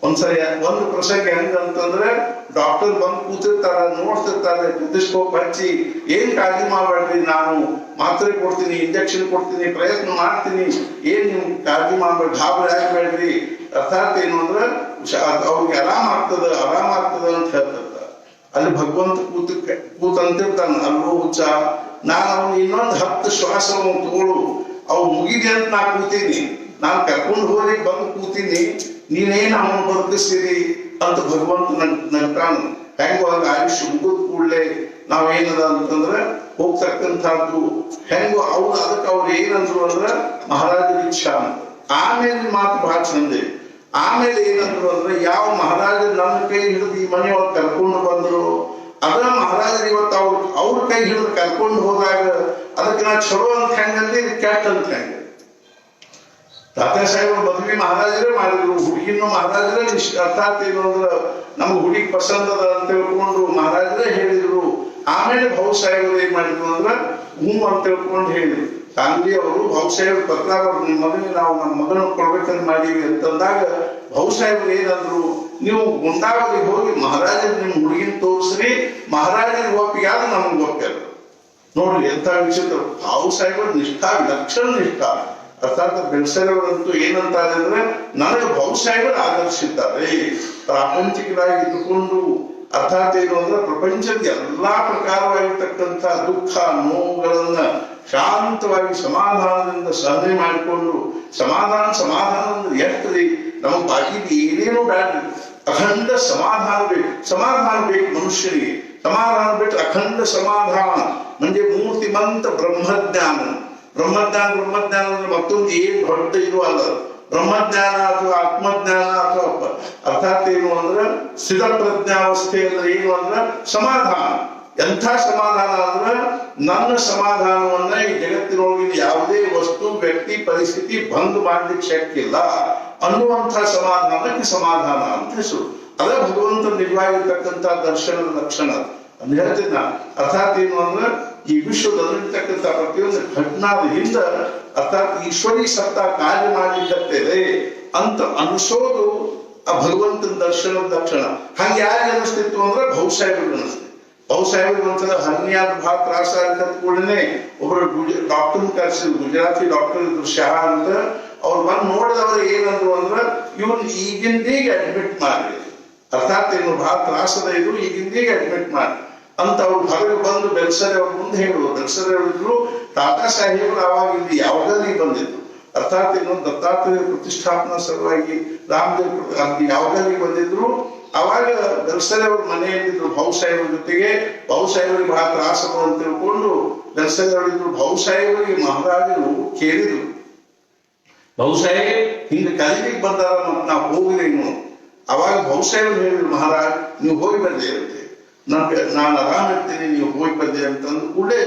ಒಂದ್ಸರಿ ಒಂದು ಪ್ರಸಂಗ ಹೆಂಗಂತಂದ್ರೆ ಡಾಕ್ಟರ್ ಬಂದು ಕೂತಿರ್ತಾರ, ನೋಡ್ತಿರ್ತಾರೆ, ಟೆಲಿಸ್ಕೋಪ್ ಹಚ್ಚಿ ಏನ್ ಕಾಳಜಿ ಮಾಡ್ಬೇಡ್ರಿ, ನಾನು ಮಾತ್ರೆ ಕೊಡ್ತೀನಿ, ಇಂಜೆಕ್ಷನ್ ಕೊಡ್ತೀನಿ, ಪ್ರಯತ್ನ ಮಾಡ್ತೀನಿ, ಏನ್ ನೀವು ಕಾಳಜಿ ಮಾಡ್ಬೇಡ್ರಿ, ಗಾಬರಿ ಆಗ್ಬೇಡ್ರಿ. ಅರ್ಥಾತ್ ಏನು ಅಂದ್ರೆ ಅವ್ರಿಗೆ ಆರಾಮ ಆಗ್ತದ ಅಂತ ಹೇಳ್ತಿರ್ತಾರೆ. ಅಲ್ಲಿ ಭಗವಂತ ಕೂತಂತಿರ್ತಾನ, ಅಲ್ಲೋ ಹುಚ್ಚ, ನಾನು ಅವ್ನು ಇನ್ನೊಂದು 10 ಶ್ವಾಸ ತಗೊಳ್ಳು, ಅವು ಮುಗಿದೆ ಅಂತ ನಾ ಕೂತೀನಿ, ನಾನು ಕರ್ಕೊಂಡು ಹೋಗ್ಲಿಕ್ಕೆ ಬಂದು ಕೂತೀನಿ, ನೀನೇನ್ ಅವನು ಬದುಕಿಸ್ತೀರಿ ಅಂತ ಭಗವಂತ ನಗ್ತಾನ. ಹೆಂಗೋ ಹಂಗ ಆಯುಷ್ಯ ಮುಗಿದ ಕೂಡಲೇ ನಾವೇನದ ಅಂತಂದ್ರೆ ಹೋಗ್ತಕ್ಕಂಥದ್ದು ಹೆಂಗೋ ಅದಕ್ಕೆ ಅವ್ರು ಏನಂದ್ರು ಅಂದ್ರೆ ಮಹಾರಾಜರ ಇಚ್ಛಾ ಅಂತ. ಆಮೇಲೆ ಮಾತು ಬಹಳ ಚಂದೆ. ಆಮೇಲೆ ಏನಂದ್ರು ಅಂದ್ರೆ ಯಾವ ಮಹಾರಾಜರು ನನ್ನ ಕೈ ಹಿಡಿದು ಈ ಮನೆಯೊಳಗೆ ಕರ್ಕೊಂಡು ಬಂದ್ರು, ಅದ ಮಹಾರಾಜರು ಇವತ್ತು ಅವ್ರ ಕೈ ಹಿಡಿದು ಕರ್ಕೊಂಡು ಹೋದಾಗ ಅದಕ್ಕೆ ನಾ ಚಲೋ ಅಂತ ಹೆಂಗಂದ್ರೆ ಇದು ಕೆಟ್ಟ ಅಂತ ಹೆಂಗ. ತಾತ್ಯಾ ಸಾಹೇಬರು ಮದುವೆ ಮಹಾರಾಜರೇ ಮಾಡಿದ್ರು, ಹುಡುಗಿನೂ ಮಹಾರಾಜರೇ ಅರ್ಥಾತ್ ಏನು ಅಂದ್ರೆ ನಮ್ಗೆ ಹುಡುಗಿ ಪಸಂದ್ ಅದ ಅಂತ ತಿಳ್ಕೊಂಡು ಮಹಾರಾಜರೇ ಹೇಳಿದ್ರು. ಆಮೇಲೆ ಭಾವು ಸಾಹೇಬರು ಏನ್ ಮಾಡಿದ್ರು ಅಂದ್ರೆ ಅಂತ ತಿಳ್ಕೊಂಡು ಹೇಳಿದ್ರು. ಗಾಂಧಿ ಅವರು ಭಾವು ಸಾಹೇಬ್ ಪತ್ರ ನಿಮ್ಮ ಮಗನಿಗೆ ನಾವು ನಮ್ಮ ಮಗನ ಕೊಡ್ಬೇಕಂತ ಮಾಡೀವಿ ಅಂತಂದಾಗ ಭಾವು ಸಾಹೇಬರು ಏನಂದ್ರು, ನೀವು ಗುಂಡಾವಲಿ ಹೋಗಿ ಮಹಾರಾಜರು ನಿಮ್ ಹುಡುಗಿನ ತೋರಿಸ್ರಿ, ಮಹಾರಾಜರ ಒಪ್ಪಿಗೆ ಆದ್ರೆ ನಮ್ಗೆ ಒಪ್ಪಿಲ್ಲ. ನೋಡ್ರಿ ಎಂತ ವಿಚಿತ್ರ. ಭಾವು ಸಾಹೇಬರು ನಿಷ್ಠಾ, ಲಕ್ಷಣ ನಿಷ್ಠಾ. ಅರ್ಥಾತ್ ಬೆಳ್ಸರವರಂತೂ ಏನಂತಾರೆ ಅಂದ್ರೆ ನನಗೆ ಭಾವು ಸಾಹೇಬರು ಆದರ್ಶಿದ್ದಾರೆ. ಪ್ರಾಪಂಚಿಕರಾಗಿ ಇದ್ದುಕೊಂಡು ಅರ್ಥಾತ್ ಏನು ಅಂದ್ರೆ ಪ್ರಪಂಚದ ಎಲ್ಲಾ ಪ್ರಕಾರವಾಗಿರ್ತಕ್ಕಂಥ ದುಃಖ ನೋವುಗಳನ್ನ ಶಾಂತವಾಗಿ ಸಮಾಧಾನದಿಂದ ಸಹನೆ ಮಾಡಿಕೊಂಡು ಸಮಾಧಾನ ಎಷ್ಟರಿ ನಮ್ಮ ಬಾಕಿಗೆ ಏನೇನೋ ಬ್ಯಾಡ್ರಿ, ಅಖಂಡ ಸಮಾಧಾನ ಬೇಕು ಮನುಷ್ಯನಿಗೆ. ಸಮಾಧಾನ ಬಿಟ್ಟು ಅಖಂಡ ಸಮಾಧಾನ म्हणजे ಮೂರ್ತಿಮಂತ ಬ್ರಹ್ಮಜ್ಞಾನ ಅಂದ್ರೆ ಮತ್ತೊಂದು ಏನು ದೊಡ್ಡ ಇದು ಅಲ್ಲ. ಬ್ರಹ್ಮಜ್ಞಾನ ಅಥವಾ ಆತ್ಮಜ್ಞಾನ ಅಥವಾ ಅರ್ಥಾತ್ ಏನು ಅಂದ್ರೆ ಸ್ಥಿತ ಪ್ರಜ್ಞಾವಸ್ಥೆ ಅಂದ್ರೆ ಏನು ಅಂದ್ರೆ ಸಮಾಧಾನ. ಎಂಥ ಸಮಾಧಾನ ಅಂದ್ರೆ ನನ್ನ ಸಮಾಧಾನವನ್ನ ಈ ಜಗತ್ತಿನೊಳಗಿನ ಯಾವುದೇ ವಸ್ತು ವ್ಯಕ್ತಿ ಪರಿಸ್ಥಿತಿ ಭಂಗ ಮಾಡ್ಲಿಕ್ಕೆ ಶಕ್ಯ ಇಲ್ಲ ಅನ್ನುವಂಥ ಸಮಾಧಾನಕ್ಕೆ ಸಮಾಧಾನ ಅಂತ ಹೆಸರು. ಅದ ಭಗವಂತ ನಿಜವಾಗಿರ್ತಕ್ಕಂಥ ದರ್ಶನದ ಲಕ್ಷಣ ಅಂತ ಹೇಳ್ತೀನಿ. ಅರ್ಥಾತ್ ಏನು ಅಂದ್ರೆ ಈ ವಿಶ್ವದಲ್ಲಿರ್ತಕ್ಕಂಥ ಪ್ರತಿಯೊಂದು ಘಟನಾದ ಹಿಂದ ಅರ್ಥಾತ್ ಈಶ್ವರಿ ಸತ್ತ ಕಾರ್ಯ ಮಾಡಲಿಕ್ಕತ್ತದೆ ಅಂತ ಅನಿಸೋದು ಆ ಭಗವಂತನ ದರ್ಶನದ ಲಕ್ಷಣ. ಹಂಗೆ ಯಾರಿಗೆ ಅನಿಸ್ತಿತ್ತು ಅಂದ್ರೆ ಬಹುಸಾಹೇಬ್ರಿಗೆ ಅನಿಸ್ತಿತ್ತು. ಬಹುಸಾಹೇಬ್ರಿಗೆ ಒಂದ್ಸಲ ಹರ್ನಿಯಾದ ಬಹಳ ತ್ರಾಸ ಆಗತ್ತ ಕೂಡಲೇ ಒಬ್ಬರು ಡಾಕ್ಟರ್ ಕರೆಸಿದ್ರು, ಗುಜರಾತಿ ಡಾಕ್ಟರ್ ಇದ್ರು ಶಹಾ ಅಂತ. ಅವ್ರು ಬಂದು ನೋಡಿದವರು ಏನಂದ್ರು ಅಂದ್ರೆ ಇವನ್ ಈಗಿಂದೀಗ ಅಡ್ಮಿಟ್ ಮಾಡಿ, ಅರ್ಥಾತ್ ಏನು ಬಹಳ ತ್ರಾಸದ ಇದು ಈಗಿಂದೀಗ ಅಡ್ಮಿಟ್ ಮಾಡಿ ಅಂತ ಅವ್ರು ಹೊರಗೆ ಬಂದು ಬೆಲ್ಸರೆ ಅವ್ರ ಮುಂದೆ ಹೇಳಿದ್ರು. ಬೆಲ್ಸರೆ ಹೇಳಿದ್ರು ಟಾಟಾ ಸಾಹೇಬರು ಅವಾಗ ಇಲ್ಲಿ ಯಾವಾಗಲೇ ಬಂದಿದ್ರು, ಅರ್ಥಾತ್ ಏನು ದತ್ತಾತ್ರೇಯ ಪ್ರತಿಷ್ಠಾಪನಾ ಸಲುವಾಗಿ ರಾಮದೇವ್ ಅಲ್ಲಿ ಯಾವಾಗಲೇ ಬಂದಿದ್ರು. ಅವಾಗ ಬೆಲ್ಸರೆ ಅವ್ರ ಮನೆಯಲ್ಲಿದ್ರು ಬಹುಸಾಹೇಬ್ರ ಜೊತೆಗೆ. ಬಹುಸಾಹೇಬರಿಗೆ ಬಹಳ ತ್ರಾಸಗಳು ಅಂತ ತಿಳ್ಕೊಂಡು ಬೆಲ್ಸರೆ ಅವರಿದ್ರು. ಬಹುಸಾಹೇಬರಿಗೆ ಮಹಾರಾಜರು ಕೇಳಿದ್ರು, ಬಹುಸಾಹೇಬ್ ಹಿಂಗ ಕಲಿಲಿಕ್ಕೆ ಬಂದಾರ ಮತ್ ನಾವು ಹೋಗಿರೇನು. ಅವಾಗ ಬಹುಸಾಹೇಬರು ಹೇಳಿದ್ರು, ಮಹಾರಾಜ್ ನೀವು ಹೋಗಿ ಬಂದೆ ಅಂತೆ, ನಾನು ಆರಾಮ ಇರ್ತೀನಿ, ನೀವು ಹೋಗಿ ಬಂದೆ ಅಂತಂದು ಕೂಡಲೇ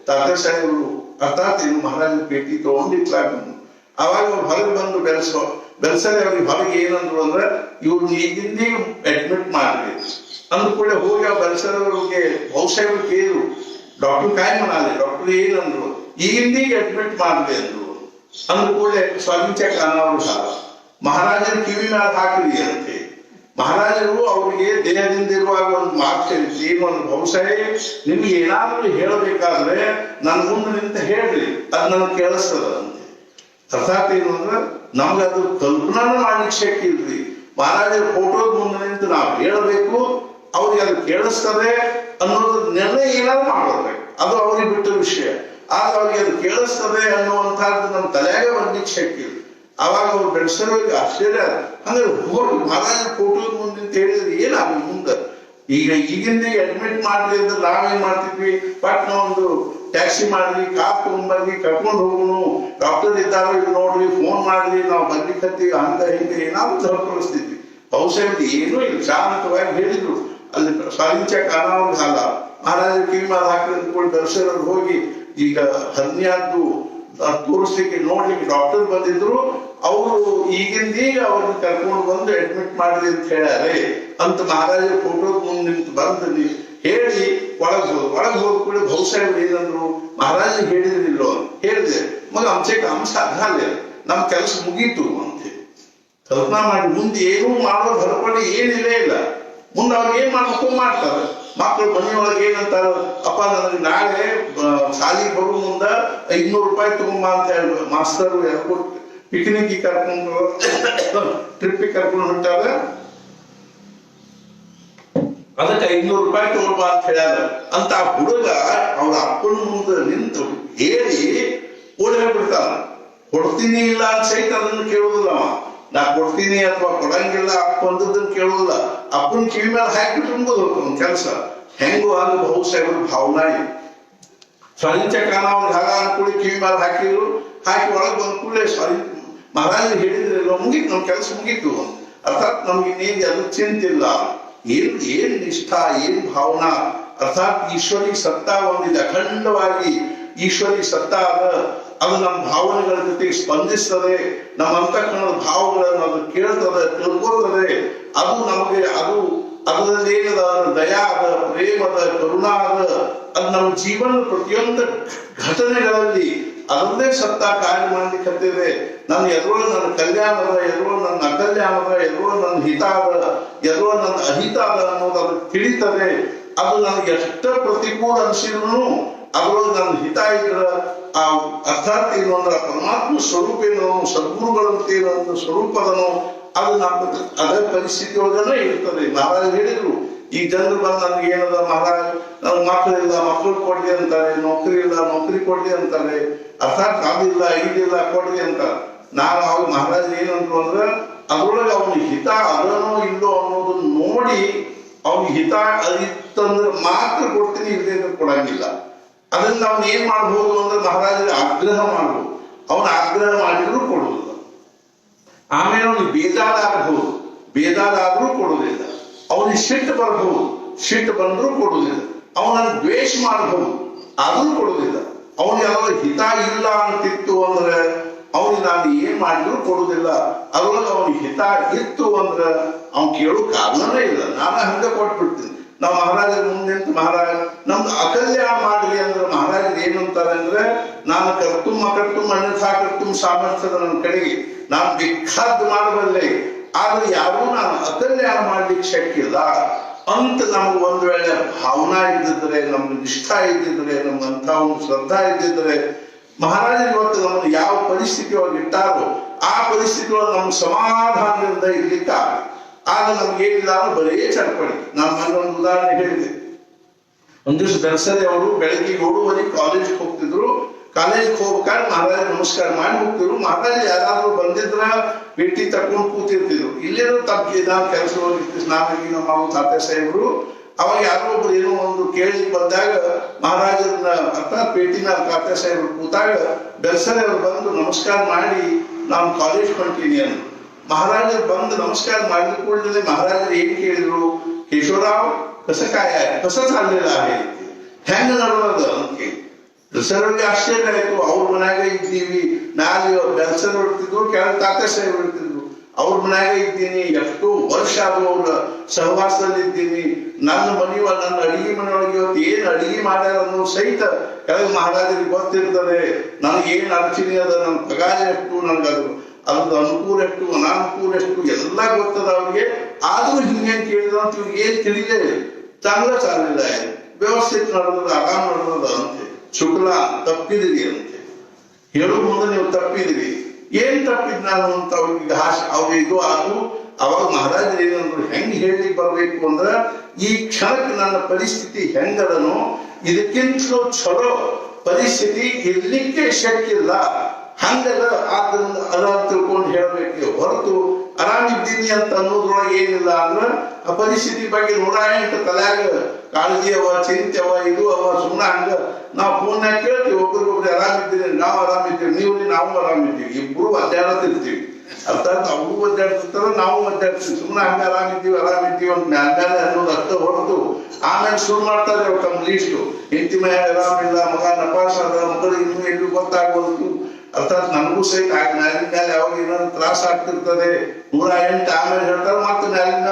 ತಾತಾ ಸಾಹೇಬರು ಅರ್ಥಾತ್ ಏನು ಮಹಾರಾಜ ಭೇಟಿ ತಗೊಂಡಿತ್ಲಾಗ. ಅವಾಗ ಅವ್ರು ಹೊರಗೆ ಬಂದು ಬೆಲ್ಸರೆ ಅವ್ರಿಗೆ ಹೊರಗೆ ಏನಂದ್ರು ಅಂದ್ರೆ ಇವ್ರನ್ನ ಈಗಿಂದೀಗ ಅಡ್ಮಿಟ್ ಮಾಡ್ರಿ ಅಂದ ಕೂಡಲೇ ಹೋಗಿ ಆ ಬೆಲ್ಸರೆ ಅವ್ರಿಗೆ ಬಹುಸಾಹೇಬರು ಕೇಳಿದ್ರು, ಡಾಕ್ಟರ್ ಕಾಯ್ ಮನಾಲಿ ಡಾಕ್ಟರ್ ಏನಂದ್ರು ಈಗಿಂದೀಗ ಅಡ್ಮಿಟ್ ಮಾಡ್ರಿ ಅಂದ್ರು. ಅಂದ ಕೂಡಲೇ ಸ್ವಾಮೀಚ ಖಾನಾವರು ಮಹಾರಾಜರ ಕಿವಿ ಮ್ಯಾಲ ಹಾಕಿರಿ ಅಂತೆ. ಮಹಾರಾಜರು ಅವರಿಗೆ ದೇಹದಿಂದ ಇರುವಾಗ ಒಂದು ಮಾತು ಹೇಳಿದ್ರು, ಏನು ಒಂದು ಬಹುಸಾಹೇಬ್ ನಿಮ್ಗೆ ಏನಾದ್ರೂ ಹೇಳಬೇಕಾದ್ರೆ ನನ್ನ ಮುಂದೆ ನಿಂತ ಹೇಳ್ರಿ, ಅದ್ ನನಗೆ ಕೇಳಿಸ್ತದ ಅಂತೆ. ಅರ್ಥಾತ್ ಏನು ಅಂದ್ರೆ ನಮ್ಗೆ ಅದು ಕಲ್ಪನಾನು ಮಾಡ್ಲಿಕ್ಕೆ ಶಕ್ತಿ ಇಲ್ರಿ. ಮಹಾರಾಜರ ಫೋಟೋದ ಮುಂದೆ ನಿಂತು ನಾವು ಹೇಳಬೇಕು, ಅವ್ರಿಗೆ ಅದು ಕೇಳಿಸ್ತದೆ ಅನ್ನೋದು ನಿರ್ಣಯ ಏನಾದ್ರು ಮಾಡ್ಬೇಕು, ಅದು ಅವ್ರಿಗೆ ಬಿಟ್ಟ ವಿಷಯ. ಆದ್ರೆ ಅವ್ರಿಗೆ ಅದು ಕೇಳಿಸ್ತದೆ ಅನ್ನುವಂಥದ್ದು ನಮ್ಮ ತಲೆಯಾಗ ಬರ್ಲಿಕ್ಕೆ ಶಕ್ತಿ ಇಲ್ಲ. ಅವಾಗ ಅವ್ರು ಬೆಳೆಸೋರಿಗೆ ಆಶ್ಚರ್ಯ. ಅಂದ್ರೆ ಹೋಗಿ ಮಹಾರಾಜ ಫೋಟೋದ ಮುಂದೆ ಅಂತ ಹೇಳಿದ್ರೆ ಏನಾಗ ಮುಂದೆ ಈಗಿಂದ ಅಡ್ಮಿಟ್ ಮಾಡ್ರಿ ಅಂದ್ರೆ ನಾವೇನ್ ಮಾಡ್ತಿದ್ವಿ, ಬಟ್ ಒಂದು ಟ್ಯಾಕ್ಸಿ ಮಾಡ್ರಿ, ಕಾರ್ ತಗೊಂಡ್ಬರ್ರಿ, ಕರ್ಕೊಂಡು ಹೋಗೋಣ, ಡಾಕ್ಟರ್ ಇದ್ದಾರ ಇದು ನೋಡ್ರಿ, ಫೋನ್ ಮಾಡ್ರಿ, ನಾವು ಬರ್ಲಿಕ್ಕತ್ತೀವಿ ಹಂಗ ಹಿಂಗ ಏನಾದ್ರು ಹೊರಪಡಿಸ್ತಿದ್ವಿ. ಬಹುಶಃ ಏನೂ ಇಲ್ಲ, ಶಾಂತವಾಗಿ ಹೇಳಿದ್ರು. ಅಲ್ಲಿ ಸ್ವಾಮೀಚ ಖಾನಾವ್ರ ಹಾಲ ಮಹಾರಾಜ ಕಿವಿ ಮಾಲ್ ಹಾಕಿ ಅಂದ್ಕೊಂಡು ದರ್ಶನರು ಹೋಗಿ ಈಗ ಹನ್ಯಾದ್ದು ತೋರಿಸ್ಲಿಕ್ಕೆ ನೋಡ್ಲಿಕ್ಕೆ ಡಾಕ್ಟರ್ ಬಂದಿದ್ರು. ಅವರು ಈಗಿಂದೀಗ ಅವ್ರನ್ನ ಕರ್ಕೊಂಡು ಬಂದು ಅಡ್ಮಿಟ್ ಮಾಡ್ರಿ ಅಂತ ಹೇಳ್ಯಾರೆ ಅಂತ ಮಹಾರಾಜ ಫೋಟೋದ ಮುಂದೆ ನಿಂತು ಬಂದು ಹೇಳಿ ಒಳಗ್ ಹೋದ್ ಕೂಡ ಬಹುಸಾಹೇಬ್ ಏನಂದ್ರು, ಮಹಾರಾಜ ಹೇಳಿದ್ರಿಲ್ಲೋ ಹೇಳಿದೆ, ಮಗ ಅಂಚೆ ಕಾಮ ಸಾಧ್ಯ ನಮ್ ಕೆಲಸ ಮುಗೀತು ಅಂತ ಕಲ್ಪನಾ ಮಾಡಿ. ಮುಂದೆ ಏನೂ ಮಾಡೋ ಹೊರಪಡಿ ಏನಿಲ್ಲೇ ಇಲ್ಲ. ಮುಂದೆ ಅವ್ರಿಗೆ ಏನ್ ಮಾಡ್ಬೇಕು ಮಾಡ್ತಾರೆ. ಮಕ್ಕಳು ಮನೆಯೊಳಗೆ ಏನಂತಾರ, ಅಪ್ಪ ನನಗೆ ನಾಳೆ ಶಾಲೆಗೆ ಬರೋ ಮುಂದ 500 ರೂಪಾಯಿ ತಗೊಂಬ ಅಂತ ಹೇಳಿ ಮಾಸ್ತರ್ ಏರ್ಪೋರ್ಟ್ ಪಿಕ್ನಿಕ್ ಕರ್ಕೊಂಡು ಟ್ರಿಪ್ ಕರ್ಕೊಂಡು ಹೊಂಟಾಗ ಅದಕ್ಕೆ 500 ರೂಪಾಯಿ ತಗೊಂಬ ಅಂತ ಹೇಳ್ಯಾರ ಅಂತ ಆ ಹುಡುಗ ಅವ್ರ ಅಪ್ಪನ ಮುಂದೆ ನಿಂತು ಹೇಳಿ ಓಡಿ ಹೋಗ್ಬಿಡ್ತಾನ. ಕೊಡ್ತೀನಿ ಇಲ್ಲ ಅಂತ ಸಹಿತ ಅದನ್ನು ಕೇಳುದಿಲ್ಲ ಅವ. ನಾ ಕೊಡ್ತೀನಿ ಅಥವಾ ಕೊಡಂಗಿಲ್ಲ ಅಪ್ಪ ಅಂದದನ್ನ ಕೇಳುದಿಲ್ಲ. ಅಪ್ಪನ ಕಿವಿ ಮೇಲೆ ಹಾಕಿಬಿಟ್ಟು ಹೋಗ್ತಾನ ಕೆಲಸ. ಹೆಂಗು ಹಂಗ ಬಹುಸಾಹೇಬ್ರ ಭಾವನಾ ಇದೆ. ಸ್ವಾಮೀಚ ಖಾನಾವ್ರ ಹಾಗ ಅನ್ಕೂಡಿ ಕಿವಿ ಮೇಲೆ ಹಾಕಿದ್ರು. ಹಾಕಿ ಒಳಗೆ ಬಂದ ಕೂಡಲೇ ಮಹಾರಾಜ ಹೇಳಿದ್ರೆ ಮುಗೀತು, ನಮ್ ಕೆಲಸ ಮುಗೀತು. ಅರ್ಥಾತ್ ನಮ್ಗೆ ಇನ್ನೇನು ಅದು ಚಿಂತಿಲ್ಲ. ಏನ್ ನಿಷ್ಠಾ, ಏನ್ ಭಾವನಾ. ಅರ್ಥಾತ್ ಈಶ್ವರಿ ಸತ್ತಾ ಒಂದಿದೆ, ಅಖಂಡವಾಗಿ ಈಶ್ವರಿ ಸತ್ತಾ ಅದು ನಮ್ಮ ಭಾವನೆಗಳ ಜೊತೆಗೆ ಸ್ಪಂದಿಸ್ತದೆ. ನಮ್ಮ ಅಂತಃಕರಣದ ಭಾವಗಳನ್ನು ಅದು ಕೇಳ್ತದೆ, ತಿಳ್ಕೊಳ್ತದೆ. ಅದು ನಮಗೆ ಅದರಲ್ಲಿ ಏನದ ದಯಾ ಅದ, ಪ್ರೇಮದ, ಕರುಣಾ ಅದ. ಅದು ನಮ್ಮ ಜೀವನದ ಪ್ರತಿಯೊಂದು ಘಟನೆಗಳಲ್ಲಿ ಅದರದ್ದೇ ಸತ್ತ ಕಾರ್ಯ ಮಾಡ್ಲಿಕ್ಕೆ ನನ್ನ ಎದುರು ನನ್ನ ಕಲ್ಯಾಣ ಅದ, ಎದುರು ನನ್ನ ಅಕಲ್ಯಾಣ ಅದ, ಎದುರು ನನ್ನ ಹಿತ ಅದ, ಎದುರು ನನ್ನ ಅಹಿತ ಅದ ಅನ್ನೋದು ಅದು ತಿಳಿತದೆ. ಅದು ನನಗೆ ಎಷ್ಟ ಪ್ರತಿಕೂಲ ಅನಿಸಿದ್ರು ಅದ್ರೊಳಗೆ ನನ್ನ ಹಿತ ಇದ್ರ ಆ ಅರ್ಥಾತ್ ಏನು ಅಂದ್ರೆ ಪರಮಾತ್ಮ ಸ್ವರೂಪ ಏನೋ, ಸದ್ಗುರುಗಳಂತ ಏನೋ ಸ್ವರೂಪದನೋ ಅದು ನಮ್ಮ ಅದೇ ಪರಿಸ್ಥಿತಿ ಒಳಗನೆ ಇರ್ತದೆ. ಮಹಾರಾಜ ಹೇಳಿದ್ರು, ಈಗ ಜನರು ಬಂದು ನನ್ಗೆ ಏನದ ಮಹಾರಾಜ್ ನನ್ಗೆ ಮಕ್ಕಳಿಲ್ಲ, ಮಕ್ಕಳು ಕೊಡ್ಲಿ ಅಂತಾರೆ, ನೌಕರಿ ಇಲ್ಲ, ನೌಕರಿ ಕೊಡ್ಲಿ ಅಂತಾರೆ, ಅರ್ಥಾತ್ ಅದಿಲ್ಲ ಇದಿಲ್ಲ ಕೊಡ್ಲಿ ಅಂತ. ನಾನು ಅವಾಗ ಮಹಾರಾಜ್ ಏನಂದ್ರು ಅಂದ್ರೆ ಅದ್ರೊಳಗೆ ಅವನಿಗೆ ಹಿತ ಅದನೋ ಇಲ್ಲೋ ಅನ್ನೋದನ್ನ ನೋಡಿ ಅವ್ನಿಗೆ ಹಿತ ಅದಿತ್ತಂದ್ರೆ ಮಾತ್ರ ಕೊಡ್ತೀನಿ, ಇಲ್ಲದೆ ಕೊಡಂಗಿಲ್ಲ. ಅದರಿಂದ ಅವ್ನು ಏನ್ ಮಾಡ್ಬೋದು ಅಂದ್ರೆ ಮಹಾರಾಜರಿಗೆ ಆಗ್ರಹ ಮಾಡ್ಬೋದು, ಅವನ ಆಗ್ರಹ ಮಾಡಿದ್ರು ಕೊಡುವುದಿಲ್ಲ. ಆಮೇಲೆ ಅವನಿಗೆ ಬೇಜಾರಾಗಬಹುದು, ಬೇಜಾರಾದ್ರೂ ಕೊಡುವುದಿಲ್ಲ. ಅವನಿಗೆ ಸಿಟ್ಟು ಬರಬಹುದು, ಸಿಟ್ಟು ಬಂದ್ರೂ ಕೊಡುವುದಿಲ್ಲ. ಅವನನ್ನು ದ್ವೇಷ ಮಾಡಬಹುದು, ಆದ್ರೂ ಕೊಡುವುದಿಲ್ಲ. ಅವನಿಗೆ ಅದರ ಹಿತ ಇಲ್ಲ ಅಂತಿತ್ತು ಅಂದ್ರೆ ಅವನಿಗೆ ನಾನು ಏನ್ ಮಾಡಿದ್ರು ಕೊಡುವುದಿಲ್ಲ. ಅದ್ರೊಳಗೆ ಅವನಿಗೆ ಹಿತ ಇತ್ತು ಅಂದ್ರೆ ಅವ್ನು ಕೇಳೋ ಕಾರಣನೇ ಇಲ್ಲ. ನಾನು ಹಂಗ ಕೊಟ್ಬಿಡ್ತೀನಿ. ನಾವು ಮಹಾರಾಜರ ಮುಂದೆ ಮಹಾರಾಜ ನಮ್ದು ಅಕಲ್ಯಾಣ ಮಾಡಲಿ ಅಂದ್ರೆ ಮಹಾರಾಜರು ಏನಂತಾರೆ ಅಂದ್ರೆ ನಾನು ಕರ್ತುಂ ಅಕರ್ತುಂ ಅನ್ಯಥಾ ಕರ್ತುಂ ಸಾಮರ್ಥ್ಯದ ನನ್ನ ಕಡೆಗೆ ನಾನು ಬೇಕಾದ್ದು ಮಾಡಬಲ್ಲೆ, ಆದ್ರೆ ಯಾರೂ ನಾನು ಅಕಲ್ಯಾಣ ಮಾಡ್ಲಿಕ್ಕೆ ಶಕ್ಯ ಇಲ್ಲ ಅಂತ ನಮ್ಗೆ ಒಂದ್ ವೇಳೆ ಭಾವನಾ ಇದ್ದಿದ್ರೆ, ನಮ್ಗೆ ನಿಷ್ಠಾ ಇದ್ದಿದ್ರೆ, ನಮ್ಗಂತ ಒಂದು ಶ್ರದ್ಧಾ ಇದ್ದಿದ್ರೆ ಮಹಾರಾಜರು ಇವತ್ತು ನಮ್ಮನ್ನು ಯಾವ ಪರಿಸ್ಥಿತಿ ಒಳಗೆ ಇಟ್ಟಾರೋ ಆ ಪರಿಸ್ಥಿತಿ ಒಳಗೆ ನಮ್ಗೆ ಸಮಾಧಾನದಿಂದ ಇರ್ಲಿಕ್ಕೆ ಆಗ ನಮ್ಗೆ ಏನಿಲ್ಲ ಅಂದ್ರೆ ಬರೀ ಚಡ್ಪಡಿ. ನಾನು ಮೊನ್ನೆ ಒಂದು ಉದಾಹರಣೆ ಹೇಳಿದೆ. ಒಂದ್ ದಿವಸ ದರ್ಸರಿ ಅವರು ಬೆಳಗ್ಗೆ 7:30 ಕಾಲೇಜ್ಗೆ ಹೋಗ್ತಿದ್ರು. ಕಾಲೇಜ್ಗೆ ಹೋಗ್ಬೇಕಾದ್ರೆ ಮಹಾರಾಜ ನಮಸ್ಕಾರ ಮಾಡಿ ಹೋಗ್ತಿದ್ರು. ಮಹಾರಾಜ ಯಾರಾದ್ರೂ ಬಂದಿದ್ರ ಭೇಟಿ ತಕೊಂಡು ಕೂತಿರ್ತಿದ್ರು. ಇಲ್ಲೇನೋ ತಪ್ಪಿ ನಾನು ಕೆಲಸ ಹೋಗಿರ್ತೀವಿ, ನಾವಾಗಿ ನಮ್ಮ ಮಾವು ತಾತೆ ಸಾಹೇಬ್ರು ಅವಾಗ ಯಾರೋ ಒಬ್ರು ಏನೋ ಒಂದು ಕೇಳಿ ಬಂದಾಗ ಮಹಾರಾಜರನ್ನ ಅರ್ಥಾತ್ ಭೇಟಿನ ತಾತೆ ಸಾಹೇಬ್ರು ಕೂತಾಗ ದರ್ಸರಿ ಅವ್ರು ಬಂದು ನಮಸ್ಕಾರ ಮಾಡಿ ನಾನು ಕಾಲೇಜ್ ಹೊಂಟೀನಿ ಅಂತ. ಮಹಾರಾಜರು ಬಂದು ನಮಸ್ಕಾರ ಮಾಡಿದ ಕೂಡಲೇ ಮಹಾರಾಜರು ಏನ್ ಕೇಳಿದ್ರು, ಕೇಶವರಾವ್ कसं काय आहे, कसं चाललेलं आहे, ಹೆಂಗ ನಡೆದ ಅಂತ ಕೇಳಿ. ದಸರಿಗೆ ಆಶ್ಚರ್ಯ ಆಯ್ತು. ಅವ್ರ ಮನ್ಯಾಗ ಇದ್ದೀವಿ, ನಾಳೆ ಬೆಲ್ಸರ್ ಇರ್ತಿದ್ರು, ಕೆಳಗೆ ತಾತೆ ಸಾಹೇಬ್ ಇರ್ತಿದ್ರು. ಅವ್ರ ಮನ್ಯಾಗ ಇದ್ದೀನಿ, ಎಷ್ಟೋ ವರ್ಷ ಅದು ಅವ್ರ ಸಹವಾಸದಲ್ಲಿ ಇದ್ದೀನಿ. ನನ್ನ ಮನೆಯೊಳಗೆ ನನ್ನ ಅಡಿಗೆ ಮನೆಯೊಳಗೆ ಇವತ್ತು ಏನ್ ಅಡಿಗೆ ಮಾಡ್ಯಾರ ಅನ್ನೋ ಸಹಿತ ಕೆಳಗೆ ಮಹಾರಾಜರಿಗೆ ಗೊತ್ತಿರ್ತದೆ. ನನಗೆ ಏನ್ ಅಡಚಣೆ ಅದ, ನನ್ನ ಪಗಾರ ಎಷ್ಟು, ನನ್ಗದು ಅದ್ರದ್ದು ಅನುಕೂಲ ಎಷ್ಟು ಅನಾನುಕೂಲ ಎಷ್ಟು ಎಲ್ಲ ಗೊತ್ತದ ಅವ್ರಿಗೆ. ಆದ್ರೂ ಹಿಂಗೇನ್ ಕೇಳಿದ ಅಂತ ಇವ್ರಿಗೆ ಏನ್ ತಿಳಿಲೇ ಚಾಂಗಲ ಚಾಲಿಲ್ಲ, ವ್ಯವಸ್ಥಿತ ನಡೆದ ಆರಾಮ್ ನಡೆದ ಅಂತೆ. ಶುಕ್ಲ ತಪ್ಪಿದ್ರಿ ಅಂತೆ ಹೇಳು ಮುಂದೆ ನೀವು ತಪ್ಪಿದ್ರಿ, ಏನ್ ತಪ್ಪಿದ್ ನಾನು ಅಂತ ಅವ್ರಿಗೆ ಅವ್ರಿಗೆ ಇದು ಆತು. ಅವಾಗ ಮಹಾರಾಜರು ಏನಂದ್ರು, ಹೆಂಗ್ ಹೇಳಿ ಬರ್ಬೇಕು ಅಂದ್ರ ಈ ಕ್ಷಣಕ್ಕೆ ನನ್ನ ಪರಿಸ್ಥಿತಿ ಹೆಂಗದನೋ ಇದಕ್ಕಿಂತಲೂ ಚಲೋ ಪರಿಸ್ಥಿತಿ ಇರ್ಲಿಕ್ಕೆ ಶಕ್ಯ ಇಲ್ಲ, ಹಂಗದ. ಆದ್ರಿಂದ ಅದ ತಿಳ್ಕೊಂಡು ಹೇಳ್ಬೇಕು ಹೊರತು ಆರಾಮಿದ್ದೀನಿ ಅಂತ ಅನ್ನೋದ್ರೊಳಗೆ ಏನಿಲ್ಲ ಅಂದ್ರ ಆ ಪರಿಸ್ಥಿತಿ ಬಗ್ಗೆ 108 ತಲೆಯಾಗ ಕಾಳಜಿ ಅವ, ಚಿಂತೆ ಅವ, ಇದು ಅವ. ಸುಮ್ಮನೆ ಹಂಗ ನಾವು ಫೋನ್ಯಾಗ ಕೇಳ್ತೀವಿ ಒಬ್ರಿಗೊಬ್ರು ಆರಾಮಿದ್ದೀರಿ, ನಾವು ಆರಾಮಿದ್ದೀವಿ, ನೀವು ನಾವು ಆರಾಮಿದ್ದೀವಿ, ಇಬ್ರು ಅಡ್ಡಾಡತಿರ್ತೀವಿ. ಅರ್ಥಾತ್ ಅವರು ಒದ್ದಾಡ್ತಿರ್ತಾರ, ನಾವು ಒದ್ದಾಡ್ತೀವಿ. ಸುಮ್ಮನೆ ಹಂಗ ಆರಾಮಿದ್ದೀವಿ ಅಂತ ಮ್ಯಾಲೆ ಅನ್ನೋದು ಅರ್ಥ ಹೊರತು ಆಮೇಲೆ ಶುರು ಮಾಡ್ತಾರೆ ಅವ್ರು ತಮ್ಮ ಲೀಸ್ಟು. ಹೆಂಡತಿ ಮನೆಯಾಗ ಆರಾಮಿಲ್ಲ, ಮಗ ನಪಾಸ ಅದ, ಮಗಳು ಇನ್ನೂ ಎಲ್ಲೂ ಗೊತ್ತಾಗ್ಬೋದು. ಅರ್ಥಾತ್ ನನಗೂ ಸಹಿತ ಮ್ಯಾಲಿನ ಮೇಲೆ ಯಾವಾಗ ಏನಾದ್ರು ತ್ರಾಸ ಆಗ್ತಿರ್ತದೆ. 108 ಆಮೇಲೆ ಹೇಳ್ತಾರೆ ಮತ್ತೆ ಮ್ಯಾಲಿನ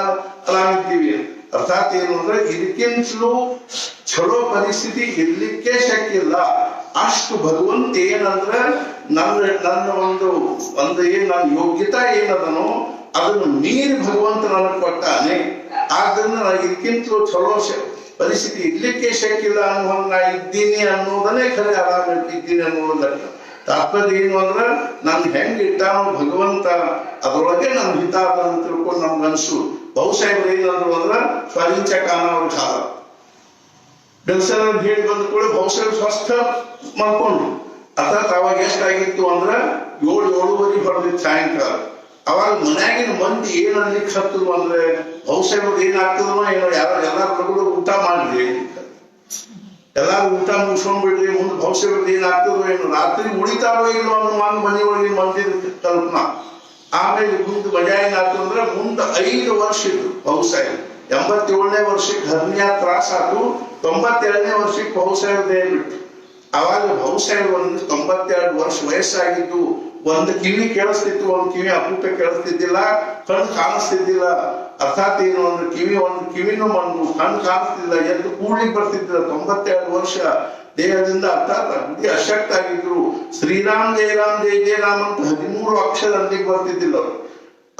ಆರಾಮಿದ್ದೀವಿ. ಅರ್ಥಾತ್ ಏನು ಅಂದ್ರೆ ಇದಕ್ಕಿಂತಲೂ ಚಲೋ ಪರಿಸ್ಥಿತಿ ಇರ್ಲಿಕ್ಕೆ ಶಕ್ಯ ಇಲ್ಲ. ಅಷ್ಟು ಭಗವಂತ ಏನಂದ್ರೆ ನನ್ನ ಒಂದು ಏನ್ ನನ್ನ ಯೋಗ್ಯತಾ ಏನದನೋ ಅದನ್ನು ಮೀರಿ ಭಗವಂತ ನನಗೆ ಕೊಟ್ಟಾನೆ. ಆದ್ರಿಂದ ನಾನು ಇದಕ್ಕಿಂತಲೂ ಚಲೋ ಪರಿಸ್ಥಿತಿ ಇರ್ಲಿಕ್ಕೆ ಶಕ್ಯ ಇಲ್ಲ ಅನ್ನುವಂಗ ನಾ ಇದ್ದೀನಿ ಅನ್ನೋದನ್ನೇ ಖರೆ ಆರಾಮ ಇದ್ದೀನಿ ಅನ್ನೋದಲ್ಲ. ತಾತ್ಪರ್ಯ ಏನು ಅಂದ್ರ ನನ್ ಹೆಂಗ್ ಇಟ್ಟಾನೋ ಭಗವಂತ ಅದ್ರೊಳಗೆ ನನ್ ಹಿತ ಅಂತ ತಿಳ್ಕೊಂಡು ನಮ್ಗೆ ಅನ್ಸು. ಬಹುಸಾಹೇಬ್ರು ಏನಂದ್ರು ಅಂದ್ರ ಸ್ವರಿಂಚಕಾನ ಅವ್ರ ಕಾಲ ಬೆಲ್ಸರ್ ಹೇಳಿ ಬಂದ ಕೂಡ ಬಹುಸಾಹೇಬ್ ಸ್ವಸ್ಥ ಮಾಡ್ಕೊಂಡ್ರು. ಅರ್ಥಾತ್ ಅವಾಗ ಎಷ್ಟಾಗಿತ್ತು ಅಂದ್ರ 7:30 ಹೊಡೆದಿತ್ತು ಸಾಯಂಕಾಲ. ಅವಾಗ ಮನ್ಯಾಗಿನ ಮಂದಿ ಏನ್ ಅನ್ಲಿಕ್ಕೆ ಹತ್ತದು ಅಂದ್ರೆ ಬಹುಸಾಹೇಬ್ರು ಏನಾಗ್ತದನೋ ಏನೋ ಎಲ್ಲಾರು ಊಟ ಮಾಡ್ರಿ, ಎಲ್ಲಾರು ಊಟ ಮುಗಿಸ್ಕೊಂಡ್ಬಿಡ್ರಿ, ಮುಂದೆ ಭವಿಷ್ಯದಲ್ಲಿ ಏನಾಗ್ತದೋ ಏನು, ರಾತ್ರಿ ಉಳಿತಾರೋ ಇಲ್ಲೋ ಅನ್ನೋ ಮನೆಯೊಳಗೆ ಮಂದಿ ಕಲ್ಪನಾ. ಆಮೇಲೆ ಮುಂದೆ ಮಜಾ ಏನಾಗ್ತದೆ ಅಂದ್ರೆ ಮುಂದೆ 5 ವರ್ಷ ಇದ್ರು ಬಹುಸಾಹೇಬ್. 87ನೇ ವರ್ಷಕ್ಕೆ ಹರ್ನಿಯ ತ್ರಾಸ ಆತು. 92ನೇ ವರ್ಷಕ್ಕೆ ಬಹುಸಾಹೇಬ್ ದೇಹ ಬಿಟ್ಟು. ಅವಾಗ ಬಹುಸಾಹೇಬ್ ಒಂದು 92 ವರ್ಷ ವಯಸ್ಸಾಗಿದ್ದು. ಒಂದು ಕಿವಿ ಕೇಳಿಸ್ತಿತ್ತು, ಒಂದು ಕಿವಿ ಅಪೂಪ ಕೇಳಿಸ್ತಿದ್ದಿಲ್ಲ, ಕಣ್ಣು ಕಾಣಿಸ್ತಿದ್ದಿಲ್ಲ. ಅರ್ಥಾತ್ ಏನು ಅಂದ್ರೆ ಒಂದು ಕಿವಿನೂ ಕಣ್ಣು ಕಾಣಿಸ್ತಿಲ್ಲ, ಎದ್ದು ಕೂಡ್ಲಿಕ್ಕೆ ಬರ್ತಿದ್ದಿಲ್ಲ. 92 ವರ್ಷ ದೇಹದಿಂದ ಅರ್ಥಾತ್ ಅಗ್ದಿ ಅಶಕ್ತ ಆಗಿದ್ರು. ಶ್ರೀರಾಮ್ ಜಯ ರಾಮ್ ಜಯ ಜಯ ರಾಮ್ ಅಂತ 13 ಅಕ್ಷರ ಅಲ್ಲಿಗೆ ಬರ್ತಿದ್ದಿಲ್ಲ ಅವ್ರು.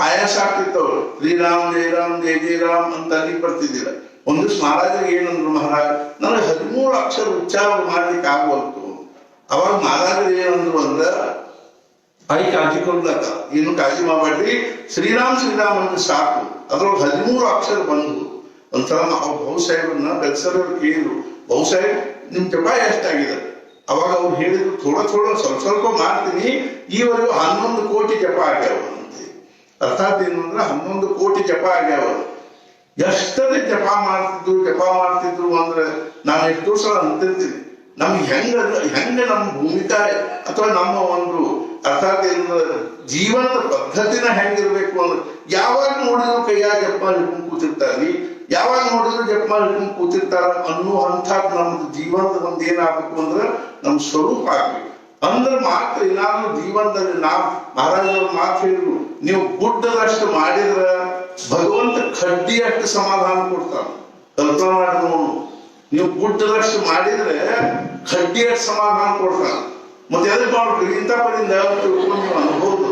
ಆಯಾಸ ಆಗ್ತಿತ್ತವ್ರು. ಶ್ರೀರಾಮ್ ಜಯ ರಾಮ್ ಜಯ ಜಯ ರಾಮ್ ಅಂತ ಅಲ್ಲಿಗೆ ಬರ್ತಿದ್ದಿಲ್ಲ. ಒಂದು ಮಹಾರಾಜರಿಗೆ ಏನಂದ್ರು, ಮಹಾರಾಜ್ ನನಗೆ 13 ಅಕ್ಷರ ಉಚ್ಚಾರ ಮಾಡ್ಲಿಕ್ಕೆ ಆಗುವಂತು. ಅವಾಗ ಮಹಾರಾಜರು ಏನಂದ್ರು ಅಂದ್ರ ಕಾಳಜಿ ಕೊಡ್ಲಕ್ಕ ಏನು ಕಾಳಜಿ ಮಾಡಬೇಡ್ರಿ, ಶ್ರೀರಾಮ್ ಶ್ರೀರಾಮ್ ಅಂದ್ರೆ ಸಾಕು. ಅದ್ರೊಳಗೆ 13 ಅಕ್ಷರ ಬಂದು ಒಂದ್ಸಲ ನಾವು ಬಹುಸಾಹೇಬನ್ನ ಬೆಲ್ಸರವ್ರು ಕೇಳಿದ್ರು, ಬಹುಸಾಹೇಬ್ ನಿಮ್ ಜಪ ಎಷ್ಟಾಗಿದೆ? ಅವಾಗ ಅವ್ರು ಹೇಳಿದ್ರು, ಸ್ವಲ್ಪ ಸ್ವಲ್ಪ ಮಾಡ್ತೀನಿ, ಈವರೆಗೂ 11 ಕೋಟಿ ಜಪ ಆಗ್ಯಾವ ಅಂತ. ಅರ್ಥಾತ್ ಏನು ಅಂದ್ರೆ 11 ಕೋಟಿ ಜಪ ಆಗ್ಯಾವ. ಎಷ್ಟೇ ಜಪ ಮಾಡ್ತಿದ್ರು ಅಂದ್ರೆ ನಾನು ಎಷ್ಟೋ ಸಲ ಅಂತಿರ್ತೀನಿ, ನಮ್ಗೆ ಹೆಂಗ ನಮ್ಮ ಭೂಮಿಕಾ ಅಥವಾ ನಮ್ಮ ಒಂದು ಅರ್ಥಾತ್ ಜೀವನದ ಪದ್ಧತಿನ ಹೆಂಗಿರ್ಬೇಕು ಅಂದ್ರೆ, ಯಾವಾಗ ನೋಡಿದ್ರು ಕೈಯಾಗ ಜಪ ಹಿಡ್ಕೊಂಡು ಕೂತಿರ್ತಾರಿ, ಯಾವಾಗ ನೋಡಿದ್ರು ಜಪ ಹಿಡ್ಕೊಂಡು ಕೂತಿರ್ತಾರ ಅನ್ನೋ ಅಂಥದ್ದು ನಮ್ದು ಜೀವನದ ಒಂದು ಏನಾಗಬೇಕು ಅಂದ್ರೆ ನಮ್ ಸ್ವರೂಪ ಆಗ್ಬೇಕು. ಅಂದ್ರೆ ಮಾತ್ರ ಏನಾದ್ರೂ ಜೀವನದಲ್ಲಿ ಮಹಾರಾಜರು ಮಾತು ಹೇಳಿದ್ರು, ನೀವು ಗುಡ್ಡದಷ್ಟು ಮಾಡಿದ್ರ ಭಗವಂತ ಕಡ್ಡಿಯಷ್ಟು ಸಮಾಧಾನ ಕೊಡ್ತಾನ. ಕಲ್ಪನೆ ಮಾಡಿ ನೋಡು, ನೀವು ಗುಡ್ಡದಷ್ಟು ಮಾಡಿದ್ರೆ ಕಡ್ಡಿಯಷ್ಟು ಸಮಾಧಾನ ಕೊಡ್ತಾನ. ಮತ್ತೆ ಎದಕ್ಕೆ ಮಾಡ್ಬೇಕು? ಇಂಥ ಪದಿಂದ ನೀವು ಅನ್ಬೋದು,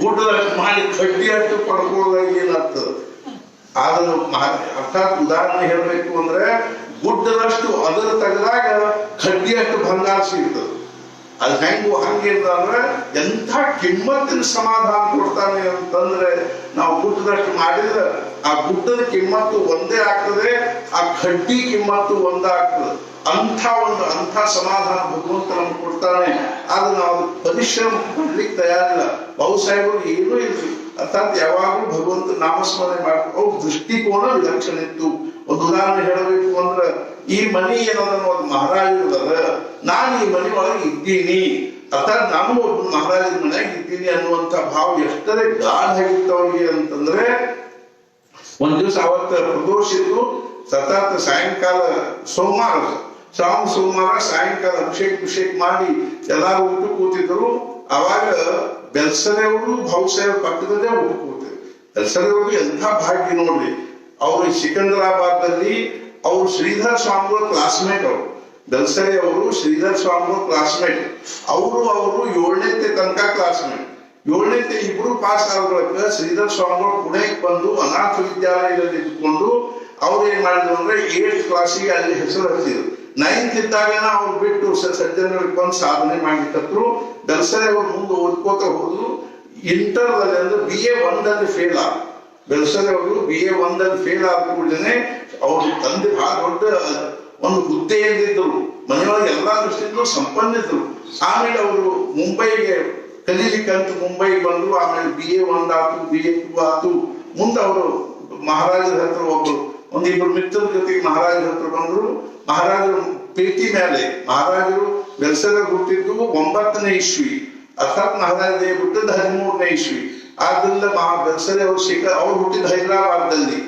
ಗುಡ್ಡದಷ್ಟು ಮಾಡಿ ಕಡ್ಡಿಯಷ್ಟು ಪಡ್ಕೊಳ್ಳೋದಾಗ ಏನಾಗ್ತದೆ? ಆದ್ರೆ ಅರ್ಥಾತ್ ಉದಾಹರಣೆ ಹೇಳ್ಬೇಕು ಅಂದ್ರೆ, ಗುಡ್ಡದಷ್ಟು ಅದರ ತೆಗೆದಾಗ ಕಡ್ಡಿಯಷ್ಟು ಬಂಗಾರ ಸಿಗ್ತದೆ. ಅದು ಹಂಗಿಲ್ಲ ಅಂದ್ರೆ ಎಂಥ ಕಿಮ್ಮತ್ತಿನ ಸಮಾಧಾನ ಕೊಡ್ತಾನೆ ಅಂತಂದ್ರೆ, ನಾವು ಗುಡ್ಡದಷ್ಟು ಮಾಡಿದ್ರೆ ಆ ಗುಡ್ಡದ ಕಿಮ್ಮತ್ತು ಒಂದೇ ಆಗ್ತದೆ, ಆ ಕಡ್ಡಿ ಕಿಮ್ಮತ್ತು ಒಂದೇ ಆಗ್ತದೆ. ಅಂಥ ಸಮಾಧಾನ ಭಗವಂತ ನಮ್ಗೆ ಕೊಡ್ತಾನೆ. ಆದ್ರೆ ನಾವು ಪರಿಶ್ರಮ ಪಡ್ಲಿಕ್ಕೆ ತಯಾರಿಲ್ಲ. ಬಹುಸಾಹೇಬರು ಏನೂ ಇಲ್ರಿ, ಅರ್ಥಾತ್ ಯಾವಾಗಲೂ ಭಗವಂತ ನಾಮಸ್ಮರಣೆ ಮಾಡ್ತಾರೆ. ಅವ್ರ ದೃಷ್ಟಿಕೋನ ವಿಲಕ್ಷಣ ಇತ್ತು. ಒಂದು ಉದಾಹರಣೆ ಹೇಳಬೇಕು ಅಂದ್ರೆ, ಈ ಮನಿ ಏನದನ್ನು ಒಂದು ಮಹಾರಾಜರದ, ನಾನು ಈ ಮನೆ ಒಳಗೆ ಇದ್ದೀನಿ, ಅರ್ಥಾತ್ ನಾನು ಒಬ್ಬ ಮಹಾರಾಜನ ಮನೆಯಾಗ ಇದ್ದೀನಿ ಅನ್ನುವಂಥ ಭಾವ ಎಷ್ಟರೇ ಗಾಢ ಆಗಿರ್ತವ್ರಿಗೆ ಅಂತಂದ್ರೆ, ಒಂದ್ ದಿವಸ ಅವತ್ತ ಪ್ರದೋಷ ಇತ್ತು, ಸತತ ಸಾಯಂಕಾಲ ಶ್ರಾವಣ ಸೋಮವಾರ ಸಾಯಂಕಾಲ ಅಭಿಷೇಕ ಮಾಡಿ ಎಲ್ಲಾರು ಊಟ ಕೂತಿದ್ರು. ಅವಾಗ ಬೆಲ್ಸರೆಯವರು ಬಹುಸಾಹೇಬ್ ಪಕ್ಕದಲ್ಲೇ ಊಟ ಕೂತಿದ್ರು. ಬೆಲ್ಸರೆಯವ್ರಿಗೆ ಎಂಥ ಭಾಗ್ಯ ನೋಡ್ರಿ, ಅವರು ಸಿಕಂದರಾಬಾದ್ನಲ್ಲಿ ಅವರು ಶ್ರೀಧರ್ ಸ್ವಾಮಿಗಳ ಕ್ಲಾಸ್ಮೇಟ್. ಅವರು ಬೆಲ್ಸರೆ ಅವರು ಶ್ರೀಧರ್ ಸ್ವಾಮಿಗಳ ಕ್ಲಾಸ್ಮೇಟ್. ಅವರು 7ನೇ ತನಕ ಕ್ಲಾಸ್ಮೇಟ್. 7ನೇ ಇಬ್ರು ಪಾಸ್ ಆದ ಬಳಿಕ ಶ್ರೀಧರ್ ಸ್ವಾಮಿಗಳು ಪುಣೆಗೆ ಬಂದು ಅನಾಥ ವಿದ್ಯಾಲಯದಲ್ಲಿ ಇದ್ದುಕೊಂಡು ಅವ್ರು ಏನ್ ಮಾಡಿದ್ರು ಅಂದ್ರೆ 8th ಕ್ಲಾಸಿಗೆ ಅಲ್ಲಿ ಹೆಸರು ಹಚ್ಚಿದ್ರು. 9th ಇದ್ದಾಗನ ಅವ್ರು ಬಿಟ್ಟು ಸಜ್ಜನಗಳಿಗೆ ಬಂದು ಸಾಧನೆ ಮಾಡಿದ್ರು. ಬೆಲ್ಸರೆ ಅವರು ಮುಂದೆ ಓದ್ಕೋತ ಹೋದ್ರು. ಇಂಟರ್ನಲ್ಲಿ ಅಂದ್ರೆ BA 1 ಫೇಲ್ ಆದ ಬೆಲ್ಸರೆ ಅವರು BA 1 ಫೇಲ್ ಆದ ಕೂಡಲೇ ಅವ್ರ ತಂದೆ ಬಹಳ ದೊಡ್ಡ ಒಂದು ಹುದ್ದೆಯಲ್ಲಿದ್ದರು, ಮನೆಯೊಳಗೆ ಎಲ್ಲಾ ದೃಷ್ಟಿಯಿಂದ ಸಂಪನ್ನಿದ್ರು. ಆಮೇಲೆ ಅವರು ಮುಂಬೈಗೆ ಕಲೀಲಿಕ್ಕಂತ ಮುಂಬೈಗೆ ಬಂದ್ರು. ಆಮೇಲೆ BA 1 ಆತು, BA 2 ಆತು. ಮುಂದೆ ಅವರು ಮಹಾರಾಜರ ಹತ್ರ ಒಂದಿಬ್ಬರು ಮಿತ್ರರ ಜೊತೆಗೆ ಮಹಾರಾಜರ ಹತ್ರ ಬಂದ್ರು. ಮಹಾರಾಜರು ಪ್ರೀತಿ ಮೇಲೆ, ಮಹಾರಾಜರು ಬೆಲ್ಸರೆ ಹುಟ್ಟಿದ್ದು 9ನೇ ಇಸ್ವಿ, ಅರ್ಥಾತ್ ಮಹಾರಾಜ ಹುಟ್ಟಿದ್ದು 13ನೇ ಇಸ್ವಿ. ಆದ್ರಿಂದ ಬೆಲ್ಸರೆ ಅವ್ರು ಹುಟ್ಟಿದ ಹೈದರಾಬಾದ್ನಲ್ಲಿ.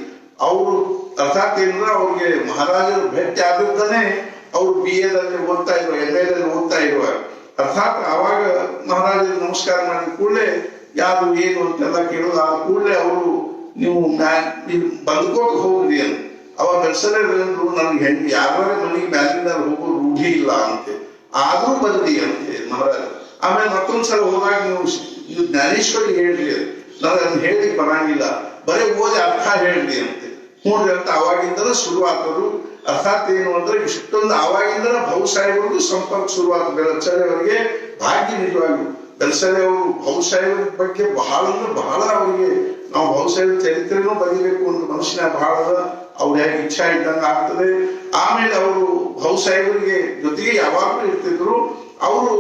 ಅವರು ಅರ್ಥಾತ್ ಏನಂದ್ರೆ ಅವ್ರಿಗೆ ಮಹಾರಾಜರು ಭೇಟಿ ಆಗಿದ್ದಾನೆ ಅವ್ರು BA ಓದ್ತಾ ಇರುವ, MA ಓದ್ತಾ ಇರುವ. ಅರ್ಥಾತ್ ಆವಾಗ ಮಹಾರಾಜರು ನಮಸ್ಕಾರ ಮಾಡಿದ ಕೂಡಲೇ ಯಾರು ಏನು ಅಂತೆಲ್ಲ ಕೇಳೋದು. ಆ ಕೂಡಲೇ ಅವರು ನೀವು ಬಂದ್ಕೋತ ಹೋಗ್ರಿ ಅಂತ. ಅವಾಗ ಬೆಲ್ಸರೆ ನನ್ಗೆ ಹೆಂಗೆ ಯಾರ ಮನೆಗೆ ಮ್ಯಾಲಿಂದ ಹೋಗೋ ರೂಢಿ ಇಲ್ಲ ಅಂತೆ, ಆದ್ರೂ ಬಂದ್ರಿ ಅಂತೆ ಮಹಾರಾಜ. ಆಮೇಲೆ ಮತ್ತೊಂದ್ಸಲ ಹೋದಾಗ ನೀವು ಜ್ಞಾನೇಶ್ವರಿ ಹೇಳ್ರಿ, ನನಗೆ ಅದನ್ನ ಹೇಳಿ ಬರಂಗಿಲ್ಲ, ಬರೀ ಓದಿ ಅರ್ಥ ಹೇಳ್ರಿ ಅಂತೆ. ನೋಡ್ರಿ ಅಂತ ಅವಾಗಿಂದಲೂ ಶುರುವಾತರು. ಅರ್ಥಾತ್ ಏನು ಅಂದ್ರೆ ಇಷ್ಟೊಂದು ಅವಾಗಿಂದಲೂ ಬಹುಸಾಹೇಬರಿಗೂ ಸಂಪರ್ಕ ಶುರುವಾತ. ಬೆಲ್ಸರೆ ಅವರಿಗೆ ಭಾಗ್ಯ ನಿಜವಾಗ್ಲು. ಬೆಲ್ಸರೆ ಅವರು ಬಹುಸಾಹೇಬರ ಬಗ್ಗೆ ಬಹಳ ಅಂದ್ರೆ ಬಹಳ ಅವರಿಗೆ ನಾವು ಬಹುಸಾಹೇಬರ ಚರಿತ್ರೆನೂ ಬರೀಬೇಕು ಅಂತ ಮನುಷ್ಯನ ಬಹಳ ಅವ್ರ ಹೇಗೆ ಇಚ್ಛಾ ಇದ್ದಂಗ ಆಗ್ತದೆ. ಆಮೇಲೆ ಅವರು ಬಹುಸಾಹೇಬರಿಗೆ ಜೊತೆಗೆ ಯಾವಾಗಲೂ ಇರ್ತಿದ್ರು. ಅವರು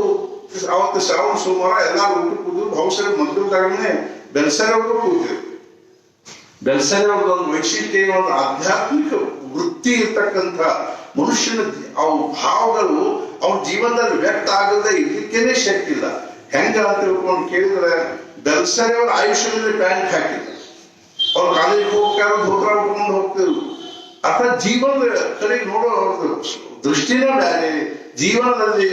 ಅವತ್ತು ಶ್ರಾವಣ ಸೋಮವಾರ ಎಲ್ಲಾರು ಊಟ ಕೂತಿದ್ರು. ಬಹುಸಾಹೇಬ್ ಮೊದಲದಾಗನೇ ಬೆಲ್ಸರೆ ಅವರು ಕೂತಿದ್ರು. ಬೆಲ್ಸರೆ ಅವ್ರದ್ದು ಒಂದು ವೈಶಿಷ್ಟ್ಯ ಏನು ಅಂದ್ರೆ, ಆಧ್ಯಾತ್ಮಿಕ ವೃತ್ತಿ ಇರ್ತಕ್ಕಂಥ ಮನುಷ್ಯನ ಅವು ಭಾವಗಳು ಅವನ ಜೀವನದಲ್ಲಿ ವ್ಯಕ್ತ ಆಗದೆ ಇದಕ್ಕೇನೆ ಶಕ್ತಿ ಇಲ್ಲ. ಹೆಂಗ ಅಂತ ತಿಳ್ಕೊಂಡು ಕೇಳಿದ್ರೆ, ಬೆಲ್ಸರೆ ಅವ್ರ ಆಯುಷ್ಯದಲ್ಲಿ ಪ್ಯಾಂಟ್ ಹಾಕಿದ್ರು, ಅವ್ರು ಕಾಲೇಜ್ ಹೋಗ್ತಾರೆ, ಧೋತ್ರ ಉಟ್ಕೊಂಡು ಹೋಗ್ತಿದ್ರು. ಅರ್ಥಾತ್ ಜೀವನದ ಕಡೆಗೆ ನೋಡೋ ಅವ್ರದ್ದು ದೃಷ್ಟಿನೇ ಬೇರೆ, ಜೀವನದಲ್ಲಿ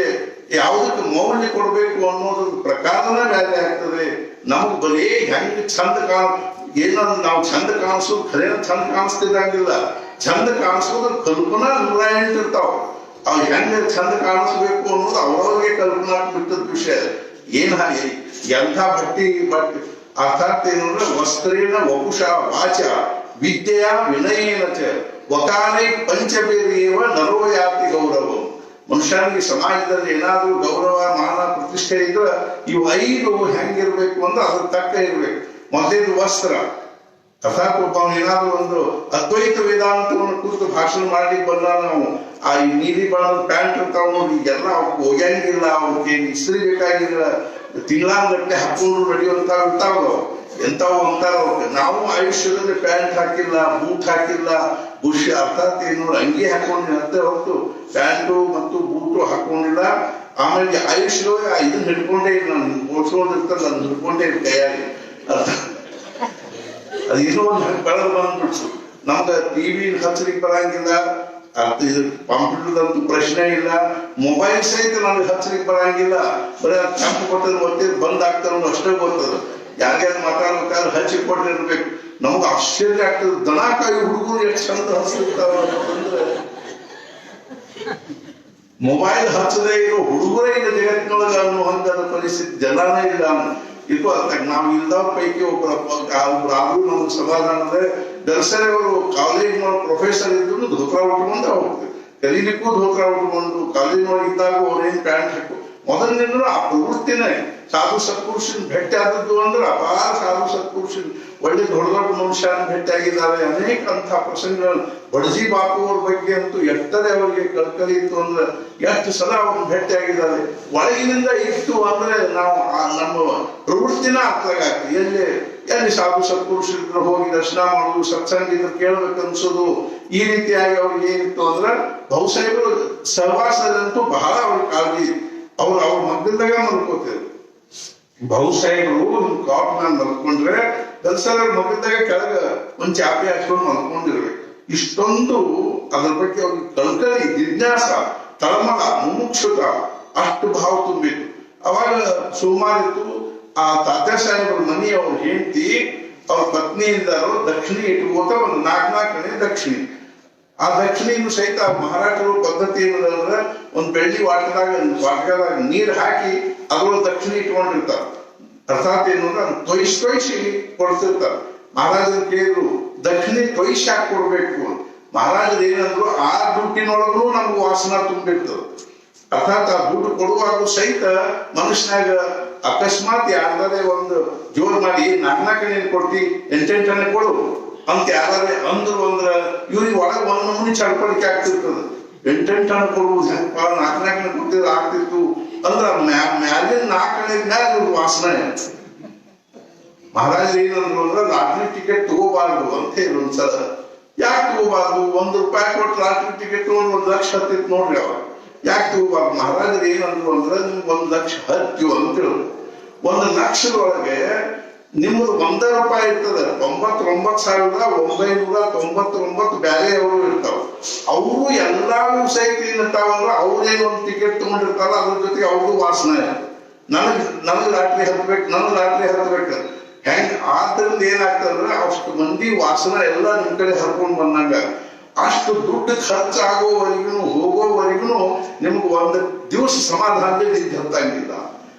ಯಾವುದಕ್ಕೆ ಮೌಲ್ಯ ಕೊಡ್ಬೇಕು ಅನ್ನೋದ್ರ ಪ್ರಕಾರನ ಬೇರೆ ಆಗ್ತದೆ. ನಮಗ್ ಬರೀ ಹೆಂಗ್ ಚಂದ ಏನಂದ್ರೆ ನಾವು ಚಂದ ಕಾಣಿಸೋದು ಖರೇನ ಚಂದ ಕಾಣಿಸ್ತಿದ್ದಂಗಿಲ್ಲ. ಚಂದ ಕಾಣಿಸೋದ್ರ ಕಲ್ಪನಾ 108 ಇರ್ತಾವ. ಅವ್ ಹೆಂಗ ಚಂದ ಕಾಣಿಸ್ಬೇಕು ಅನ್ನೋದು ಅವ್ರವ್ರಿಗೆ ಕಲ್ಪನಾ ಬಿಟ್ಟದ ವಿಷಯ. ಏನ್ ಎಂಥ ಬಟ್ಟಿ ಅರ್ಥಾತ್ ಏನಂದ್ರೆ, ವಸ್ತ್ರೇನ ವಪುಷ ವಾಚ ವಿದ್ಯೆಯ ವಿನಯೇನ ಚ ವಕಾಲೈ ಪಂಚಬೇರಿಯವ ನರೋಯಾತಿ ಗೌರವ. ಮನುಷ್ಯನಿಗೆ ಸಮಾಜದಲ್ಲಿ ಏನಾದ್ರೂ ಗೌರವ ಮಾನ ಪ್ರತಿಷ್ಠೆ ಇದ್ರೆ ಇವು 5 ಹೆಂಗಿರ್ಬೇಕು ಅಂದ್ರೆ ಅದ್ರ ತಕ್ಕ ಇರ್ಬೇಕು. ಮೊದಲೇದು ವಸ್ತ್ರ, ಅರ್ಥಾತ್ ಒಬ್ಬ ಏನಾದ್ರು ಒಂದು ಅದ್ವೈತ ವೇದಾಂತವನ್ನು ಕುರಿತು ಭಾಷಣ ಮಾಡ್ಲಿಕ್ಕೆ ಬಂದ ನಾವು ಆ ನೀಲಿ ಬಣ್ಣದ ಪ್ಯಾಂಟ್ ಇರ್ತಾವ ನೋಡಿ ಎಲ್ಲ ಹೋಗ್ಯಾಂಗಿಲ್ಲ ಅವ್ರಿಗೆ ಇಸ್ತ್ರಿ ಬೇಕಾಗಿಲ್ಲ ತಿಂಗಳಾಂಗಟ್ಟೆ ಹಾಕೊಂಡು ನಡೆಯುವಂತಾವ್ ಇರ್ತಾವ ಎಂತಾವ್ ಅಂತಾರ ನಾವು ಆಯುಷ್ಯದಲ್ಲಿ ಪ್ಯಾಂಟ್ ಹಾಕಿಲ್ಲ ಬೂಟ್ ಹಾಕಿಲ್ಲ ಬುಷ್ ಅರ್ಥಾತ್ ಏನು ಅಂಗಿ ಹಾಕೊಂಡಿಲ್ಲ ಅಂತ ಹೊರತು ಪ್ಯಾಂಟು ಮತ್ತು ಬೂಟು ಹಾಕೊಂಡಿಲ್ಲ. ಆಮೇಲೆ ಆಯುಷ್ಯವಾಗಿ ಇದನ್ನ ಹಿಡ್ಕೊಂಡೇ ಇಲ್ಲ, ನಾನು ಓಡಿಸ್ಕೊಂಡಿರ್ತಾರ ಅದನ್ನ ಹಿಡ್ಕೊಂಡೇ ಇಲ್ಲ ಕೈಯಾಗಿ. ಅದೇನೋ ಒಂದು ಬೆಳೆದು ಬಂದ್ಬಿಡ್ತು. ನಮ್ಗೆ ಟಿವಿ ಹಚ್ಚಲಿಕ್ಕೆ ಬರಂಗಿಲ್ಲ, ಇದು ಕಂಪ್ಯೂಟರ್ದಂತೂ ಪ್ರಶ್ನೆ ಇಲ್ಲ, ಮೊಬೈಲ್ ಸಹಿತ ನಮ್ಗೆ ಹಚ್ಚಲಿಕ್ಕೆ ಬರಂಗಿಲ್ಲ. ಬರೀ ಕೆಂಪು ಕೊಟ್ಟದ್ ಒತ್ತಿದ್ ಬಂದ್ ಆಗ್ತಾರ ಅಷ್ಟೇ ಗೊತ್ತದ. ಯಾರ್ಯಾರು ಮಾತಾಡ್ಬೇಕಾದ್ರೆ ಹಚ್ಚಿ ಕೊಟ್ಟಿರ್ಬೇಕು. ನಮ್ಗೆ ಆಶ್ಚರ್ಯ ಆಗ್ತದೆ, ದನಕಾಯಿ ಹುಡುಗರು ಎಷ್ಟು ಚಂದ ಹಚ್ಚಿರ್ತಾವ ಅಂತಂದ್ರೆ ಮೊಬೈಲ್ ಹಚ್ಚದೇ ಇರೋ ಹುಡುಗರೇ ಇಲ್ಲ ಜಗತ್ತಿನೊಳಗೆ ಅನ್ನುವಂತ ಪರಿಸ್ಥಿತಿ ಜನನೇ ಇಲ್ಲ. ಇದು ಅರ್ಥ ನಾವು ಇಲ್ದವ್ರ ಪೈಕಿ ಒಬ್ರು ಆದ್ರೂ ನಮ್ಗೆ ಸಮಾಧಾನದ ದರ್ಸರಿ ಅವರು ಕಾಲೇಜ್ ಪ್ರೊಫೆಸರ್ ಇದ್ರು ಧೋತ್ರ ಉಟ್ಕೊಂಡು ಹೋಗ್ತದೆ, ಕಲೀಲಿಕ್ಕೂ ಧೋತ್ರ ಉಟ್ಕೊಂಡು ಕಾಲೇಜ್ನೊಳಗೆ ಇದ್ದಾಗ ಅವ್ರೇನ್ ಪ್ಯಾಂಟ್ ಹಾಕು ಮೊದಲಿನಿಂದ ಆ ಪ್ರವೃತ್ತಿನೇ. ಸಾಧು ಸತ್ಪುರುಷನ್ ಭೇಟಿ ಆದದ್ದು ಅಂದ್ರೆ ಅಪಾರ ಸಾಧು ಸತ್ಪುರುಷನ್ ಒಳ್ಳೆ ದೊಡ್ಡ ದೊಡ್ಡ ಮನುಷ್ಯರನ್ನ ಭೇಟಿ ಆಗಿದ್ದಾರೆ. ಅನೇಕ ಅಂತ ಪ್ರಸಂಗಗಳು ಬಡಜಿ ಬಾಪು ಅವ್ರ ಬಗ್ಗೆ ಅಂತೂ ಎಷ್ಟರೇ ಅವರಿಗೆ ಕಳ್ಕಳಿ ಇತ್ತು ಅಂದ್ರೆ ಎಷ್ಟು ಸಲ ಅವ್ರನ್ನ ಭೇಟಿ ಆಗಿದ್ದಾರೆ. ಒಳಗಿನಿಂದ ಇತ್ತು ಅಂದ್ರೆ ನಾವು ನಮ್ಮ ಪ್ರವೃತ್ತಿನ ಅರ್ಥಾಗ್ತದೆ. ಎಲ್ಲಿ ಸಾಧು ಸತ್ಪುರುಷರಿದ್ರು ಹೋಗಿ ದರ್ಶನ ಮಾಡುದು, ಸತ್ಸಂಗ ಕೇಳ್ಬೇಕು ಅನ್ಸೋದು, ಈ ರೀತಿಯಾಗಿ ಅವ್ರಿಗೆ ಏನಿತ್ತು ಅಂದ್ರೆ ಬಹುಶಃ ಸಹವಾಸದಂತೂ ಬಹಳ ಅವ್ರ ಕಾಳಜಿ. ಅವ್ರ ಮಗ್ಗಲ್ದಾಗ ಮಲ್ಕೋತಿದ್ರು. ಬಹುಶಾಹಿಗಳು ಕಾಪ್ ಮ್ಯಾನ್ ಮಲ್ಕೊಂಡ್ರೆ ದಲ್ಸರ ಮಗದಾಗ ಕೆಳಗ ಒಂದ್ ಚಾಪೆ ಹಾಕೊಂಡು ಮಲ್ಕೊಂಡಿರ್ಬೇಕು. ಇಷ್ಟೊಂದು ಅದ್ರ ಬಗ್ಗೆ ಅವ್ರಿಗೆ ಕಳ್ಕಳಿ, ಜಿಜ್ಞಾಸ, ತಳಮಳ, ಮುಮುಕ್ಷುತ ಅಷ್ಟು ಭಾವ ತುಂಬಿತ್ತು. ಅವಾಗ ಸುಮಾರಿತ್ತು ಆ ತಾತ್ಯಾ ಸಾಹೇಬ್ರ ಮನಿ ಅವ್ರ ಹೆಂಡತಿ ಅವ್ರ ಪತ್ನಿ ಇದ್ದಾರೋ ದಕ್ಷಿಣಿ ಇಟ್ಕೋತ ಒಂದು 4 ದಕ್ಷಿಣಿ. ಆ ದಕ್ಷಿಣಿಯನ್ನು ಸಹಿತ ಮಹಾರಾಷ್ಟ್ರ ಪದ್ಧತಿ ಏನಂದ್ರೆ ಒಂದ್ ಬೆಳ್ಳಿ ವಾಟಕದಾಗ ನೀರ್ ಹಾಕಿ ಅದ್ರೊಳಗೆ ದಕ್ಷಿಣಿ ಇಟ್ಕೊಂಡಿರ್ತಾರ. ಅರ್ಥಾತ್ ಏನು ಅಂದ್ರೆ ಅದು ತೊಯ್ಸಿ ಕೊಡ್ತಿರ್ತಾರ. ಮಹಾರಾಜರು ಕೇಳಿದ್ರು ದಕ್ಷಿಣಿ ತೊಯ್ಸಿ ಹಾಕಿ ಕೊಡ್ಬೇಕು. ಮಹಾರಾಜರು ಏನಂದ್ರು ಆ ದುಡ್ಡಿನೊಳಗೂ ನಮ್ಗೆ ವಾಸನ ತುಂಬಿರ್ತದೆ. ಅರ್ಥಾತ್ ಆ ದುಡ್ಡು ಕೊಡುವಾಗ ಸಹಿತ ಮನುಷ್ಯನಾಗ ಅಕಸ್ಮಾತ್ ಯಾರ್ದಾರೆ ಒಂದು ಜೋರ್ ಮಾಡಿ 4 ಕೊಡ್ತಿ 8 ಕೊಡು ಅಂತ ಯಾರೇ ಅಂದ್ರು ಅಂದ್ರ ಇವ್ರಿಗೆ ಒಳಗೆ ಒಂದ್ ನಮೂನಿ ಚಡ್ಪಡಿಕೆ ಆಗ್ತಿರ್ತದ. 8 ಕೊಡುವುದು ಹೆಂಗಪ್ಪ, 4 ಕೊಟ್ಟಿದ್ರೆ ಆಗ್ತಿತ್ತು ಅಂದ್ರ ಮ್ಯಾಲಿನ 4 ಮ್ಯಾಲ ವಾಸನೆ. ಮಹಾರಾಜರು ಏನಂದ್ರು ಅಂದ್ರ ಲಾಟ್ರಿ ಟಿಕೆಟ್ ತಗೋಬಾರ್ದು ಅಂತ ಹೇಳಿ ಒಂದ್ಸಲ. ಯಾಕೆ ತಗೋಬಾರ್ದು? ₹1 ಕೊಟ್ಟು ಲಾಟ್ರಿ ಟಿಕೆಟ್ ತಗೊಂಡು 1 ಲಕ್ಷ ಹತ್ತಿತ್ತು ನೋಡ್ರಿ. ಅವಾಗ ಯಾಕೆ ತಗೋಬಾರ್ದು? ಮಹಾರಾಜರು ಏನಂದ್ರು ಅಂದ್ರ ನಿಮ್ಗೆ 1 ಲಕ್ಷ ಹತ್ತು ಅಂತ ಹೇಳುದು. 1 ಲಕ್ಷದೊಳಗೆ ನಿಮ್ಮದು ₹1 ಇರ್ತದೆ. 99,999 ಬ್ಯಾರೆ ಅವರು ಇರ್ತಾವ. ಅವರು ಎಲ್ಲಾರು ಸಹಿತ ಏನಿರ್ತಾವಂದ್ರ ಅವ್ರೇನು ಒಂದು ಟಿಕೆಟ್ ತಗೊಂಡಿರ್ತಾರ, ಅದ್ರ ಜೊತೆಗೆ ಅವ್ರದ್ದು ವಾಸನೆ. ನನಗ್ ಲಾಟ್ರಿ ಹತ್ಬೇಕು ಹೆಂಗ್. ಆದ್ರಿಂದ ಏನಾಗ್ತದಂದ್ರ ಅಷ್ಟು ಮಂದಿ ವಾಸನ ಎಲ್ಲ ನಿಮ್ ಕಡೆ ಹರ್ಕೊಂಡ್ ಬಂದಂಗ ಅಷ್ಟು ದುಡ್ಡು ಖರ್ಚಾಗೋವರೆಗೂ ಹೋಗೋವರೆಗೂ ನಿಮ್ಗೆ 1 ದಿವಸ ಸಮಾಧಾನದಲ್ಲಿ ಹತ್ತಂಗಿಲ್ಲ.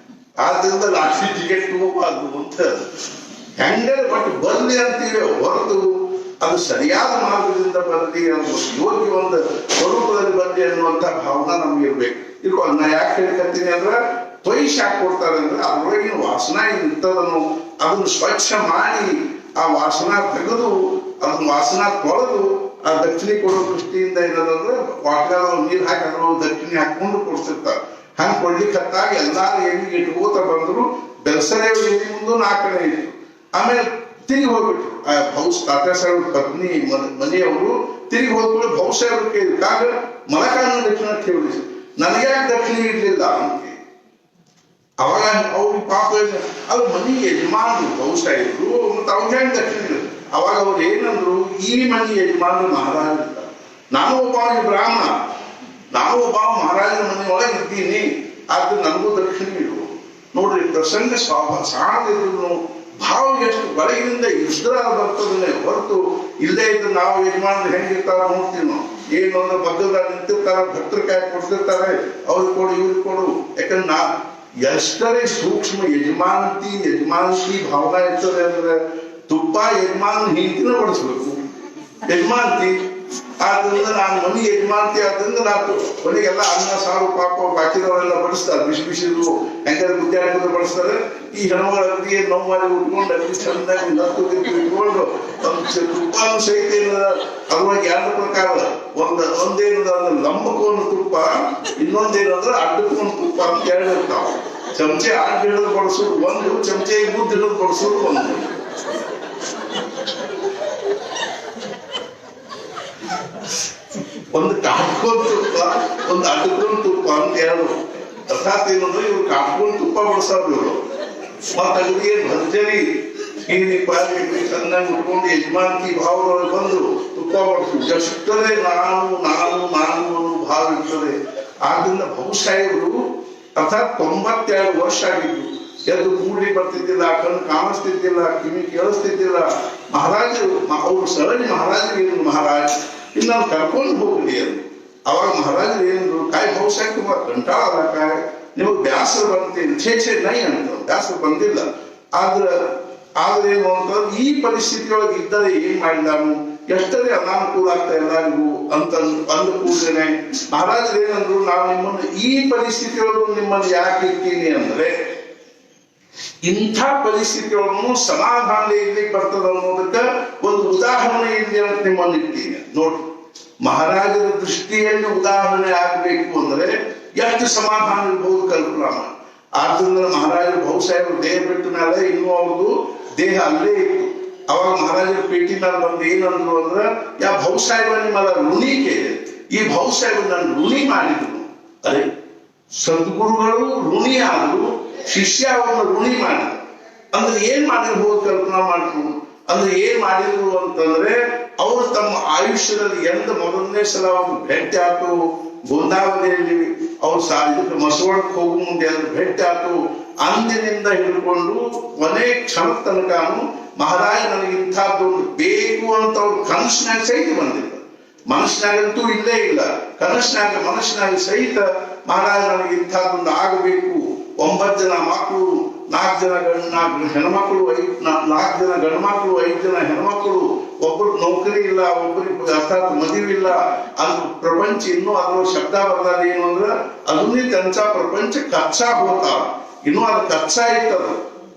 ಆದ್ರಿಂದ ಲಾಟ್ರಿ ಟಿಕೆಟ್ ತಗೋಬಾರ್ದು ಅಂತ ಹೆಂಗೆ ಬಟ್ ಬರ್ಲಿ ಅಂತೀವಿ ಹೊರತು ಅದು ಸರಿಯಾದ ಮಾರ್ಗದಿಂದ ಬರ್ಲಿ, ಯೋಗ್ಯ ಒಂದು ಸ್ವರೂಪದಲ್ಲಿ ಬರ್ಲಿ ಅನ್ನುವಂತ ಭಾವನಾ ನಮ್ಗೆ ಇರ್ಬೇಕು. ನಾ ಯಾಕೆ ಹೇಳ್ಕತ್ತೀನಿ ಅಂದ್ರ ತೊಯ್ಸಿ ಹಾಕಿ ಕೊಡ್ತಾರೆ ಅಂದ್ರೆ ಅದ್ರೊಳಗಿನ ವಾಸನ ಇರ್ತದನ್ನು ಅದನ್ನು ಸ್ವಚ್ಛ ಮಾಡಿ ಆ ವಾಸನ ತೆಗೆದು ಅದನ್ನ ವಾಸನ ತೊಳೆದು ಆ ದಕ್ಷಿಣಿ ಕೊಡೋ ದೃಷ್ಟಿಯಿಂದ ಏನದಂದ್ರೆ ವಾಟರ್ ನೀರ್ ಹಾಕಿ ಅದ್ರೊಳಗೆ ದಕ್ಷಿಣಿ ಹಾಕೊಂಡು ಕೊಡ್ತಿರ್ತಾರೆ. ಹಂಗ್ ಕೊಡ್ಲಿಕ್ಕೆ ಹತ್ತಾಗ ಎಲ್ಲಾರು ಏನಿಗೆ ಇಟ್ಕೋತ ಬಂದ್ರು. ಬೆಲ್ಸರೆ ಮುಂದೆ 4 ಇತ್ತು. ಆಮೇಲೆ ತಿರುಗಿ ಹೋಗ್ಬಿಟ್ರು. ಆ ತಾತ್ಯಾ ಸಾಹೇಬ್ರ ಪತ್ನಿ ಮನೆಯವರು ತಿರುಗಿ ಹೋಗ್ಬಿಟ್ಟು ಬಹುಸಾಹೇಬ್ರು ಕೇಳಿದ್ರು, ಕಾಗ ಮಲಕಾನ ದಕ್ಷಿಣ ಕೇಳಿದ್ರು, ನನಗ್ಯಾಕೆ ದಕ್ಷಿಣ ಇರ್ಲಿಲ್ಲ ಅಂತ. ಅವಾಗ ಅವ್ರಿಗೆ ಪಾಪ ಅವ್ರ ಮನೆ ಯಜಮಾನ್ರು ಬಹುಸಾಹೇಬ್ರು ಮತ್ತೆ ಅವ್ರ ಹೆಂಗ್ ದಕ್ಷಿಣ. ಅವಾಗ ಅವ್ರು ಏನಂದ್ರು, ಈ ಮನೆ ಯಜಮಾನ್ರು ಮಹಾರಾಜ, ನಾನು ಒಬ್ಬ ಬ್ರಾಹ್ಮಣ, ನಾನು ಒಬ್ಬ ಮಹಾರಾಜನ ಮನೆ ಒಳಗೆ ಇದ್ದೀನಿ, ಆದ್ರೆ ನನಗೂ ದಕ್ಷಿಣ ಇಡು. ನೋಡ್ರಿ ಪ್ರಸಂಗ ಸಾಧಿದ್ರು ಭಾವ ಎಷ್ಟು ಒಳಗಿನಿಂದ ಇಷ್ಟರ ಬರ್ತದನ್ನೇ ಹೊರತು ಇಲ್ಲೇ ಇದ್ದು ನಾವು ಯಜಮಾನ್ರು ಹೆಂಗಿರ್ತಾರ ನೋಡ್ತೀವಿ ನಾವು. ಏನು ಅಂದ್ರೆ ಬಗ್ಗದಾಗ ನಿಂತಿರ್ತಾರ, ಭಕ್ತರಿಕಾಯಿ ಕೊಡ್ತಿರ್ತಾರೆ, ಅವ್ರಿಗೆ ಕೊಡು ಇವ್ರಿಗೆ ಕೊಡು. ಯಾಕಂದ್ರೆ ಎಷ್ಟರೇ ಸೂಕ್ಷ್ಮ ಯಜಮಾನತಿ ಭಾವನಾ ಇರ್ತದೆ ಅಂದ್ರೆ ತುಪ್ಪ ಯಜಮಾನ್ ಹಿಂದಿನ ಬಡಿಸ್ಬೇಕು. ಯಜಮಾನತಿ ಆದ್ರಿಂದ ನಾನು ಮನೆ ಯಜಮಾನ್ತಿ ಆದ್ರಿಂದ ನಾನು ಮನೆಗೆಲ್ಲ ಅನ್ನ ಸಾರು ಪಾಪ ಬಾಕಿದವರೆಲ್ಲ ಬಡಿಸ್ತಾರೆ, ಬಿಸಿ ಬಿಸಿದು ಹೆಂಗಾದ್ರೆ ಗುದ್ದಾಡ್ಕೊಂಡು ಬಡಿಸ್ತಾರೆ. ಈ ಹೆಣ್ಮಗಳಿಗೆ ನೋವು ಮಾಡಿ ಉಟ್ಕೊಂಡು ಅಲ್ಲಿ ಚಂದಾಗಿ ನತ್ತು ಇಟ್ಕೊಂಡು ತುಪ್ಪನೂ ಸಹಿತ ಏನದ ಅದ್ರೊಳಗೆ ಎರಡು ಪ್ರಕಾರ, ಒಂದೇನದ ಅಂದ್ರೆ ಲಂಬಕೋನ ತುಪ್ಪ, ಇನ್ನೊಂದೇನಂದ್ರೆ ಅಡ್ಡಕೋನ ತುಪ್ಪ ಅಂತ ಎರಡು ಇರ್ತಾವ. ಚಮಚೆ ಅಡ್ಡ ಹಿಡಿದು ಬಡಿಸೋದು ಒಂದು, ಚಮಚೆ ಮುದ್ದು ಹಿಡಿದು ಬಡಿಸೋದು ಒಂದು. ಒಂದು ಕಾಟ್ಕೊಂಡ್ ತುಪ್ಪ, ಒಂದು ಅಡ್ಡಕೊಂಡ್ ತುಪ್ಪ ಅಂತ ಎರಡು. ಅರ್ಥಾತ್ ಏನಂದ್ರೆ ಇವ್ರು ಕಾಟ್ಕೊಂಡ್ ತುಪ್ಪ ಬಡಿಸ್ತಾರ ಇವರು. ಮತ್ತ ಅಲ್ಲಿಗೆ ಭರ್ಜರಿ ಹೀನಿ ಪಾಲಿ ಚೆನ್ನಾಗಿ ಉಟ್ಕೊಂಡು ಯಜಮಾನ್ತಿ ಭಾವದೊಳಗೆ ಬಂದು ತುಪ್ಪ ಬಡಿಸು. ಎಷ್ಟರೇ ನಾನು ನಾನು ನಾನು ಅನ್ನೋ ಭಾವ ಇರ್ತದೆ. ಆದ್ರಿಂದ ಬಹುಸಾಹೇಬರು ಅರ್ಥಾತ್ 92 ವರ್ಷ ಆಗಿದ್ದು. ಎದ್ದು ಕೂಡ್ಲಿ ಬರ್ತಿದ್ದಿಲ್ಲ, ಕಣ್ಣು ಕಾಣಿಸ್ತಿದ್ದಿಲ್ಲ, ಕಿವಿ ಕೇಳಿಸ್ತಿದ್ದಿಲ್ಲ. ಮಹಾರಾಜರು ಅವ್ರು ಸರಣಿ ಮಹಾರಾಜರು ಏನು, ಮಹಾರಾಜ್ ಇನ್ನು ನಾನು ಕರ್ಕೊಂಡು ಹೋಗ್ಲಿ ಅದು. ಅವಾಗ ಮಹಾರಾಜರು ಏನಂದ್ರು, ಕಾಯ್ ಬಹುಶಃ ತುಂಬಾ ಕಂಟಾಳ ಅಲ್ಲ, ಕಾಯ್ ನಿಮಗೆ ಬ್ಯಾಸರ ಬಂತೇನು? ಛೇ ನೈ ಅಂತ ಬ್ಯಾಸರ ಬಂದಿಲ್ಲ. ಆದ್ರೆ ಏನು ಅಂತಂದ್ರೆ ಈ ಪರಿಸ್ಥಿತಿಯೊಳಗೆ ಇದ್ದರೆ ಏನ್ ಮಾಡಿ ನಾನು ಎಷ್ಟರೇ ಅನಾನುಕೂಲ ಆಗ್ತಾ ಎಲ್ಲರಿಗೂ ಅಂತ ಅಂದ ಕೂಡಲೇ ಮಹಾರಾಜರು ಏನಂದ್ರು, ನಾವು ನಿಮ್ಮನ್ನು ಈ ಪರಿಸ್ಥಿತಿಯೊಳಗೂ ನಿಮ್ಮನ್ನು ಯಾಕೆ ಇರ್ತೀನಿ ಅಂದ್ರೆ ಇಂಥ ಪರಿಸ್ಥಿತಿಯನ್ನು ಸಮಾಧಾನ ಇರ್ಲಿಕ್ಕೆ ಬರ್ತದ ಅನ್ನೋದಕ್ಕೆ ಒಂದು ಉದಾಹರಣೆ ಇಲ್ಲಿ ಅಂತ ನಿಮ್ಮನ್ನು ಇರ್ತೀನಿ ನೋಡಿ. ಮಹಾರಾಜರ ದೃಷ್ಟಿಯಲ್ಲಿ ಉದಾಹರಣೆ ಆಗ್ಬೇಕು ಅಂದ್ರೆ ಎಷ್ಟು ಸಮಾಧಾನ ಇರ್ಬೋದು ಕಲ್ಪನಾ ಮಾಡಿ. ಆದ್ರಿಂದ ಮಹಾರಾಜರು ಬಹುಸಾಹೇಬರು ದೇಹ ಬಿಟ್ಟ ಮೇಲೆ ಇನ್ನೂ ಅವ್ರದ್ದು ದೇಹ ಅಲ್ಲೇ ಇತ್ತು. ಅವಾಗ ಮಹಾರಾಜರ ಪೇಟಿ ಮೇಲೆ ಬಂದು ಏನಂದ್ರು ಅಂದ್ರೆ, ಯಾ ಬಹುಸಾಹೇಬ ನಿಮ್ಮಲ್ಲ ಋಣಿಕೆ, ಈ ಬಹುಸಾಹೇಬ ನನ್ನ ಋಣಿ ಮಾಡಿದ್ರು. ಅರೆ ಸದ್ಗುರುಗಳು ಋಣಿ ಆದ್ರು, ಶಿಷ್ಯ ಅವನ್ನ ಋಣಿ ಮಾಡಿದ ಅಂದ್ರೆ ಏನ್ ಮಾಡಿರ್ಬೋದು ಕಲ್ಪನಾ ಮಾಡ್ರು. ಅಂದ್ರೆ ಏನ್ ಮಾಡಿದ್ರು ಅಂತಂದ್ರೆ, ಅವರು ತಮ್ಮ ಆಯುಷ್ಯದಲ್ಲಿ ಎಂದ ಮೊದಲನೇ ಸಲ ಅವ್ರು ಭೇಟಿ ಆಯ್ತು ಗೋಂದಾವಲಿಯಲ್ಲಿ, ಅವ್ರು ಇದಕ್ಕೆ ಮಸವಳಕ್ಕೆ ಹೋಗು ಮುಂದೆ ಅದ್ರ ಭೇಟಿ ಆಯ್ತು. ಅಂದಿನಿಂದ ಹಿಡ್ಕೊಂಡು ಕೊನೆ ಕ್ಷಣ ತನಕನು ಮಹಾರಾಜ ನನಗೆ ಇಂಥದ್ದೊಂದು ಬೇಕು ಅಂತ ಅವ್ರು ಕನಸಿನಾಗ ಸಹಿತ ಬಂದಿಲ್ಲ. ಮನಸ್ಸಿನಾಗಂತೂ ಇಲ್ಲೇ ಇಲ್ಲ, ಮನಸ್ಸಿನಾಗ ಸಹಿತ ಮಹಾರಾಜ ನನಗೆ ಇಂಥದ್ದೊಂದು ಆಗಬೇಕು. 9 ಜನ ಮಕ್ಕಳು, 4 ಜನ ಹೆಣ್ಮಕ್ಳು, 4 ಜನ ಗಂಡು ಮಕ್ಕಳು, 5 ಜನ ಹೆಣ್ಮಕ್ಳು, ಒಬ್ಬರು ನೌಕರಿ ಇಲ್ಲ, ಒಬ್ಬರಿಗೆ ಅರ್ಥಾತ್ ಮದುವೆ ಇಲ್ಲ. ಅದು ಪ್ರಪಂಚ ಇನ್ನೂ ಅದರ ಶಬ್ದ ಬರ್ತದ ಏನು ಅಂದ್ರೆ, ಅದನ್ನೇ ತಂಚ ಪ್ರಪಂಚ ಕಚ್ಚಾ ಹೋಗ್ತಾವ. ಇನ್ನೂ ಅದು ಕಚ್ಚಾ ಇರ್ತದ,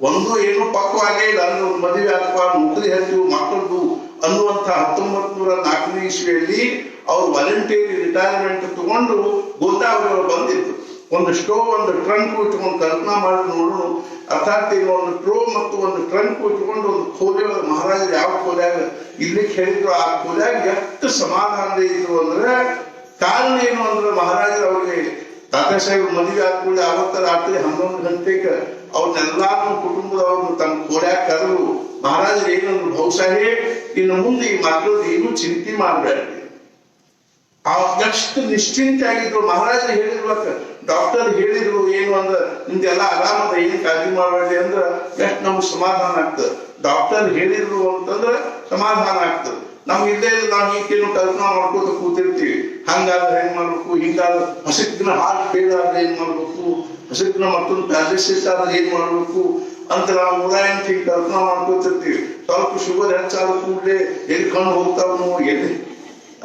ಒಂದು ಏನು ಪಕ್ವಾಗೇ ಇಲ್ಲ. ಅಂದ್ರೆ ಒಂದು ಮದುವೆ ಅಥವಾ ನೌಕರಿ ಹಚ್ಚು ಮಕ್ಕಳದು ಅನ್ನುವಂಥ 1904ನೇ ಇಸ್ವಿಯಲ್ಲಿ ಅವ್ರು ವಾಲಂಟಿಯರಿ ರಿಟೈರ್ಮೆಂಟ್ ತಗೊಂಡು ಗೋದಾವರಿ ಬಂದಿತ್ತು. ಒಂದು ಸ್ಟೋವ್, ಒಂದು ಟ್ರಂಕ್ ಇಟ್ಕೊಂಡು ಕಲ್ಪನಾ ಮಾಡಿ ನೋಡು. ಅರ್ಥಾತ್ ಈಗ ಒಂದು ಟ್ರೋ ಮತ್ತು ಒಂದು ಟ್ರಂಕ್ ಇಟ್ಕೊಂಡು ಒಂದು ಕೋಲೆ ಮಹಾರಾಜರು ಯಾವ ಕೋಲ್ಯಾಗ ಇರ್ಲಿಕ್ಕೆ ಹೇಳಿದ್ರು, ಆ ಕೋಲ್ಯಾಗ ಎಷ್ಟು ಸಮಾಧಾನ ಇದ್ರು ಅಂದ್ರೆ ಕಾರಣ ಏನು ಅಂದ್ರೆ, ಮಹಾರಾಜರು ಅವ್ರಿಗೆ ತಾತಾ ಸಾಹೇಬ್ ಮದುವೆ ಆದ್ಮೇಲೆ ಅವತ್ತ ರಾತ್ರಿ 11 ಗಂಟೆಗೆ ಅವ್ರನ್ನೆಲ್ಲಾರು ಕುಟುಂಬದವ್ರನ್ನ ತಮ್ಮ ಕೋಲ್ಯಾಗ ಕರೆದು ಮಹಾರಾಜರು ಏನಂದ್ರು, ಬಹುಸಾಹೇಬ್ ಇನ್ನು ಮುಂದೆ ಈ ಮಕ್ಕಳದ್ದು ಏನು ಚಿಂತೆ ಮಾಡ್ಬೇಡ್ರಿ. ಎಷ್ಟು ನಿಶ್ಚಿಂತೆ ಆಗಿದ್ರು. ಮಹಾರಾಜರು ಹೇಳಿರ್ಬೇಕ, ಡಾಕ್ಟರ್ ಹೇಳಿದ್ರು ಏನು ಅಂದ್ರೆ, ನಿಮ್ದೆಲ್ಲ ಆರಾಮದ, ಏನ್ ಕಾಳಜಿ ಮಾಡಬೇಡಿ ಅಂದ್ರೆ ಎಷ್ಟು ನಮ್ಗೆ ಸಮಾಧಾನ ಆಗ್ತದೆ. ಡಾಕ್ಟರ್ ಹೇಳಿದ್ರು ಅಂತಂದ್ರೆ ಸಮಾಧಾನ ಆಗ್ತದೆ. ನಮ್ಗೆ ಇಲ್ಲೇ ನಾವು ಈಗೇನು ಕಲ್ಪನಾ ಮಾಡ್ಕೋತ ಕೂತಿರ್ತೀವಿ, ಹಂಗಾದ್ರೆ ಹೆಂಗ್ ಮಾಡ್ಬೇಕು, ಹಿಂಗಾದ್ರೆ ಹಸಿಕ್ನ ಹಾರ್ಟ್ ಫೇಲ್ ಆದ್ರೆ ಏನ್ ಮಾಡ್ಬೇಕು, ಹಸಿಕ್ನ ಮತ್ತೊಂದು ಪ್ಯಾರಲಿಸಿಸ್ ಆದ್ರೆ ಏನ್ ಮಾಡ್ಬೇಕು ಅಂತ ನಾವು 108 ಹಿಂಗ್ ಕಲ್ಪನಾ ಮಾಡ್ಕೋತಿರ್ತೀವಿ. ಸ್ವಲ್ಪ ಶುಗರ್ ಹೆಚ್ಚಾದ ಕೂಡಲೇ ಎಲ್ಲಿ ಕಣ್ಣು ಹೋಗ್ತಾವನು, ಎಲ್ಲಿ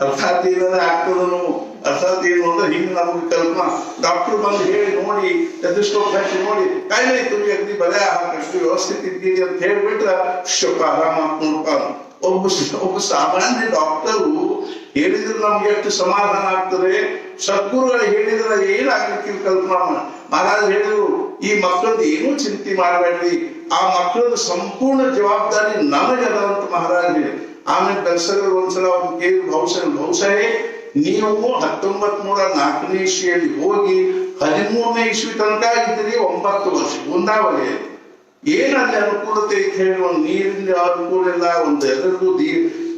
ಅರ್ಥಾತ್ ಏನಾದ್ರೆ ಆಗ್ತದನು, ಅರ್ಥಾತ್ ಏನು ಅಂದ್ರೆ ಹಿಂಗೆ ನಮ್ಗೆ ಕಲ್ಪನಾ. ಡಾಕ್ಟರ್ ಬಂದು ಹೇಳಿ ನೋಡಿ, ಟೆಲಿಸ್ಕೋಪ್ ಹಚ್ಚಿ ನೋಡಿ, ಕಾಯಿಲೆ ಇತ್ತು ಅಗ್ದಿ ಬಲೆ ಹಾಕಷ್ಟು ವ್ಯವಸ್ಥಿತ ಇದ್ದೀರಿ ಅಂತ ಹೇಳ್ಬಿಟ್ರೆ ಶುಪ ಆರಾಮ ನೋಡ್ಪ. ಒಬ್ಬ ಸಾಮಾನ್ಯ ಡಾಕ್ಟರು ಹೇಳಿದ್ರೆ ನಮ್ಗೆ ಎಷ್ಟು ಸಮಾಧಾನ ಆಗ್ತದೆ. ಸದ್ಗುರುಗಳು ಹೇಳಿದ್ರೆ ಏನಾಗ್ಲಿಕ್ಕೆ ಕಲ್ಪನಾ. ಮಹಾರಾಜ್ ಹೇಳಿದ್ರು, ಈ ಮಕ್ಕಳದ್ದು ಏನೂ ಚಿಂತೆ ಮಾಡಬೇಡ್ರಿ, ಆ ಮಕ್ಕಳದ ಸಂಪೂರ್ಣ ಜವಾಬ್ದಾರಿ ನನಗದ ಅಂತ ಮಹಾರಾಜ್ ಹೇಳಿ. ಆಮೇಲೆ ದರ್ಶಕರು ಒಂದ್ಸಲ ಅವ್ರು ಕೇಳಿ, ಬಹುಶಃ ನೀವು 1904ನೇ ಇಸ್ವಿಯಲ್ಲಿ ಹೋಗಿ 13ನೇ ಇಸ್ವಿ ತನಕ ಇದ್ರಿ, 9 ವರ್ಷ ಗೋಂದಾವಲಿಯಲ್ಲಿ ಏನಲ್ಲಿ ಅನುಕೂಲತೆ ಅಂತ ಹೇಳಿ, ಒಂದು ನೀರಿನ ಅನುಕೂಲ ಇಲ್ಲ, ಒಂದು ಎಲ್ಲರದ್ದು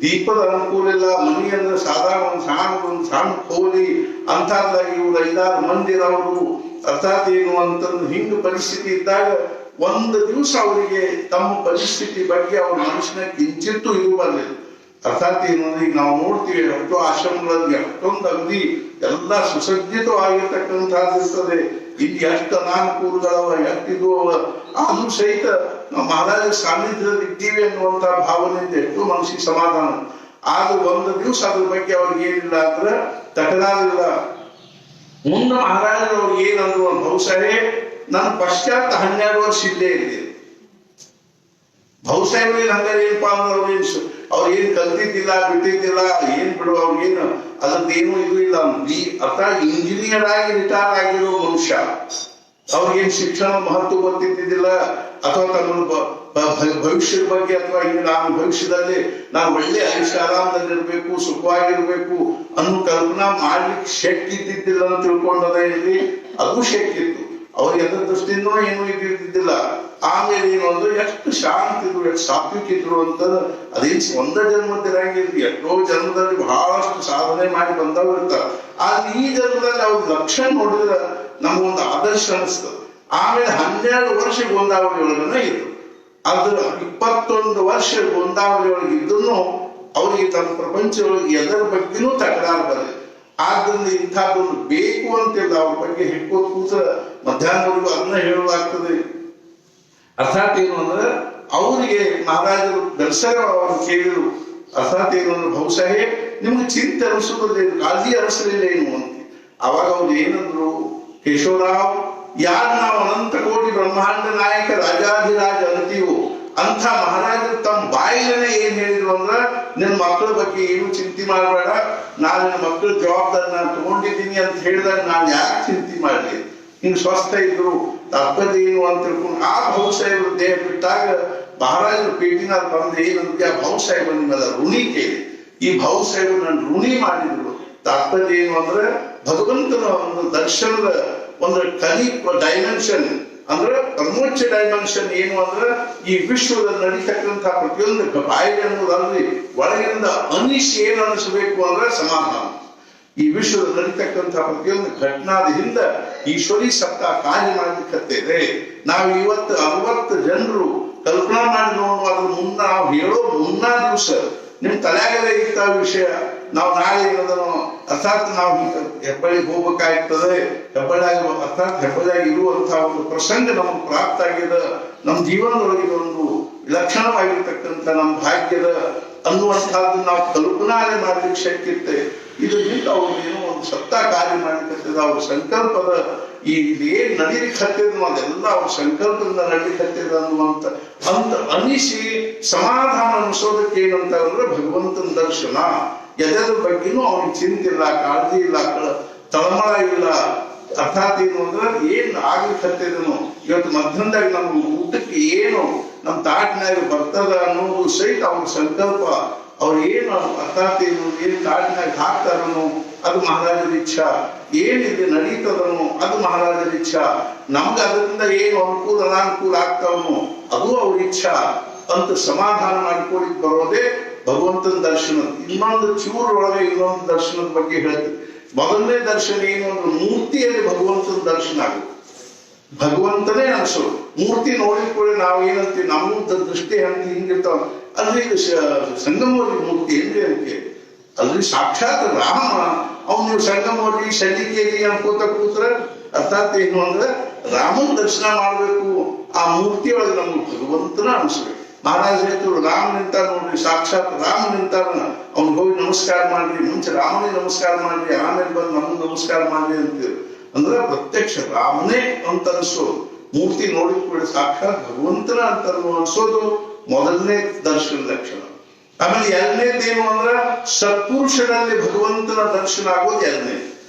ದೀಪದ ಅನುಕೂಲ ಇಲ್ಲ, ಮನಿ ಅಂದ್ರೆ ಸಾಧಾರಣ ಒಂದು ಸಣ್ಣ ಕೋಲಿ ಅಂತದ್ದಾಗ ಇವ್ರು 5-6 ಮಂದಿ ಇರೋರು. ಅರ್ಥಾತ್ ಏನು ಅಂತಂದ್ರೆ ಹಿಂಗ ಪರಿಸ್ಥಿತಿ ಇದ್ದಾಗ ಒಂದು ದಿವಸ ಅವರಿಗೆ ತಮ್ಮ ಪರಿಸ್ಥಿತಿ ಬಗ್ಗೆ ಅವ್ರ ಮನುಷ್ಯನ ಕಿಂಚಿತ್ತು ಇದು ಬರಲಿಲ್ಲ. ಅರ್ಥಾತ್ ಏನು ಈಗ ನಾವು ನೋಡ್ತೀವಿ, ಎಷ್ಟೋ ಆಶ್ರಮಗಳಲ್ಲಿ ಎಷ್ಟೊಂದು ಅಗದಿ ಎಲ್ಲ ಸುಸಜ್ಜಿತವಾಗಿರ್ತಕ್ಕಂಥದ್ದಿರ್ತದೆ. ಇಲ್ಲಿ ಎಷ್ಟು ಅನಾನುಕೂಲಗಳವ, ಎಷ್ಟಿದು ಅವ, ಆದ್ರೂ ಸಹಿತ ನಾವು ಮಹಾರಾಜರ ಸಾನ್ನಿಧ್ಯದಲ್ಲಿ ಇದ್ದೀವಿ ಅನ್ನುವಂತ ಭಾವನೆಯಿಂದ ಎಷ್ಟೋ ಮನಸ್ಸಿಗೆ ಸಮಾಧಾನ. ಆದ್ರೂ ಒಂದು ದಿವಸ ಅದ್ರ ಬಗ್ಗೆ ಅವ್ರಿಗೆ ಏನಿಲ್ಲ ಅಂದ್ರೆ ತಕರಾರಿಲ್ಲ. ಮುಂದೆ ಮಹಾರಾಜರು ಅವ್ರಿಗೆ ಏನಂದ್ರು ಬಹುಶಃ ನನ್ನ ಪಶ್ಚಾತ್ 12 ವರ್ಷ ಇಲ್ಲೇ ಇದೆ. ಬಹುಸಾಹೇಬ್ರಿಗೆ ಹಂಗಾರೆ ಏನಪ್ಪಾ ಅಂದ್ರೆ ಅವ್ರು ಏನ್ ಕಲ್ತಿದ್ದಿಲ್ಲ ಬಿಟ್ಟಿದ್ದಿಲ್ಲ, ಏನ್ ಬಿಡು ಅವ್ರಿಗೇನು ಅದ್ರದ್ದೇನು ಇದು ಇಲ್ಲ. ಅರ್ಥಾತ್ ಇಂಜಿನಿಯರ್ ಆಗಿ ರಿಟೈರ್ ಆಗಿರೋ ಮನುಷ್ಯ, ಅವ್ರಿಗೇನ್ ಶಿಕ್ಷಣ ಮಹತ್ವ ಗೊತ್ತಿದ್ದಿಲ್ಲ ಅಥವಾ ತಮ್ಮ ಭವಿಷ್ಯದ ಬಗ್ಗೆ ಅಥವಾ ಈಗ ನಾನು ಭವಿಷ್ಯದಲ್ಲಿ ನಾನು ಒಳ್ಳೆ ಆಯುಷ್ಯ ಆರಾಮದಲ್ಲಿರ್ಬೇಕು ಸುಖವಾಗಿರ್ಬೇಕು ಅನ್ನೋ ಕಲ್ಪನಾ ಮಾಡ್ಲಿಕ್ಕೆ ಶಕ್ತಿ ಇದ್ದಿದ್ದಿಲ್ಲ ಅಂತ ತಿಳ್ಕೊಂಡದ ಇಲ್ಲಿ. ಅದು ಶಕ್ತಿ ಇತ್ತು ಅವ್ರಿಗೆ, ಅದರ ದೃಷ್ಟಿಯಿಂದ ಏನು ಇದ್ದಿದ್ದಿಲ್ಲ. ಆಮೇಲೆ ಏನು ಅಂದ್ರೆ ಎಷ್ಟು ಶಾಂತ ಇದ್ರು, ಎಷ್ಟು ಸಾತ್ವಿಕ ಇದ್ರು ಅಂತ ಅದೇನ್ ಒಂದ ಜನ್ಮದಿರಂಗಿರ್ಲಿ, ಎಷ್ಟೋ ಜನ್ಮದಲ್ಲಿ ಬಹಳಷ್ಟು ಸಾಧನೆ ಮಾಡಿ ಬಂದವ್ರು ಇರ್ತಾರೆ. ಆದ್ರೆ ಈ ಜನ್ಮದಲ್ಲಿ ಅವ್ರ ಲಕ್ಷಣ ನೋಡಿದ್ರೆ ನಮಗೊಂದು ಆದರ್ಶ ಅನಿಸ್ತದೆ. ಆಮೇಲೆ 12 ವರ್ಷ ಗೋಂದಾವಳಿ ಒಳಗನ ಇದ್ರು. ಅದ್ರ 21 ವರ್ಷ ಗೋಂದಾವಳಿ ಒಳಗೆ ಇದ್ರು ಅವ್ರಿಗೆ ತಮ್ಮ ಪ್ರಪಂಚ ಒಳಗೆ ಎಲ್ಲರ ಬಗ್ಗೆನೂ ತಕರಾರು ಬರಲಿ. ಆದ್ರಿಂದ ಇಂಥದ್ದೊಂದು ಬೇಕು ಅಂತಿಲ್ಲ. ಅವ್ರ ಬಗ್ಗೆ ಹಿಡ್ಕೋದ್ ಕೂತ ಮಧ್ಯಾಹ್ನವರೆಗೂ ಅದನ್ನ ಹೇಳಲಾಗ್ತದೆ. ಅರ್ಥಾತ್ ಏನು ಅಂದ್ರೆ ಅವರಿಗೆ ಮಹಾರಾಜರು ದರ್ಶನ ಅವರು ಕೇಳಿದ್ರು. ಅರ್ಥಾತ್ ಏನು ಅಂದ್ರೆ ಬಹುಶಃ ನಿಮ್ಗೆ ಚಿಂತೆ ಅನಿಸೋದಿಲ್ಲ, ಕಾಳಜಿ ಅನಿಸಲಿಲ್ಲ ಏನು ಅಂತ. ಅವಾಗ ಅವ್ರು ಏನಂದ್ರು, ಕೇಶವರಾವ್, ಯಾರು ನಾವು ಅನಂತ ಕೋಟಿ ಬ್ರಹ್ಮಾಂಡ ನಾಯಕ ರಾಜಾಧಿರಾಜ ಅಂತೀವೋ ಅಂಥ ಮಹಾರಾಜರು ತಮ್ಮ ಬಾಯಿಲೇ ಏನ್ ಹೇಳಿದ್ರು ಅಂದ್ರ, ನಿನ್ನ ಮಕ್ಕಳ ಬಗ್ಗೆ ಏನು ಚಿಂತೆ ಮಾಡಬೇಡ, ನಾನು ನಿನ್ನ ಮಕ್ಕಳ ಜವಾಬ್ದಾರಿ ನಾನು ತಗೊಂಡಿದ್ದೀನಿ ಅಂತ ಹೇಳಿದಾಗ ನಾನು ಯಾಕೆ ಚಿಂತೆ ಮಾಡಲಿ, ಹಿಂಗ್ ಸ್ವಸ್ಥ ಇದ್ರು ತಾತ್ಪರ್ಯ ಏನು ಅಂತ ತಿಳ್ಕೊಂಡು ಆ ಭಾವಸಾಹೇಬರು ದೇಹ ಬಿಟ್ಟಾಗ ಮಹಾರಾಜರು ಪೇಟಿನ ಬಂದು ಏನಂತ ಆ ಭಾವಸಾಹೇಬರು ನಿಮ್ಮೆಲ್ಲ ಋಣಿ ಕೇಳಿ, ಈ ಭಾವಸಾಹೇಬರು ನನ್ನ ಋಣಿ ಮಾಡಿದ್ರು. ತಾತ್ಪರ್ಯ ಏನು ಅಂದ್ರೆ ಭಗವಂತನ ಒಂದು ದರ್ಶನದ ಒಂದು ಕಲಿ ಡೈಮೆನ್ಷನ್ ಅಂದ್ರೆ ಪರಮೋಚ್ಚ ಡೈಮೆನ್ಷನ್ ಏನು ಅಂದ್ರೆ ಈ ವಿಶ್ವದಲ್ಲಿ ನಡೀತಕ್ಕಂತಹ ಪ್ರತಿಯೊಂದು ಬಾಯಿಗೆ ಅನ್ನೋದಲ್ರಿ, ಒಳಗಿನಿಂದ ಅನಿಸಿ ಏನು ಅನಿಸಬೇಕು ಅಂದ್ರೆ ಸಮಾಧಾನ. ಈ ವಿಶ್ವದಲ್ಲಿ ನಡೀತಕ್ಕಂತಹ ಪ್ರತಿಯೊಂದು ಘಟನಾದ ಹಿಂದ ಈಶ್ವರಿ ಸತ್ತ ಕಾರ್ಯ ಮಾಡ್ಲಿಕ್ಕತ್ತೇವೆ. ನಾವು ಇವತ್ತು 60 ಜನರು ಕಲ್ಪನಾ ಮಾಡಿ ನೋಡುವ ಅದ್ರ ಮುನ್ನ ನಾವು ಹೇಳೋ ಮುನ್ನಾ ದಿವಸ ನಿಮ್ ತಲೆಯಾಗಲೇ ಇತ್ತ ವಿಷಯ. ನಾವು ನಾಳೆ ಏನದನೋ ಅರ್ಥಾತ್ ನಾವು ಹೆಬ್ಬಳ್ಳಿಗೆ ಹೋಗ್ಬೇಕಾಗ್ತದೆ, ಹೆಬ್ಬಳ್ಳಿಯಾಗ ಅರ್ಥಾತ್ ಹೆಬ್ಬಳ್ಳಿಯಾಗಿ ಇರುವಂತಹ ಒಂದು ಪ್ರಸಂಗ ನಮಗೆ ಪ್ರಾಪ್ತ ಆಗಿದೆ, ನಮ್ಮ ಜೀವನದೊಳಗೆ ಒಂದು ವಿಲಕ್ಷಣವಾಗಿರ್ತಕ್ಕಂಥ ನಮ್ಮ ಭಾಗ್ಯದ ಅನ್ನುವಂಥದ್ದು ನಾವು ಕಲ್ಪನಾಲೆ ಮಾಡ್ಲಿಕ್ಕೆ ಶಕ್ತಿ ಇರುತ್ತೆ. ಇದರಿಂದ ಅವ್ರು ಏನೋ ಒಂದು ಸತ್ತ ಕಾರ್ಯ ಮಾಡ್ಲಿಕ್ಕೆ ಅವ್ರ ಸಂಕಲ್ಪದ ಈ ಏನ್ ನಡೀಲಿಕ್ಕೆ ಹತ್ತಿದ ಅದೆಲ್ಲ ಅವ್ರ ಸಂಕಲ್ಪದಿಂದ ನಡೀಲಿಕ್ಕೆ ಹತ್ತಿದ ಅನ್ನುವಂತ ಅಂತ ಅನಿಸಿ ಸಮಾಧಾನ ಅನಿಸೋದಕ್ಕೆ ಏನಂತ ಅಂದ್ರೆ ಭಗವಂತನ ದರ್ಶನ. ಎದರ ಬಗ್ಗೆನೂ ಅವ್ನಿಗೆ ಚಿಂತಿಲ್ಲ, ಕಾಳಜಿ ಇಲ್ಲ, ತಳಮಳ ಇಲ್ಲ. ಅರ್ಥಾತ್ ಏನು ಅಂದ್ರೆ ಏನ್ ಆಗ್ಲಿಕ್ಕೆ ಹತ್ತಿದನು ಇವತ್ತು ಮಧ್ಯಾಹ್ನದಾಗ ನಮ್ಮ ಊಟಕ್ಕೆ ಏನು ನಮ್ಮ ತಾಟಿನಾಗ ಬರ್ತದ ಅನ್ನೋದು ಸಹಿತ ಅವ್ರ ಸಂಕಲ್ಪ. ಅವ್ರು ಏನು ಅರ್ಥಾತ್ ಏನು ಏನ್ ತಾಟಿನಾಗ ಹಾಕ್ತಾರನು ಅದು ಮಹಾರಾಜರ ಇಚ್ಛಾ, ಏನಿದೆ ನಡೀತದನು ಅದು ಮಹಾರಾಜರ ಇಚ್ಛಾ, ನಮ್ಗೆ ಅದರಿಂದ ಏನು ಅನುಕೂಲ ಅನಾನುಕೂಲ ಆಗ್ತಾವನು ಅದು ಅವ್ರ ಇಚ್ಛಾ ಅಂತ ಸಮಾಧಾನ ಮಾಡಿಕೊಳ್ಳಿಕ್ ಬರೋದೇ ಭಗವಂತನ ದರ್ಶನ. ಇನ್ನೊಂದು ಚೂರೊಳಗೆ ಇನ್ನೊಂದು ದರ್ಶನದ ಬಗ್ಗೆ ಹೇಳ್ತೀವಿ. ಮೊದಲನೇ ದರ್ಶನ ಏನು ಅಂದ್ರೆ ಮೂರ್ತಿಯಲ್ಲಿ ಭಗವಂತನ ದರ್ಶನ ಆಗುತ್ತೆ, ಭಗವಂತನೇ ಅನ್ಸೋದು. ಮೂರ್ತಿ ನೋಡಿಕೊಳ್ಳಿ ನಾವು ಏನಂತೀವಿ, ನಮ್ಮ ದೃಷ್ಟಿ ಹಂಗೆ ಹಿಂಗಿರ್ತಾವ ಅಲ್ರಿ, ಸಂಗಮವಲ್ಲಿ ಮೂರ್ತಿ ಏನ್ರಿ ಅದಕ್ಕೆ ಅಲ್ರಿ ಸಾಕ್ಷಾತ್ ರಾಮ. ಅವ್ನು ಸಂಗಮವಲ್ಲಿ ಶನಿಕೇರಿ ಅನ್ಕೋತ ಕೂತ್ರೆ ಅರ್ಥಾತ್ ಏನು ಅಂದ್ರೆ ರಾಮನ ದರ್ಶನ ಮಾಡ್ಬೇಕು. ಆ ಮೂರ್ತಿ ಒಳಗೆ ನಮ್ಗೆ ಭಗವಂತನ ಅನ್ಸ್ಬೇಕು. ಮಹಾರಾಜ ಹೇಳ್ತಿದ್ರು, ರಾಮ ನಿಂತಾರ ನೋಡ್ರಿ, ಸಾಕ್ಷಾತ್ ರಾಮ ನಿಂತಾರ, ಅವ್ನ್ ಹೋಗಿ ನಮಸ್ಕಾರ ಮಾಡ್ರಿ, ಮುಂಚೆ ರಾಮನಿಗೆ ನಮಸ್ಕಾರ ಮಾಡ್ರಿ, ಆಮೇಲೆ ಬಂದು ನಮ್ಗೆ ನಮಸ್ಕಾರ ಮಾಡ್ರಿ ಅಂತೀರು. ಅಂದ್ರೆ ಪ್ರತ್ಯಕ್ಷ ರಾಮನೇ ಅಂತ ಅನ್ಸೋದು. ಮೂರ್ತಿ ನೋಡಿಕೊಳ್ಳಿ ಸಾಕ್ಷಾತ್ ಭಗವಂತನ ಅಂತ ಅನ್ಸೋದು ಮೊದಲನೇ ದರ್ಶನ ಲಕ್ಷಣ. ಆಮೇಲೆ ಎರಡನೇದೇನು ಅಂದ್ರ ಸತ್ಪುರುಷರಲ್ಲಿ ಭಗವಂತನ ದರ್ಶನ ಆಗೋದು ಎರಡನೇ.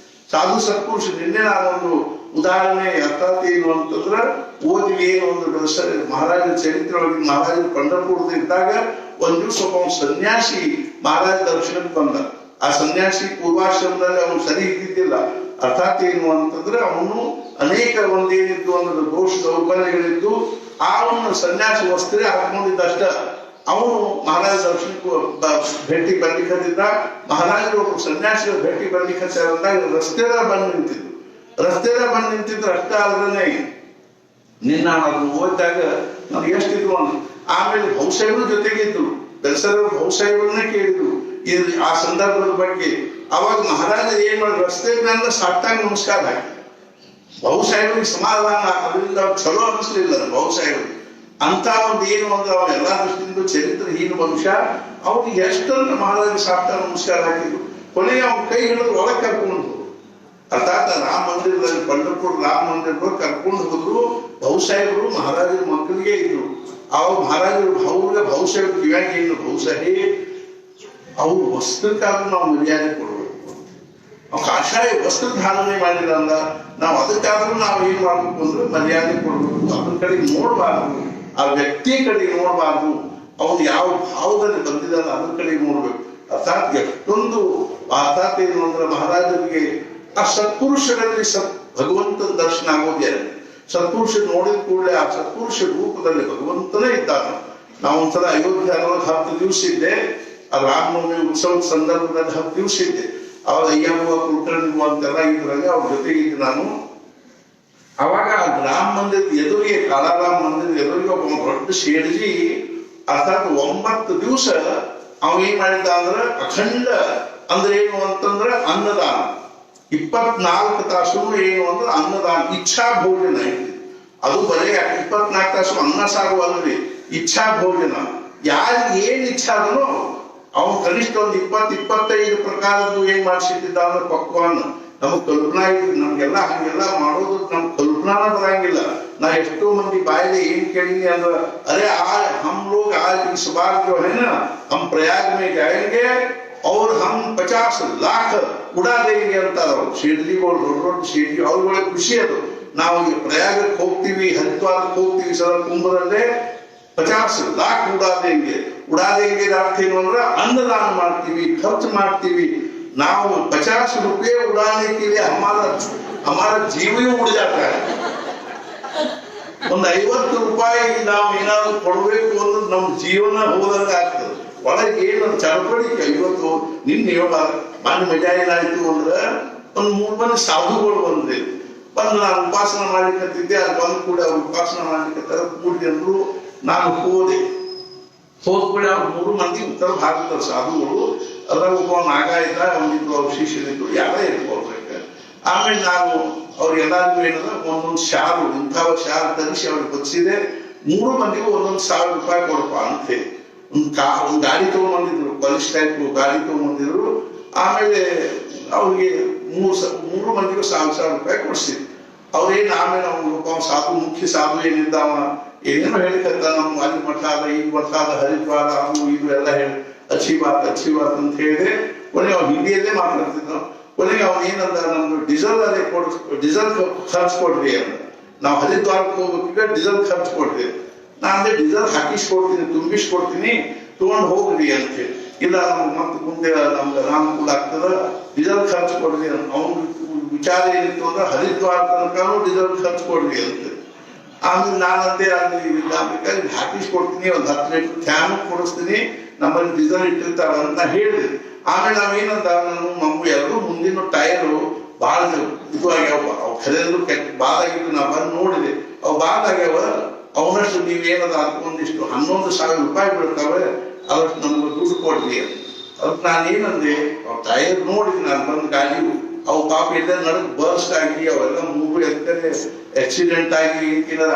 ಸಾಧು ಸತ್ಪುರುಷ ನಿನ್ನೆ ನಾನೊಂದು ಉದಾಹರಣೆ ಅರ್ಥಾತ್ ಏನು ಅಂತಂದ್ರ ಓದಿಗೆ ಏನು ಒಂದು ಮಹಾರಾಜರ ಚರಿತ್ರೆ ಒಳಗೆ ಮಹಾರಾಜರು ಪಂಢರಪುರದ ಇದ್ದಾಗ ಒಂದ್ ದಿವ್ಸ ಒಬ್ಬ ಸನ್ಯಾಸಿ ಮಹಾರಾಜ ದರ್ಶನಕ್ಕೆ ಬಂದ. ಆ ಸನ್ಯಾಸಿ ಪೂರ್ವಾಶ್ರಮದಲ್ಲಿ ಅವನು ಸರಿ ಇದ್ದಿದ್ದಿಲ್ಲ. ಅರ್ಥಾತ್ ಏನು ಅಂತಂದ್ರೆ ಅವನು ಅನೇಕ ಒಂದೇನಿದ್ದು ಒಂದು ದೋಷ ದೌರ್ಬಲ್ಯಗಳಿದ್ದು ಆ ಒಂದು ಸನ್ಯಾಸಿ ವಸ್ತ್ರ ಹಾಕೊಂಡಿದ್ದಷ್ಟ ಅವನು ಮಹಾರಾಜ ದರ್ಶನಕ್ಕೂ ಭೇಟಿ ಬರ್ಲಿಕ್ಕೆ ಹತ್ತಿದ್ದ. ಮಹಾರಾಜರು ಒಬ್ಬರು ಸನ್ಯಾಸಿಗಳು ಭೇಟಿ ಬರ್ಲಿಕ್ಕೆ ಹಚ್ಚಾರಂದಾಗ ರಸ್ತೆದಾಗ ಬಂದು ನಿಂತಿದ್ರು. ರಸ್ತೆದಾಗ ಬಂದು ನಿಂತಿದ್ರು ಅಷ್ಟ ಅಲ್ಲದೆ ನಿನ್ನ ಅದನ್ನು ಓದಿದಾಗ ನಮ್ಗೆ ಎಷ್ಟಿದ್ರು ಅಂತ. ಆಮೇಲೆ ಬಹುಸಾಹೇಬರ ಜೊತೆಗೆ ಇದ್ರು, ಬೆಲ್ಸರವರು ಬಹುಸಾಹೇಬರನ್ನೇ ಕೇಳಿದ್ರು ಆ ಸಂದರ್ಭದ ಬಗ್ಗೆ. ಅವಾಗ ಮಹಾರಾಜ ಏನ್ ಮಾಡಿ ರಸ್ತೆ ಮೇಲೆ ಸಾಷ್ಟಾಂಗ ನಮಸ್ಕಾರ ಹಾಕಿ ಬಹುಸಾಹೇಬರಿಗೆ ಸಮಾಧಾನ, ಅದರಿಂದ ಚಲೋ ಅನಿಸ್ಲಿಲ್ಲ ಬಹುಸಾಹೇಬರಿಗೆ. ಅಂತ ಒಂದು ಏನು ಅಂದ್ರೆ ಅವ ಎಲ್ಲಾ ದೃಷ್ಟಿಯಿಂದ ಚರಿತ್ರಹೀನ ಮನುಷ್ಯ. ಅವ್ನಿಗೆ ಎಷ್ಟಂತ ಮಹಾರಾಜ ಸಾಷ್ಟಾಂಗ ನಮಸ್ಕಾರ ಹಾಕಿದ್ರು. ಕೊನೆಗೆ ಅವ್ನ ಕೈ ಹಿಡಿದು ಒಳಗೆ ಕರ್ಕೊಂಡು, ಅರ್ಥಾತ್ ರಾಮ ಮಂದಿರದಲ್ಲಿ ಪಂಢರಪುರ ರಾಮ ಮಂದಿರದಲ್ಲಿ ಕರ್ಕೊಂಡು ಹೋದ್ರು. ಬಹುಸಾಹೇಬರು ಮಹಾರಾಜರ ಮಕ್ಕಳಿಗೆ ಇದ್ರು. ಅವ್ ಮಹಾರಾಜರು ಅವ್ರಿಗೆ ಬಹುಸಾಹೇಬರು ಕಿವ್ಯಾಗ ಏನು ಬಹುಸಾಹೇಬ್ ಅವ್ರು ವಸ್ತ್ರಕ್ಕಾದ್ರೂ ನಾವು ಮರ್ಯಾದೆ ಕೊಡ್ಬೇಕು. ಅವ್ ಕಾಷಾಯ ವಸ್ತ್ರ ಧಾರಣೆ ಮಾಡಿರಲ್ಲ, ನಾವು ಅದಕ್ಕಾದ್ರೂ ನಾವು ಏನ್ ಮಾಡ್ಬೇಕು ಅಂದ್ರೆ ಮರ್ಯಾದೆ ಕೊಡ್ಬೇಕು. ಅದ್ರ ಕಡೆ ನೋಡ್ಬಾರ್ದು, ಆ ವ್ಯಕ್ತಿಯ ಕಡೆ ನೋಡ್ಬಾರ್ದು, ಅವ್ನು ಯಾವ ಭಾವದಲ್ಲಿ ಬಂದಿದ್ದಾನೆ ಅದ್ರ ಕಡೆ ನೋಡ್ಬೇಕು. ಅರ್ಥಾತ್ ಎಷ್ಟೊಂದು ಅರ್ಥಾತ್ ಏನು ಅಂದ್ರೆ ಮಹಾರಾಜರಿಗೆ ಆ ಸತ್ಪುರುಷರಲ್ಲಿ ಭಗವಂತನ ದರ್ಶನ ಆಗೋದೇ. ಸತ್ಪುರುಷ ನೋಡಿದ ಕೂಡಲೇ ಆ ಸತ್ಪುರುಷ ರೂಪದಲ್ಲಿ ಭಗವಂತನೇ ಇದ್ದಾನೆ. ನಾವು ಒಂದ್ಸಲ ಅಯೋಧ್ಯ 10 ದಿವಸ ಇದ್ದೆ. ಆ ರಾಮನವಮಿ ಉತ್ಸವದ ಸಂದರ್ಭದಲ್ಲಿ 10 ದಿವಸ ಇದ್ದೆ. ಅವಾಗ ಅಯ್ಯವ್ವ ಕುಲಕರ್ಣಿ ಅಂತೆಲ್ಲ ಇದ್ರಾಗ ಅವ್ರ ಜೊತೆಗಿದ್ದು ನಾನು. ಅವಾಗ ರಾಮ ಮಂದಿರದ ಎದುರಿಗೆ ಕಾಳಾರಾಮ ಮಂದಿರದ ಎದುರಿಗೆ ಒಬ್ಬ ದೊಡ್ಡ ಶೇಡ್ಜಿ ಅರ್ಥಾತ್ 9 ದಿವಸ ಅವ ಏನ್ ಮಾಡಿದ್ದ ಅಂದ್ರೆ ಅಖಂಡ ಅಂದ್ರೆ ಏನು ಅಂತಂದ್ರೆ ಅನ್ನದಾನ. 24 ತಾಸು ಏನು ಅಂದ್ರೆ ಅನ್ನದಾನ, ಇಚ್ಛಾ ಭೋಜನ ಐತಿ. ಅದು ಬರೀ 24 ತಾಸು ಅನ್ನ ಸಾರು ಅಲ್ರಿ, ಇಚ್ಛಾ ಭೋಜನ. ಯಾರಿಗೆ ಏನ್ ಇಚ್ಛಾ ಅದನೋ ಅವ್ನು ಕನಿಷ್ಠ ಒಂದು 20-25 ಪ್ರಕಾರದ್ದು ಏನ್ ಮಾಡಿಸಿಟ್ಟಿದ್ದ ಅಂದ್ರೆ ಪಕ್ವಾನ. ನಮಗ್ ಕಲ್ಪನಾ ಇದ್ರಿ, ನಮ್ಗೆಲ್ಲ ಹಂಗೆಲ್ಲ ಮಾಡೋದು ನಮ್ಗೆ ಕಲ್ಪನಾನ ಬರಂಗಿಲ್ಲ. ನಾ ಎಷ್ಟೋ ಮಂದಿ ಬಾಯಲ್ಲಿ ಏನ್ ಕೇಳಿನಿ ಅಂದ್ರ, ಅರೆ हम लोग आज इस बार जो है ना हम प्रयाग में जाएंगे और हम 50 लाख उड़ा देंगे ಅಂತಾರ ಶೇಡ್ಜಿಗಳು, ದೊಡ್ಡ ದೊಡ್ಡ ಶೇಡ್ಜಿ. ಅವ್ರಗಳಿಗೆ ಖುಷಿ ಅದು. ನಾವು ಈಗ ಪ್ರಯಾಗಕ್ಕೆ ಹೋಗ್ತೀವಿ, ಹರಿದ್ವಾರಕ್ಕೆ ಹೋಗ್ತೀವಿ, ಸಲ ಕುಂಭದಲ್ಲೇ 50 लाख उड़ा देंगे ಅರ್ಥ ಏನು ಅಂದ್ರೆ ಅನ್ನದಾನ ಮಾಡ್ತೀವಿ, ಖರ್ಚು ಮಾಡ್ತೀವಿ. ನಾವು 50 रुपये उड़ाने के लिए हमारा जीव ही उड़ जाता है. ಒಂದು 50 ರೂಪಾಯಿ ನಾವು ಏನಾದ್ರು ಕೊಡ್ಬೇಕು ಅಂದ್ರೆ ನಮ್ ಜೀವನ ಹೋದಂಗ ಆಗ್ತದೆ. ಒಳಗೆ ಏನು ಚಳಪಡಿಕೆ. ಇವತ್ತು ನಿನ್ನೆ ಮನೆ ಮಜಾ ಏನಾಯ್ತು ಅಂದ್ರೆ ಒಂದ್ 3 ಮಂದಿ ಸಾಧುಗಳು ಬಂದ್ರೆ ಬಂದು ನಾನು ಉಪಾಸನ ಮಾಡ್ಲಿಕ್ಕತ್ತಿದ್ದೆ. ಅದು ಬಂದು ಕೂಡ ಅವ್ರು ಉಪಾಸನ ಮಾಡ್ಲಿಕ್ಕತ್ತಾರ. 3 ಜನರು ನಾನು ಹೋದ ಕೂಡ ಅವ್ರು 3 ಮಂದಿ ಉತ್ತರ ಭಾರತದ ಸಾಧುಗಳು. ಅದ್ರಾಗ ಒಬ್ಬ ನಾಗ ಇದ್ದ, ಅವನಿದ್ರು, ಅವ್ರ ಶಿಷ್ಯರಿದ್ರು, ಯಾರ ಇರ್ಬೋದ್ರಕ್ಕ. ಆಮೇಲೆ ನಾವು ಅವ್ರಿಗೆಲ್ಲರಿಗೂ ಏನದ ಒಂದೊಂದು ಶಾಲು, ಇಂಥವ ಶಾಲು ತರಿಸಿ ಅವ್ರಿಗೆ ಬಗ್ಸಿದೆ. 3 ಮಂದಿಗೂ 1,000 ರೂಪಾಯಿ ಕೊಡಪ್ಪ ಅಂತ ಹೇಳಿ ಒಂದು ಗಾಡಿ ತಗೊಂಡ್ಬಂದಿದ್ರು, ಪೊಲೀಸ್ ಟೈಪ್ ಗಾಡಿ ತಗೊಂಡ್ಬಂದಿದ್ರು. ಆಮೇಲೆ ಅವ್ರಿಗೆ 3 ಮಂದಿಗೂ 1,000 ರೂಪಾಯಿ ಕೊಡ್ಸಿದ್ರು. ಅವ್ರೇನು ಆಮೇಲೆ ಅವ್ನು ಸಾಧು, ಮುಖ್ಯ ಸಾಧು ಏನಿದ್ದಾವ ಏನೇನೋ ಹೇಳಿಕತ್ತ, ನಮ್ಗೆ ಅಲ್ಲಿ ಮಠ ಅದ, ಈ ಮಠ ಅದ, ಹರಿದ್ವಾರ ಅದು ಇದು ಎಲ್ಲ ಹೇಳಿ ಅಚ್ಚಿ ಬಾತ್ ಅಂತ ಹೇಳಿದೆ. ಕೊನೆಗೆ ಅವ್ನು ಹಿಂದಿಯಲ್ಲೇ ಮಾತಾಡ್ತಿದ್ದ. ಕೊನೆಗೆ ಅವ್ನು ಏನಂದ, ನಮ್ದು ಡೀಸೆಲ್ ಅದೇ ಡೀಸೆಲ್ ಖರ್ಚು ಕೊಡ್ರಿ ಅಂತ. ನಾವು ಹರಿದ್ವಾರಕ್ಕೆ ಹೋಗ್ಬೇಕೀಗ ಡೀಸೆಲ್ ಖರ್ಚು ಕೊಡ್ರಿ. ನಾ ಅಂದ್ರೆ ಡೀಸೆಲ್ ಹಾಕಿಸ್ಕೊಡ್ತೀನಿ, ತುಂಬಿಸ್ಕೊಡ್ತೀನಿ, ತಗೊಂಡು ಹೋಗ್ರಿ ಅಂತ ಹೇಳಿ. ಇಲ್ಲ ನಮ್ಗೆ ಮತ್ತೆ ಮುಂದೆ ನಮ್ಗೆ ಅನಾನುಕೂಲ ಆಗ್ತದ, ಡೀಸೆಲ್ ಖರ್ಚು ಕೊಡ್ರಿ ಅಂತ. ಅವ್ನ ವಿಚಾರ ಏನಿತ್ತು ಅಂದ್ರೆ ಹರಿದ್ವಾರ ತನಕ ಡೀಸೆಲ್ ಖರ್ಚು ಕೊಡ್ರಿ ಅಂತ. ಆಮೇಲೆ ನಾನಂದೇ ಅಲ್ಲಿ ಬೇಕಾದ್ರೆ ಹಾಕಿಸ್ಕೊಡ್ತೀನಿ, ಒಂದು 10 ಲೀಟರ್ ಕ್ಯಾನ್ ಕೊಡಿಸ್ತೀನಿ, ನಮ್ಮಲ್ಲಿ ಡೀಸೆಲ್ ಇಟ್ಟಿರ್ತಾರ ಅಂತ ಹೇಳಿದೆ. ಆಮೇಲೆ ನಾವೇನಂದ, ನಮ್ಮ ಎಲ್ಲರೂ ಮುಂದಿನ ಟೈರು ಭಾಳ ಇದು ಆಗ್ಯಾವ, ಅವು ಖರೆಯಲ್ಲೂ ಬಾದ ಆಗಿದ್ದು. ನಾ ಬಂದು ನೋಡಿದೆ, ಅವು ಬಾದ ಆಗ್ಯಾವ. ಅವನಷ್ಟು ನೀವೇನದ ಅದಕ್ಕೊಂದಿಷ್ಟು 11,000 ರೂಪಾಯಿ ಬೀಳ್ತಾವೆ, ಅದಷ್ಟು ನಮ್ಗೆ ದುಡ್ಡು ಕೊಡ್ರಿ ಅಂತ. ಅದಕ್ಕೆ ನಾನೇನಂದೆ, ಅವ್ ಟೈರ್ ನೋಡಿದ್ವಿ, ನಾನು ಬಂದು ಗಾಡಿ ಅವು ಪಾಪ ಎಲ್ಲ ನಡಕ್ ಬರ್ಸ್ಟ್ ಆಗಿ ಅವೆಲ್ಲ 3 ಎಕರೆ ಆಕ್ಸಿಡೆಂಟ್ ಆಗಿ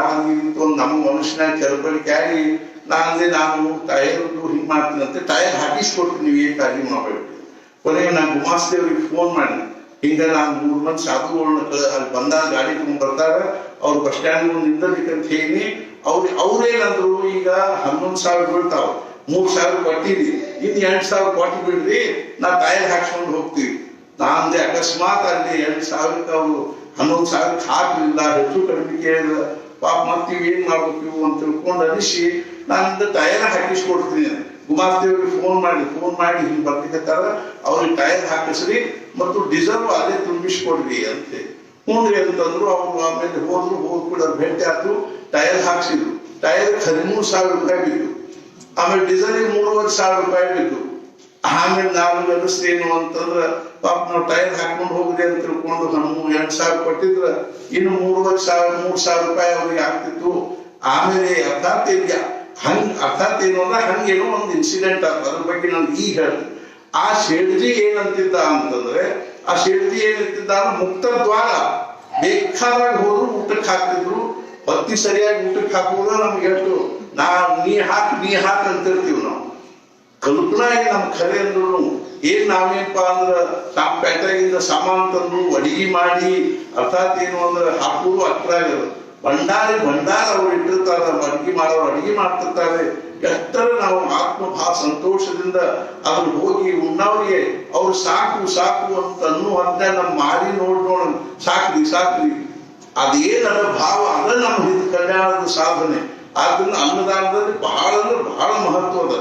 ಆಗಿತ್ತು. ನಮ್ಮ ಮನುಷ್ಯನಾಗ ಚರಬಳಿಕೆ ಆಗಿ ನಾನು ಟೈರ್ ಹಿಂಗ್ ಮಾಡ್ತೀನಿ ಅಂತ ಟೈರ್ ಹಾಕಿಸ್ಕೊಡ್ತೀನಿ, ನೀವು ಏನ್ ಕಾಳಜಿ ಮಾಡಬೇಡಿ. ಕೊನೆಗೆ ನಾನು ಗುಮಾಸ್ತೇವ್ರಿಗೆ ಫೋನ್ ಮಾಡಿ, ಹಿಂಗ ನಾನು 3 ಮಂದಿ ಸಾಧುಗಳನ್ನ ಅಲ್ಲಿ ಬಂದಾಗ ಗಾಡಿ ತಗೊಂಡ್ ಬರ್ತಾರೆ, ಅವ್ರು ಬಸ್ ಸ್ಟ್ಯಾಂಡ್ ನಿಂದಲಿಕ್ಕಂತ ಹೇಳಿ ಅವ್ರೇನಂದ್ರು, ಈಗ 11,000 ಬೀಳ್ತಾವ, 3,000 ಕೊಟ್ಟಿರಿ, ಇನ್ನು 2,000 ಕೊಟ್ಟು ಬಿಡ್ರಿ, ನಾ ಟೈರ್ ಹಾಕ್ಸ್ಕೊಂಡು ಹೋಗ್ತೀವಿ. ನಾಂದೆ ಅಕಸ್ಮಾತ್ ಅಲ್ಲಿ 2,000 ಅವರು 11,000 ಹಾಕ್ಲಿಲ್ಲ, ಹೆಚ್ಚು ಕಡಿಮೆ ಕೇಳಿದ ಪಾಪ ಮತ್ತೀವಿ ಏನ್ ಮಾಡ್ಬೇಕು ಅಂತ ತಿಳ್ಕೊಂಡು ಅನಿಸಿ ನಾನು ಟೈರ್ ಹಾಕಿಸ್ಕೊಡ್ತೀನಿ. ಗುಮಾಸ್ತೇವ್ರಿಗೆ ಫೋನ್ ಮಾಡಿ ಹಿಂಗ್ ಬರ್ತಿರ್ತಾರ, ಅವ್ರಿಗೆ ಟೈರ್ ಹಾಕಿಸ್ರಿ ಮತ್ತು ಡೀಸೆಲ್ ಅದೇ ತುಂಬಿಸ್ಕೊಡ್ರಿ ಅಂತೆ. ಹ್ಞೂನ್ರಿ ಅಂತಂದ್ರು. ಅವ್ರು ಆಮೇಲೆ ಹೋದ್ ಕೂಡ ಭೇಟಿ ಆಯ್ತು, ಟೈರ್ ಹಾಕ್ಸಿದ್ರು. ಟೈರ್ 13,000 ರೂಪಾಯಿ ಬಿದ್ದು. ಆಮೇಲೆ ಡೀಸೆಲ್ಗೆ 3,500 ರೂಪಾಯಿ ಬಿದ್ದು. ಆಮೇಲೆ ನಾವು ಅನಿಸ್ತೇನು ಅಂತಂದ್ರ, ಪಾಪ ನಾವು ಟೈರ್ ಹಾಕೊಂಡು ಹೋಗ್ರಿ ಅಂತ ತಿಳ್ಕೊಂಡು 2,000 ಕೊಟ್ಟಿದ್ರ ಇನ್ನು 3,500 ರೂಪಾಯಿ ಅವ್ರಿಗೆ ಆಗ್ತಿತ್ತು. ಆಮೇಲೆ ಅರ್ಥಾತ್ ಏನು ಅಂದ್ರೆ ಹಂಗೇನೋ ಒಂದು ಇನ್ಸಿಡೆಂಟ್ ಆಗ್ತದೆ. ಅದ್ರ ಬಗ್ಗೆ ನಾನು ಈಗ ಹೇಳ್ತೀನಿ. ಆ ಶೇಡ್ಜಿ ಏನಂತಿದ್ದ ಅಂತಂದ್ರೆ, ಆ ಶೇಡ್ಜಿ ಏನಿರ್ತಿದ್ದ ಅಂದ್ರೆ ಮುಕ್ತ ದ್ವಾರ, ಬೇಕಾದಾಗ ಹೋದ್ರು ಊಟಕ್ಕೆ ಹಾಕ್ತಿದ್ರು, ಹೊತ್ತಿ ಸರಿಯಾಗಿ ಊಟಕ್ಕೆ ಹಾಕುವುದು ನಮ್ಗೆ ಎಷ್ಟು ನೀ ಹಾಕ್ ಅಂತಿರ್ತೀವಿ ನಾವು. ಕಲ್ಪನಾ ನಮ್ ಖರೆ ಅಂದ್ರು ಏನ್ ನಾವೇನಪ್ಪ ಅಂದ್ರ ನಮ್ಮ ಪೇಟೆಗಿಂದ ಸಾಮಾನು ತಂದು ಅಡಿಗೆ ಮಾಡಿ ಅರ್ಥಾತ್ ಏನು ಅಂದ್ರೆ ಹಾಕುವುದು ಅಷ್ಟ್ರಾಗ ಭಂಡಾರ ಅವ್ರು ಇಟ್ಟಿರ್ತಾರ, ಅಡಿಗೆ ಮಾಡೋರು ಅಡಿಗೆ ಮಾಡ್ತಿರ್ತಾರೆ. ಎಷ್ಟರ ನಾವು ಭಾಳ ಸಂತೋಷದಿಂದ ಅದನ್ನ ಹೋಗಿ ಉಣ್ಣವ್ರಿಗೆ ಅವ್ರು ಸಾಕು ಅಂತ ಅನ್ನೋ ಹೊತ್ತ ನಮ್ ಮಾಡಿ ನೋಡ್ ಸಾಕ್ರಿ ಅದೇನದ ಭಾವ ಅದ ನಮ್ಮ ಹಿಂದ್ ಕಲ್ಯಾಣದ ಸಾಧನೆ. ಆದ್ರಿಂದ ಅನ್ನದಾನದಲ್ಲಿ ಬಹಳ ಅಂದ್ರೆ ಬಹಳ ಮಹತ್ವದ.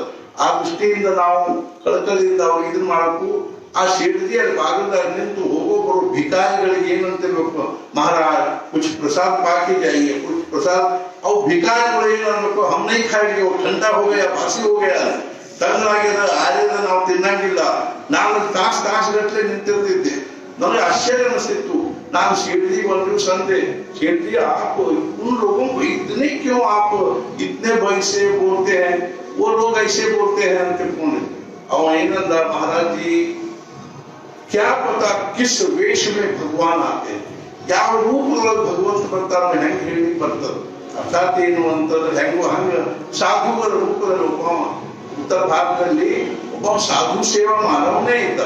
ಆ ದೃಷ್ಟಿಯಿಂದ ನಾವು ಕಳಕಳಿಯಿಂದ ಅವ್ರು ಇದನ್ನ ಮಾಡಬೇಕು. ಆ ಶೇಠಜಿ ಅಲ್ಲಿ ಬಾಗಿಲದಾಗ ನಿಂತು ಹೋಗೋಬರು ಭಿಕಾರಿಗಳಿಗೆ ಏನಂತಿರ್ಬೇಕು, ಮಹಾರಾಜ್ ಕುछ ಪ್ರಸಾद पाके जाइए, कुछ प्रसाद. ಅವು ಭಿಕಾರಿಗಳು ಏನು ಅನ್ಬೇಕು, ಹಮ್ನೈ ಖಾಯಿಗೆ ठंडा हो गया, ಬಾಸಿ हो गया, ತಣ್ಣಾಗ್ಯದ ಆರ್ಯದ ನಾವು ತಿನ್ನಂಗಿಲ್ಲ. ನಾನು ತಾಸು ಗಟ್ಟಲೆ ನಿಂತಿರ್ತಿದ್ದೆ. ನನಗೆ आश्चर्य अनिस्तिತ್ತು. ನಾನು शेठजी ಒಂದು ದಿವಸ ಅಂದೆ, शेठजी आप उन लोगों को इतने क्यों आप इतने भय से बोलते हैं, वो लोग ऐसे बोलते हैं ಅಂತ ತಿಳ್ಕೊಂಡೆ. ಅವ ಏನಂದ, महाराज जी क्या पता किस वेश में भगवान आते हैं, ಯಾವ ರೂಪದೊಳಗೆ ಭಗವಂತ ಬರ್ತಾರ ಹೆಂಗ್ ಹೇಳಿ ಬರ್ತದ. ಅರ್ಥಾತ್ ಏನು ಅಂತಂದ್ರೆ ಹಂಗ ಸಾಧುಗಳ ರೂಪದಲ್ಲಿ ಒಬ್ಬ ಉತ್ತರ ಭಾರತದಲ್ಲಿ ಒಬ್ಬ ಸಾಧು ಸೇವಾ ಮಾನವನೇ ಇದ್ದ.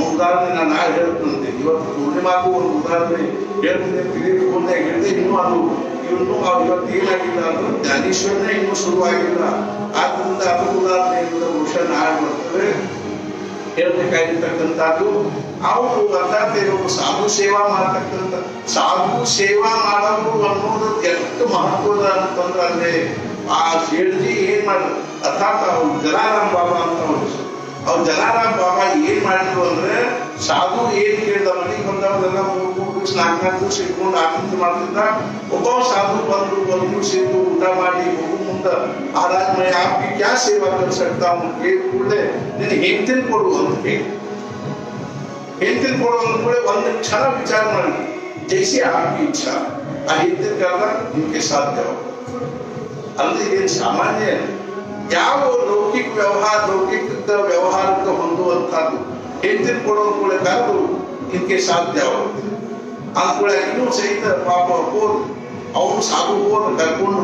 ಉದಾಹರಣೆ ನಾನು ಹೇಳ್ತಂತೆ, ಇವತ್ತು ಪೂರ್ಣಿಮಾಗೂ ಒಂದು ಉದಾಹರಣೆ ಹೇಳ್ತೀನಿ, ತಿಳಿದುಕೊಂಡೆ ಹೇಳಿದೆ. ಇನ್ನೂ ಅದು ಇವತ್ತು ಏನಾಗಿಲ್ಲ ಅಂದ್ರೆ ಜ್ಞಾನೇಶ್ವರನೇ ಇನ್ನೂ ಶುರುವಾಗಿಲ್ಲ. ಆದ್ರಿಂದ ಅದು ಉದಾಹರಣೆ ಬಹುಶಃ ನಾಳೆ ಬರ್ತದೆ ಹೇಳ್ಬೇಕಾಗಿರ್ತಕ್ಕಂಥದ್ದು. ಅವರು ಅರ್ಥಾತ್ ಸಾಧು ಸೇವಾ ಮಾಡತಕ್ಕಂಥ ಸಾಧು ಸೇವಾ ಮಾಡೋರು ಅನ್ನೋದು ಎಷ್ಟು ಮಹತ್ವದ ಅಂತಂದ್ರೆ ಅಲ್ಲಿ ಆ ಶೇಠಜಿ ಏನ್ ಮಾಡಿದ್ರು, ಅರ್ಥಾತ್ ಅವ್ರು ಜಲಾರಾಮ್ ಬಾಬಾ ಅಂತ ಅವ್ರು ಜಲಾರಾಮ್ ಬಾಬಾ ಏನ್ ಮಾಡಿದ್ರು ಅಂದ್ರೆ, ಸಾಧು ಏನ್ ಕೇಳಿದ ಮನೆಗೆ ಬಂದವರೆಲ್ಲ 3 ದಿವಸ 4 ದಿವಸ ಇಟ್ಕೊಂಡು ಆನಂದ ಮಾಡ್ತಿದ್ದ. ಒಬ್ಬ ಸಾಧು ಬಂದ್ರು, 1 ದಿವಸ ಇದ್ದು ಊಟ ಮಾಡಿ ಹೋಗು ಮುಂದ, ಮಹಾರಾಜ್ ಮೈ ಆಪ್ಗೆ ಕ್ಯಾ ಸೇವಾ ಕರ್ ಸಕ್ತಾ ಹೂಂ ಕೇಳಿ ಕೂಡಲೇ ನಿನಗೆ ಹೆಂಡ್ತಿನ ಕೊಡು ಅಂತ ಹೇಳಿ, ಹೆಂಡ್ತಿನ ಕೊಡು ಅಂದ ಕೂಡಲೇ ಒಂದು ಕ್ಷಣ ವಿಚಾರ ಮಾಡಿ, ಜೈಸಿ ಆಪ್ಗೆ ಇಚ್ಛಾ, ಆ ಹೆಂಡ್ತಿನ ಕರೆದ ನಿಮ್ಗೆ ಸಾಧ್ಯ ಅಂದ್ರೆ ಏನ್ ಸಾಮಾನ್ಯ ಯಾವ ಲೌಕಿಕ ವ್ಯವಹಾರಕ್ಕೆ ಹೊಂದುವಂತಹದ್ದು. ಹೆಂಡ್ತಿನ ಕೊಡೋದು ಕೂಡ ಕರೆದು ಇದಕ್ಕೆ ಸಾಧ್ಯ ಅಂದ್ಕೊಳ್ಳ. ಇನ್ನೂ ಸಹಿತ ಪಾಪ ಅವನು ಸಾಧು ಕರ್ಕೊಂಡು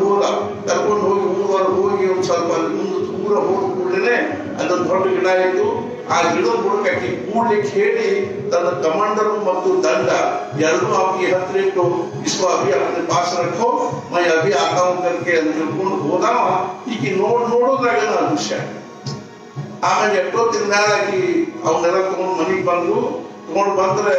ಹೋಗಿ ಊರವರೆಗೆ ಹೋಗಿ ಒಂದು ಸ್ವಲ್ಪ ಮುಂದೆ ದೂರ ಹೋದ ಕೂಡಲೇ ಅದೊಂದು ದೊಡ್ಡ ಗಿಡ ಇತ್ತು. ಆ ಗಿಡದ ಬುಡಕಿ ಕೂಡ್ಲಿಕ್ಕೆ ಹೇಳಿ ತನ್ನ ಕಮಾಂಡರು ಮತ್ತು ದಂಡ ಎರಡೂ ಅವನಿಗೆ ಹತ್ರ ಇಟ್ಟು, ಇಸ್ಕೋ ಅಭಿ अपने पास रखो, मैं अभी आता हूं करके ಅಂತ ತಿಳ್ಕೊಂಡು ಹೋದವ. ಈಗ ನೋಡೋದ್ರಾಗ ದೃಶ್ಯ. ಆಮೇಲೆ ಎಷ್ಟೊತ್ತಿನ ಮೇಲಾಗಿ ಅವನ್ನೆಲ್ಲ ತಗೊಂಡು ಮನೆಗೆ ತಗೊಂಡು ಬಂದ್ರೆ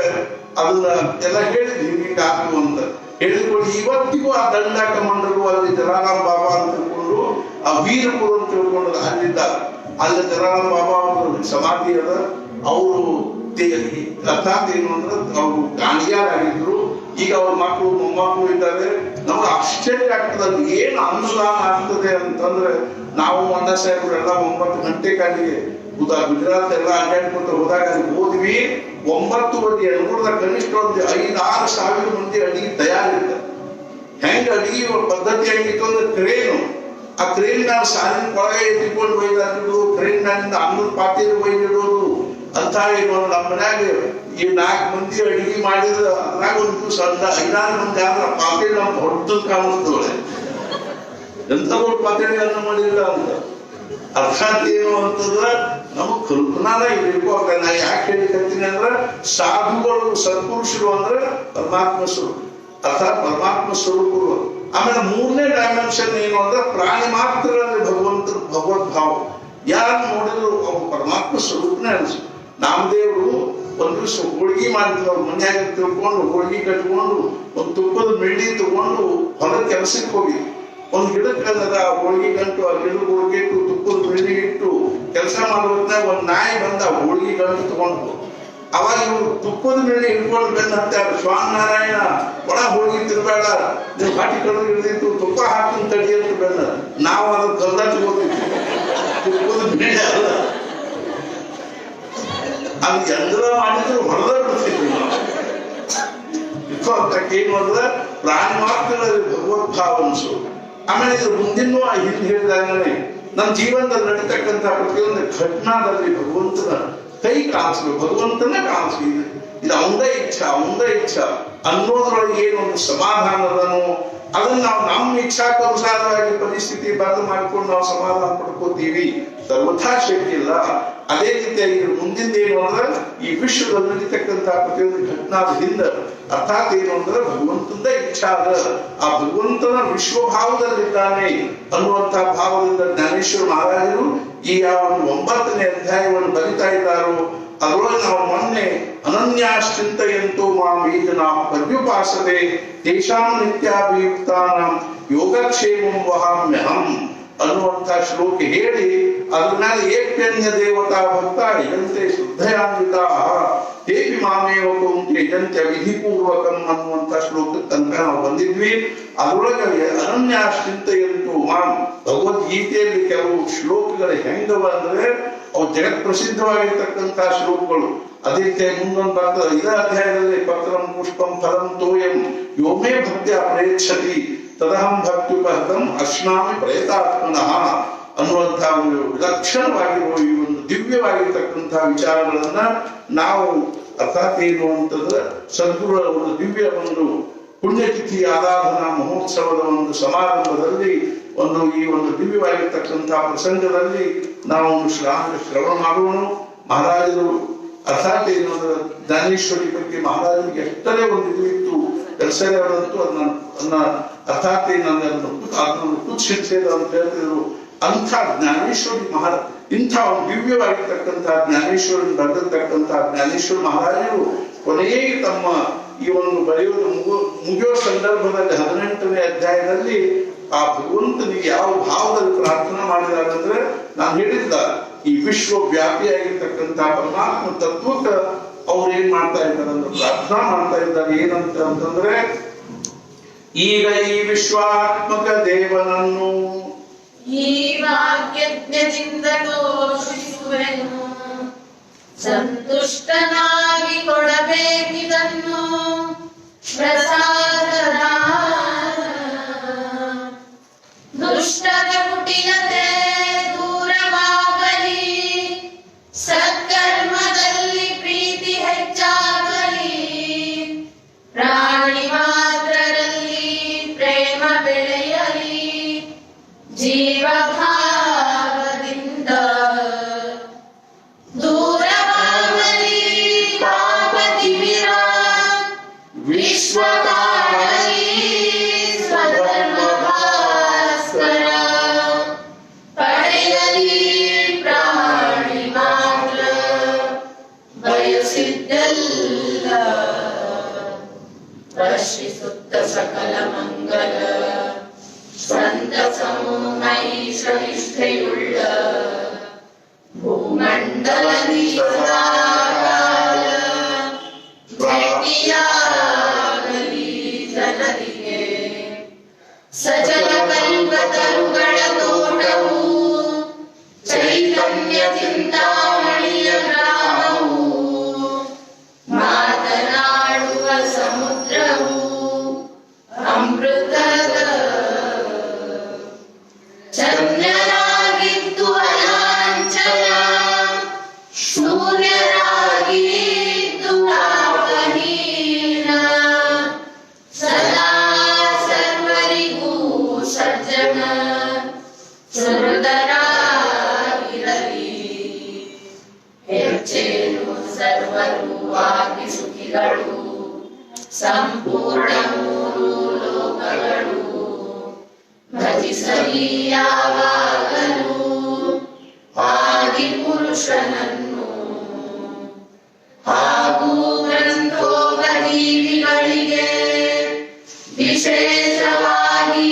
ಅದನ್ನ ಎಲ್ಲ ಹೇಳಿದ್ವಿ ಹಿಂಗೆ ಹಾಕು ಅಂತ ಹೇಳಿದ್ಕೊಂಡು ಇವತ್ತಿಗೂ ಆ ದಂಡ ಕಮಾಂಡರು ಅಲ್ಲಿ ಜಲಾರಾಮ್ ಬಾಬಾ ಅಂತ ತಿಳ್ಕೊಂಡು ಆ ವೀರಪುರ ಅಂತ ತಿಳ್ಕೊಂಡು ಅಲ್ಲಿದ್ದಾರೆ. ಅಲ್ಲಿ ಜಲಾರಾಮ್ ಬಾಬಾ ಅವರು ಸಮಾಧಿ ಅದ. ಅವರು ಅರ್ಥಾತ್ ಏನು ಅಂದ್ರೆ ಅವರು ಗಾಣಿಯಾರಾಗಿದ್ರು. ಈಗ ಅವ್ರ ಮಕ್ಕಳು ಮೊಮ್ಮಕ್ಕಳು ಇದ್ದಾರೆ. ನಮ್ಗೆ ಆಶ್ಚರ್ಯ ಆಗ್ತದೆ ಏನು ಅನುದಾನ ಆಗ್ತದೆ ಅಂತಂದ್ರೆ, ನಾವು ಅಣ್ಣ ಸಾಹೇಬ್ರೆಲ್ಲ 9 ಗಂಟೆ ಕಾಲಿಗೆ ಗುಜರಾತ್ ಎಲ್ಲ ಅಡ್ಡಾಡ್ಕೊಂತ ಹೋದಾಗ ಹೋದ್ವಿ. 9 ಮಂದಿ ಅನುಗುಣದ ಕನಿಷ್ಠ ಒಂದು 5-6 ಸಾವಿರ ಮಂದಿ ಅಡಿಗೆ ತಯಾರಿರ್ತಾರೆ. ಹೆಂಗ ಅಡಿಗೆ ಪದ್ಧತಿ ಹೆಂಗಿತ್ತು ಅಂದ್ರೆ ಕ್ರೇನು, ಆ ಕ್ರೇನ್ ನಾವು ಸಾಲಿನ ಒಳಗೆ ಎತ್ತಿಕೊಂಡು ಒಯ್ದು ಕ್ರೇನ್ ನಾನಿಂದ ಅನ್ನದ ಪಾತ್ರೆ ಒಯ್ದಿಡೋದು ಅಂತ ಏನು. ನಮ್ಮ ಮನ್ಯಾಗ ಈ 4 ಮಂದಿ ಅಡಿಗೆ ಮಾಡಿದ್ರೆ ಅದ್ರಾಗ ಒಂದು ದಿವಸ 5-6 ಮಂದಿ ಆದ್ರೆ ಪಾತ್ರೆ ನಮ್ಗೆ ಹೊಡ್ದು ಕಾಣಿಸ್ತೋಳೆ, ಎಂಥವ್ರು ಪಾತ್ರೆ ಅನ್ನ ಮಾಡಿಲ್ಲ ಅಂತ. ಅರ್ಥಾತ್ ಏನು ಅಂತಂದ್ರ ನಮಗ್ ಕಲ್ಪನಾನ ಇರಬೇಕು. ಅಂತ ನಾ ಯಾಕೆ ಹೇಳಿಕತ್ತೀನಿ ಅಂದ್ರೆ, ಸಾಧುಗಳು ಸತ್ಪುರುಷರು ಅಂದ್ರೆ ಪರಮಾತ್ಮ ಸ್ವರೂಪ, ಅರ್ಥಾತ್ ಪರಮಾತ್ಮ ಸ್ವರೂಪರು. ಆಮೇಲೆ 3ನೇ ಡೈಮೆನ್ಷನ್ ಏನು ಅಂದ್ರೆ ಪ್ರಾಣಿ ಮಾತ್ರಗಳಲ್ಲಿ ಭಗವದ್ಭಾವ. ಯಾರು ನೋಡಿದ್ರು ಅವ್ರು ಪರಮಾತ್ಮ ಸ್ವರೂಪನೇ ಅನ್ಸ. ನಾಮದೇವರು ಒಂದು ದಿವಸ ಹೋಳಿಗೆ ಮಾಡಿದ್ರು. ಅವ್ರ ಮನ್ಯಾಗ ತಿಳ್ಕೊಂಡು ಹೋಳಿಗೆ ಕಟ್ಕೊಂಡು ಒಂದು ತುಪ್ಪದ ಮಿಳ್ಳಿ ತಗೊಂಡು ಹೊಲ ಕೆಲಸಕ್ಕೆ ಹೋಗಿ ಒಂದು ಗಿಡಕ್ಕೆ ಹೋಳಿಗೆ ಗಂಟು, ಆ ಗಿಡದ ಹೋಳಿಗೆ ಇಟ್ಟು ತುಪ್ಪದ ಮಿಳ್ಳಿ ಇಟ್ಟು ಕೆಲಸ ಮಾಡುವಾಗ ಒಂದು ನಾಯಿ ಬಂದ ಹೋಳಿಗೆ ಗಂಟು ತಗೊಂಡು. ಅವಾಗ ಇವ್ರು ತುಪ್ಪದ ಮಿಳ್ಳಿ ಇಟ್ಕೊಂಡು ಬೆನ್ನ ಹತ್ತಾರ, ಶ್ವಾನಾರಾಯಣ ಒಳ ಹೋಳಿಗೆ ತಿನ್ಬೇಡ, ನೀವು ಹಾಟಿ ಕಳೆದು ಹಿಡಿದಿತ್ತು, ತುಪ್ಪ ಹಾಕಿ ತಡಿ ಅಂತ ಬೆನ್ನ. ನಾವು ಅದನ್ನ ಕಲ್ದಾಟ ಹೋಗ್ತಿದ್ವಿ, ತುಪ್ಪದ ಮಿಳ್ಳಿ ಅಲ್ಲ ಅದು ಎಲ್ಲ ಮಾಡಿದ್ರು ಹೊಡೆದ ಬಿಡ್ತಿದ್ವಿ ನಾವು. ಏನು ಅಂದ್ರೆ ಪ್ರಾಣಿ ಮಾತ್ರಗಳಲ್ಲಿ ಭಗವದ್ಭಾವ ಅನ್ಸು. ಆಮೇಲೆ ಇದು ಮುಂದಿನ ಹಿಂದೆ ಹೇಳಿದಾಗನೇ ನಮ್ಮ ಜೀವನದಲ್ಲಿ ನಡೀತಕ್ಕಂಥ ಪ್ರತಿಯೊಂದು ಘಟನಾದಲ್ಲಿ ಭಗವಂತನ ಕೈ ಕಾಣಿಸ್ಬೇಕು, ಭಗವಂತನ ಕಾಣಿಸ್ಬೇಕು. ಇದು ಅವಂದೇ ಇಚ್ಛಾ ಅನ್ನೋದ್ರೊಳಗೆ ಏನೊಂದು ಸಮಾಧಾನದನೋ ಅದನ್ನ ನಾವು ನಮ್ಮ ಇಚ್ಛಾನುಸಾರವಾಗಿ ಪರಿಸ್ಥಿತಿ ಬದಲು ಮಾಡಿಕೊಂಡು ನಾವು ಸಮಾಧಾನ ಪಡ್ಕೋತೀವಿ, ಸರ್ವಥಾ ಶಕ್ತಿ ಇಲ್ಲ. ಅದೇ ರೀತಿಯಾಗಿ ಮುಂದಿನ ಏನು ಅಂದ್ರೆ ಈ ವಿಶ್ವದಲ್ಲಿ ನಡೀತಕ್ಕಂತಹ ಪ್ರತಿಯೊಂದು ಘಟನಾದ ಹಿಂದೆ ಅರ್ಥಾತ್ ಏನು ಅಂದ್ರೆ ಭಗವಂತನ ಇಚ್ಛಾ ಅದ. ಆ ಭಗವಂತನ ವಿಶ್ವಭಾವದಲ್ಲಿದ್ದಾನೆ ಅನ್ನುವಂತಹ ಭಾವದಿಂದ ಜ್ಞಾನೇಶ್ವರ ಮಹಾರಾಜರು ಈ ಯಾವ 9ನೇ ಅಧ್ಯಾಯವನ್ನು ಬರಿತಾ ಇದ್ದಾರೋ ಅದರೊಳಗೆ ನಾವು ಮೊನ್ನೆ ಅನನ್ಯಾಶ್ಚಿಂತಯಂತೋ ಮಾಂ ಯೇ ಜನಾಃ ಪರ್ಯುಪಾಸತೆ ತೇಷಾಂ ನಿತ್ಯಾಭಿಯುಕ್ತಾನಾಂ ಯೋಗಕ್ಷೇಮಂ ವಹಾಮ್ಯಹಂ ಅನ್ನುವಂಥ ಶ್ಲೋಕ ಹೇಳಿ ಅದ್ರ ಮೇಲೆ ಏಪ್ಯನ್ಯ ದೇವತಾ ಭಕ್ತ ಇದಂತೆ ಶುದ್ಧಯಾನ್ವಿತಾ ತೇಪಿ ಮಾಮೇವ ಕೌಂತೆ ಇದಂತೆ ವಿಧಿಪೂರ್ವಕಂ ಅನ್ನುವಂಥ ಶ್ಲೋಕದ ತನಕ ನಾವು ಬಂದಿದ್ವಿ. ಅದರೊಳಗೆ ಅನನ್ಯಾಶ್ಚಿಂತಯಂತೋ ಮಾಂ ಭಗವದ್ಗೀತೆಯಲ್ಲಿ ಕೆಲವು ಶ್ಲೋಕಗಳು ಹೆಂಗವ ಅಂದ್ರೆ ಅವು ಜಗತ್ ಪ್ರಸಿದ್ಧವಾಗಿರ್ತಕ್ಕಂತಹ ಶ್ಲೋಕಗಳು. ಅದೇ ಮುಂದೊಂದು ಬರ್ತದೆ, ಇದೇ ಅಧ್ಯಾಯದಲ್ಲಿ ಪತ್ರಂ ಪುಷ್ಪಂ ಫಲಂ ತೋಯಂ ಯೋಮೇ ಭಕ್ತ್ಯ ಪ್ರಯಚ್ಛತಿ ತದಹಂ ಭಕ್ತ್ಯುಪಹತಂ ಅಶ್ನಾಮಿ ಪ್ರಯತಾತ್ಮನಃ ಅನ್ನುವಂತಹ ಒಂದು ವಿಲಕ್ಷಣವಾಗಿರುವ ಈ ಒಂದು ದಿವ್ಯವಾಗಿರ್ತಕ್ಕಂತಹ ವಿಚಾರಗಳನ್ನ ನಾವು ಅರ್ಥಾತ್ ಏನು ಅಂತಂದ್ರೆ ಸದ್ಗುರುಗಳ ಒಂದು ದಿವ್ಯ ಒಂದು ಪುಣ್ಯತಿಥಿ ಆರಾಧನಾ ಮಹೋತ್ಸವದ ಒಂದು ಸಮಾರಂಭದಲ್ಲಿ ಈ ಒಂದು ದಿವ್ಯವಾಗಿರ್ತಕ್ಕಂತಹ ಪ್ರಸಂಗದಲ್ಲಿ ನಾವು ಶ್ರವಣ ಮಾಡೋಣ. ಮಹಾರಾಜರು ಅರ್ಥಾತ್ ಏನು ಅಂದ್ರೆ ಜ್ಞಾನೇಶ್ವರಿ ಬಗ್ಗೆ ಮಹಾರಾಜರಿಗೆ ಎಷ್ಟರೇ ಒಂದು ಇದು ಇತ್ತು ಕೆಲಸರೇ ಅವರಂತೂ ಅದನ್ನ ಅರ್ಥಾತ್ ಅದನ್ನು ಕುತ್ಸಿಡ್ಸೇದ ಅಂತ ಹೇಳ್ತಿದ್ರು. ಅಂಥ ಜ್ಞಾನೇಶ್ವರಿ ಮಹಾರಾಜ ಇಂಥ ಒಂದು ದಿವ್ಯವಾಗಿರ್ತಕ್ಕಂತಹ ಜ್ಞಾನೇಶ್ವರನ್ ಬರೆದಿರ್ತಕ್ಕಂತಹ ಜ್ಞಾನೇಶ್ವರ ಮಹಾರಾಜರು ಕೊನೆಗೆ ತಮ್ಮ ಈ ಒಂದು ಬರೆಯೋದು ಮುಗಿಯೋ ಸಂದರ್ಭದಲ್ಲಿ 18ನೇ ಅಧ್ಯಾಯದಲ್ಲಿ ಆ ಭಗವಂತನಿಗೆ ಯಾವ ಭಾವದಲ್ಲಿ ಪ್ರಾರ್ಥನಾ ಮಾಡಿದ್ದಾರೆ ಅಂದ್ರೆ ನಾನು ಹೇಳಿದ್ದ ಈ ವಿಶ್ವವ್ಯಾಪಿಯಾಗಿರ್ತಕ್ಕಂತಹ ಪರಮಾತ್ಮ ತತ್ವಕ್ಕೆ ಅವ್ರು ಏನ್ ಮಾಡ್ತಾ ಇದ್ದಾರೆ ಅಂದ್ರೆ ಪ್ರಾರ್ಥನಾ ಮಾಡ್ತಾ ಇದ್ದಾರೆ. ಏನಂತ ಅಂತಂದ್ರೆ ಈಗ ಈ ವಿಶ್ವಾತ್ಮಕ ದೇವನನ್ನು ಈ ವಾಕ್ಯಜ್ಞದಿಂದ ಘೋಷಿಸುವೆನು, ಸಂತುಷ್ಟನಾಗಿ ಕೊಡಬೇಕಿದನ್ನು ಪ್ರಸಾದದ. ದುಷ್ಟರ ಕುಟಿಲತೆ ದೂರವಾಗಲಿ, ಸತ್ಕರ್ಮದಲ್ಲಿ ಪ್ರೀತಿ ಹೆಚ್ಚಾಗಲಿ, ಪ್ರಾಣಿ ಮಾತ್ರರಲ್ಲಿ ಪ್ರೇಮ ಬೆಳೆಯಲಿ, ಜೀವಭಾವದಿಂದ ದೂರವಾಗಲಿ ಪಾಪತಿಮಿರ, ವಿಶ್ವಕಾರಣಿ ಸ್ವಧರ್ಮ ಭಾಸ್ಕರ, ಪಡೆಯಲಿ ಪ್ರಾಣಿ ಮಾತ್ರ ಬಯಸಿದ್ದಲ್ಲ, ವರ್ಷಿಸುತ್ತ ಸಕಲ ಮಂಗಲ ಸಂತ ಸಮೂಹೈ ಶ್ರನಿಷ್ಠೆಯುಳ್ಳ ಭೂಮಂಡಲದಿ ಸದಾಕಾಲ ಭಕ್ತಿಯಾಗಲಿ ಜನರಿಗೆ. ಸಜಲ ಕಲ್ಪತರುಗಳ ತೋಟವು, ಚೈತನ್ಯ ಚಿಂತಾಮಣಿಯ ಗ್ರಾಮವು, ಮಾತನಾಡುವ ಸಮುದ್ರವು, ಅಮೃತದ ಚಂದ್ರನಾಗಿದ್ದು ಅಲಾಂಛನ, ಸೂರ್ಯನಾಗಿದ್ದು ಆಪಹೀನ, ಸದಾ ಸರ್ವರಿಗೂ ಸಜ್ಜನ ಸುಹೃದರಾಗಿರಲಿ. ಹೆಚ್ಚೇನು ಸರ್ವರು ಆಗಿ ಸುಖಿಗಳು, ಸಂಪೂರ್ಣ 3 ಲೋಕಗಳು ಭಜಿಸಲಿ ಯಾವಾಗಲೂ ಆದಿ ಪುರುಷನನ್ನು. ಹಾಗೂ ಗ್ರಂಥೋಪಜೀವಿಗಳಿಗೆ ವಿಶೇಷವಾಗಿ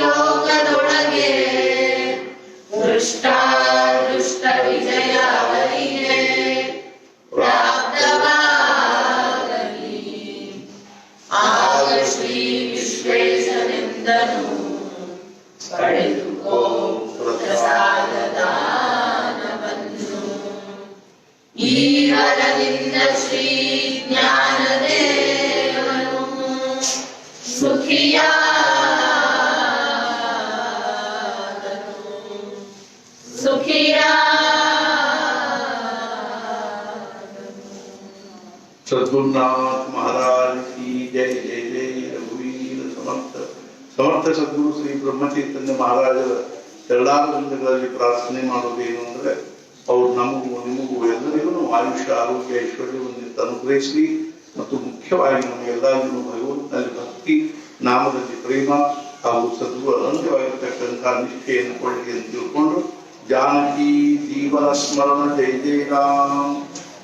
ಲೋಕದೊಳಗೆ ದೃಷ್ಟ ವಿಜಯ ಅವರಿಗೆ ಪ್ರಾಪ್ತವಾಗಲಿ. ಆಗ ಶ್ರೀ ವಿಶ್ವೇಶನೆಂದನು ಪಡೆದುಕೋ ಪ್ರಸಾದದಾನವನ್ನು. ಈ ವರದಿಂದ ಶ್ರೀ ಜ್ಞಾನದೇವನು ಸುಖಿಯಾದನು, सद्गुरुनाथ महाराज की जय जय जय रघुवीर समर्थ ಮಠ ಸದ್ಗುರು ಶ್ರೀ ಬ್ರಹ್ಮಚೈತನ್ಯ ಮಹಾರಾಜರ ಚರಣಾರವಿಂದಗಳಲ್ಲಿ ಪ್ರಾರ್ಥನೆ ಮಾಡೋದೇನು ಅಂದ್ರೆ ಅವ್ರು ನಮಗೂ ನಿಮಗೂ ಎಲ್ಲರಿಗೂ ಆಯುಷ್ಯ ಆರೋಗ್ಯ ಐಶ್ವರ್ಯವನ್ನು ಅನುಗ್ರಹಿಸಲಿ ಮತ್ತು ಮುಖ್ಯವಾಗಿ ನಮಗೆಲ್ಲರಿಗೂ ಭಗವಂತನಲ್ಲಿ ಭಕ್ತಿ ನಾಮದಲ್ಲಿ ಪ್ರೇಮ ಹಾಗೂ ಸದ್ಗುರು ಅನಂತವಾಗಿರ್ತಕ್ಕಂಥ ನಿಷ್ಠೆಯನ್ನು ಕೊಳ್ಳಿ ಅಂತ ತಿಳ್ಕೊಂಡು ಜಾನಕಿ ಜೀವನ ಸ್ಮರಣ ಜಯ ಜಯ ರಾಮ್.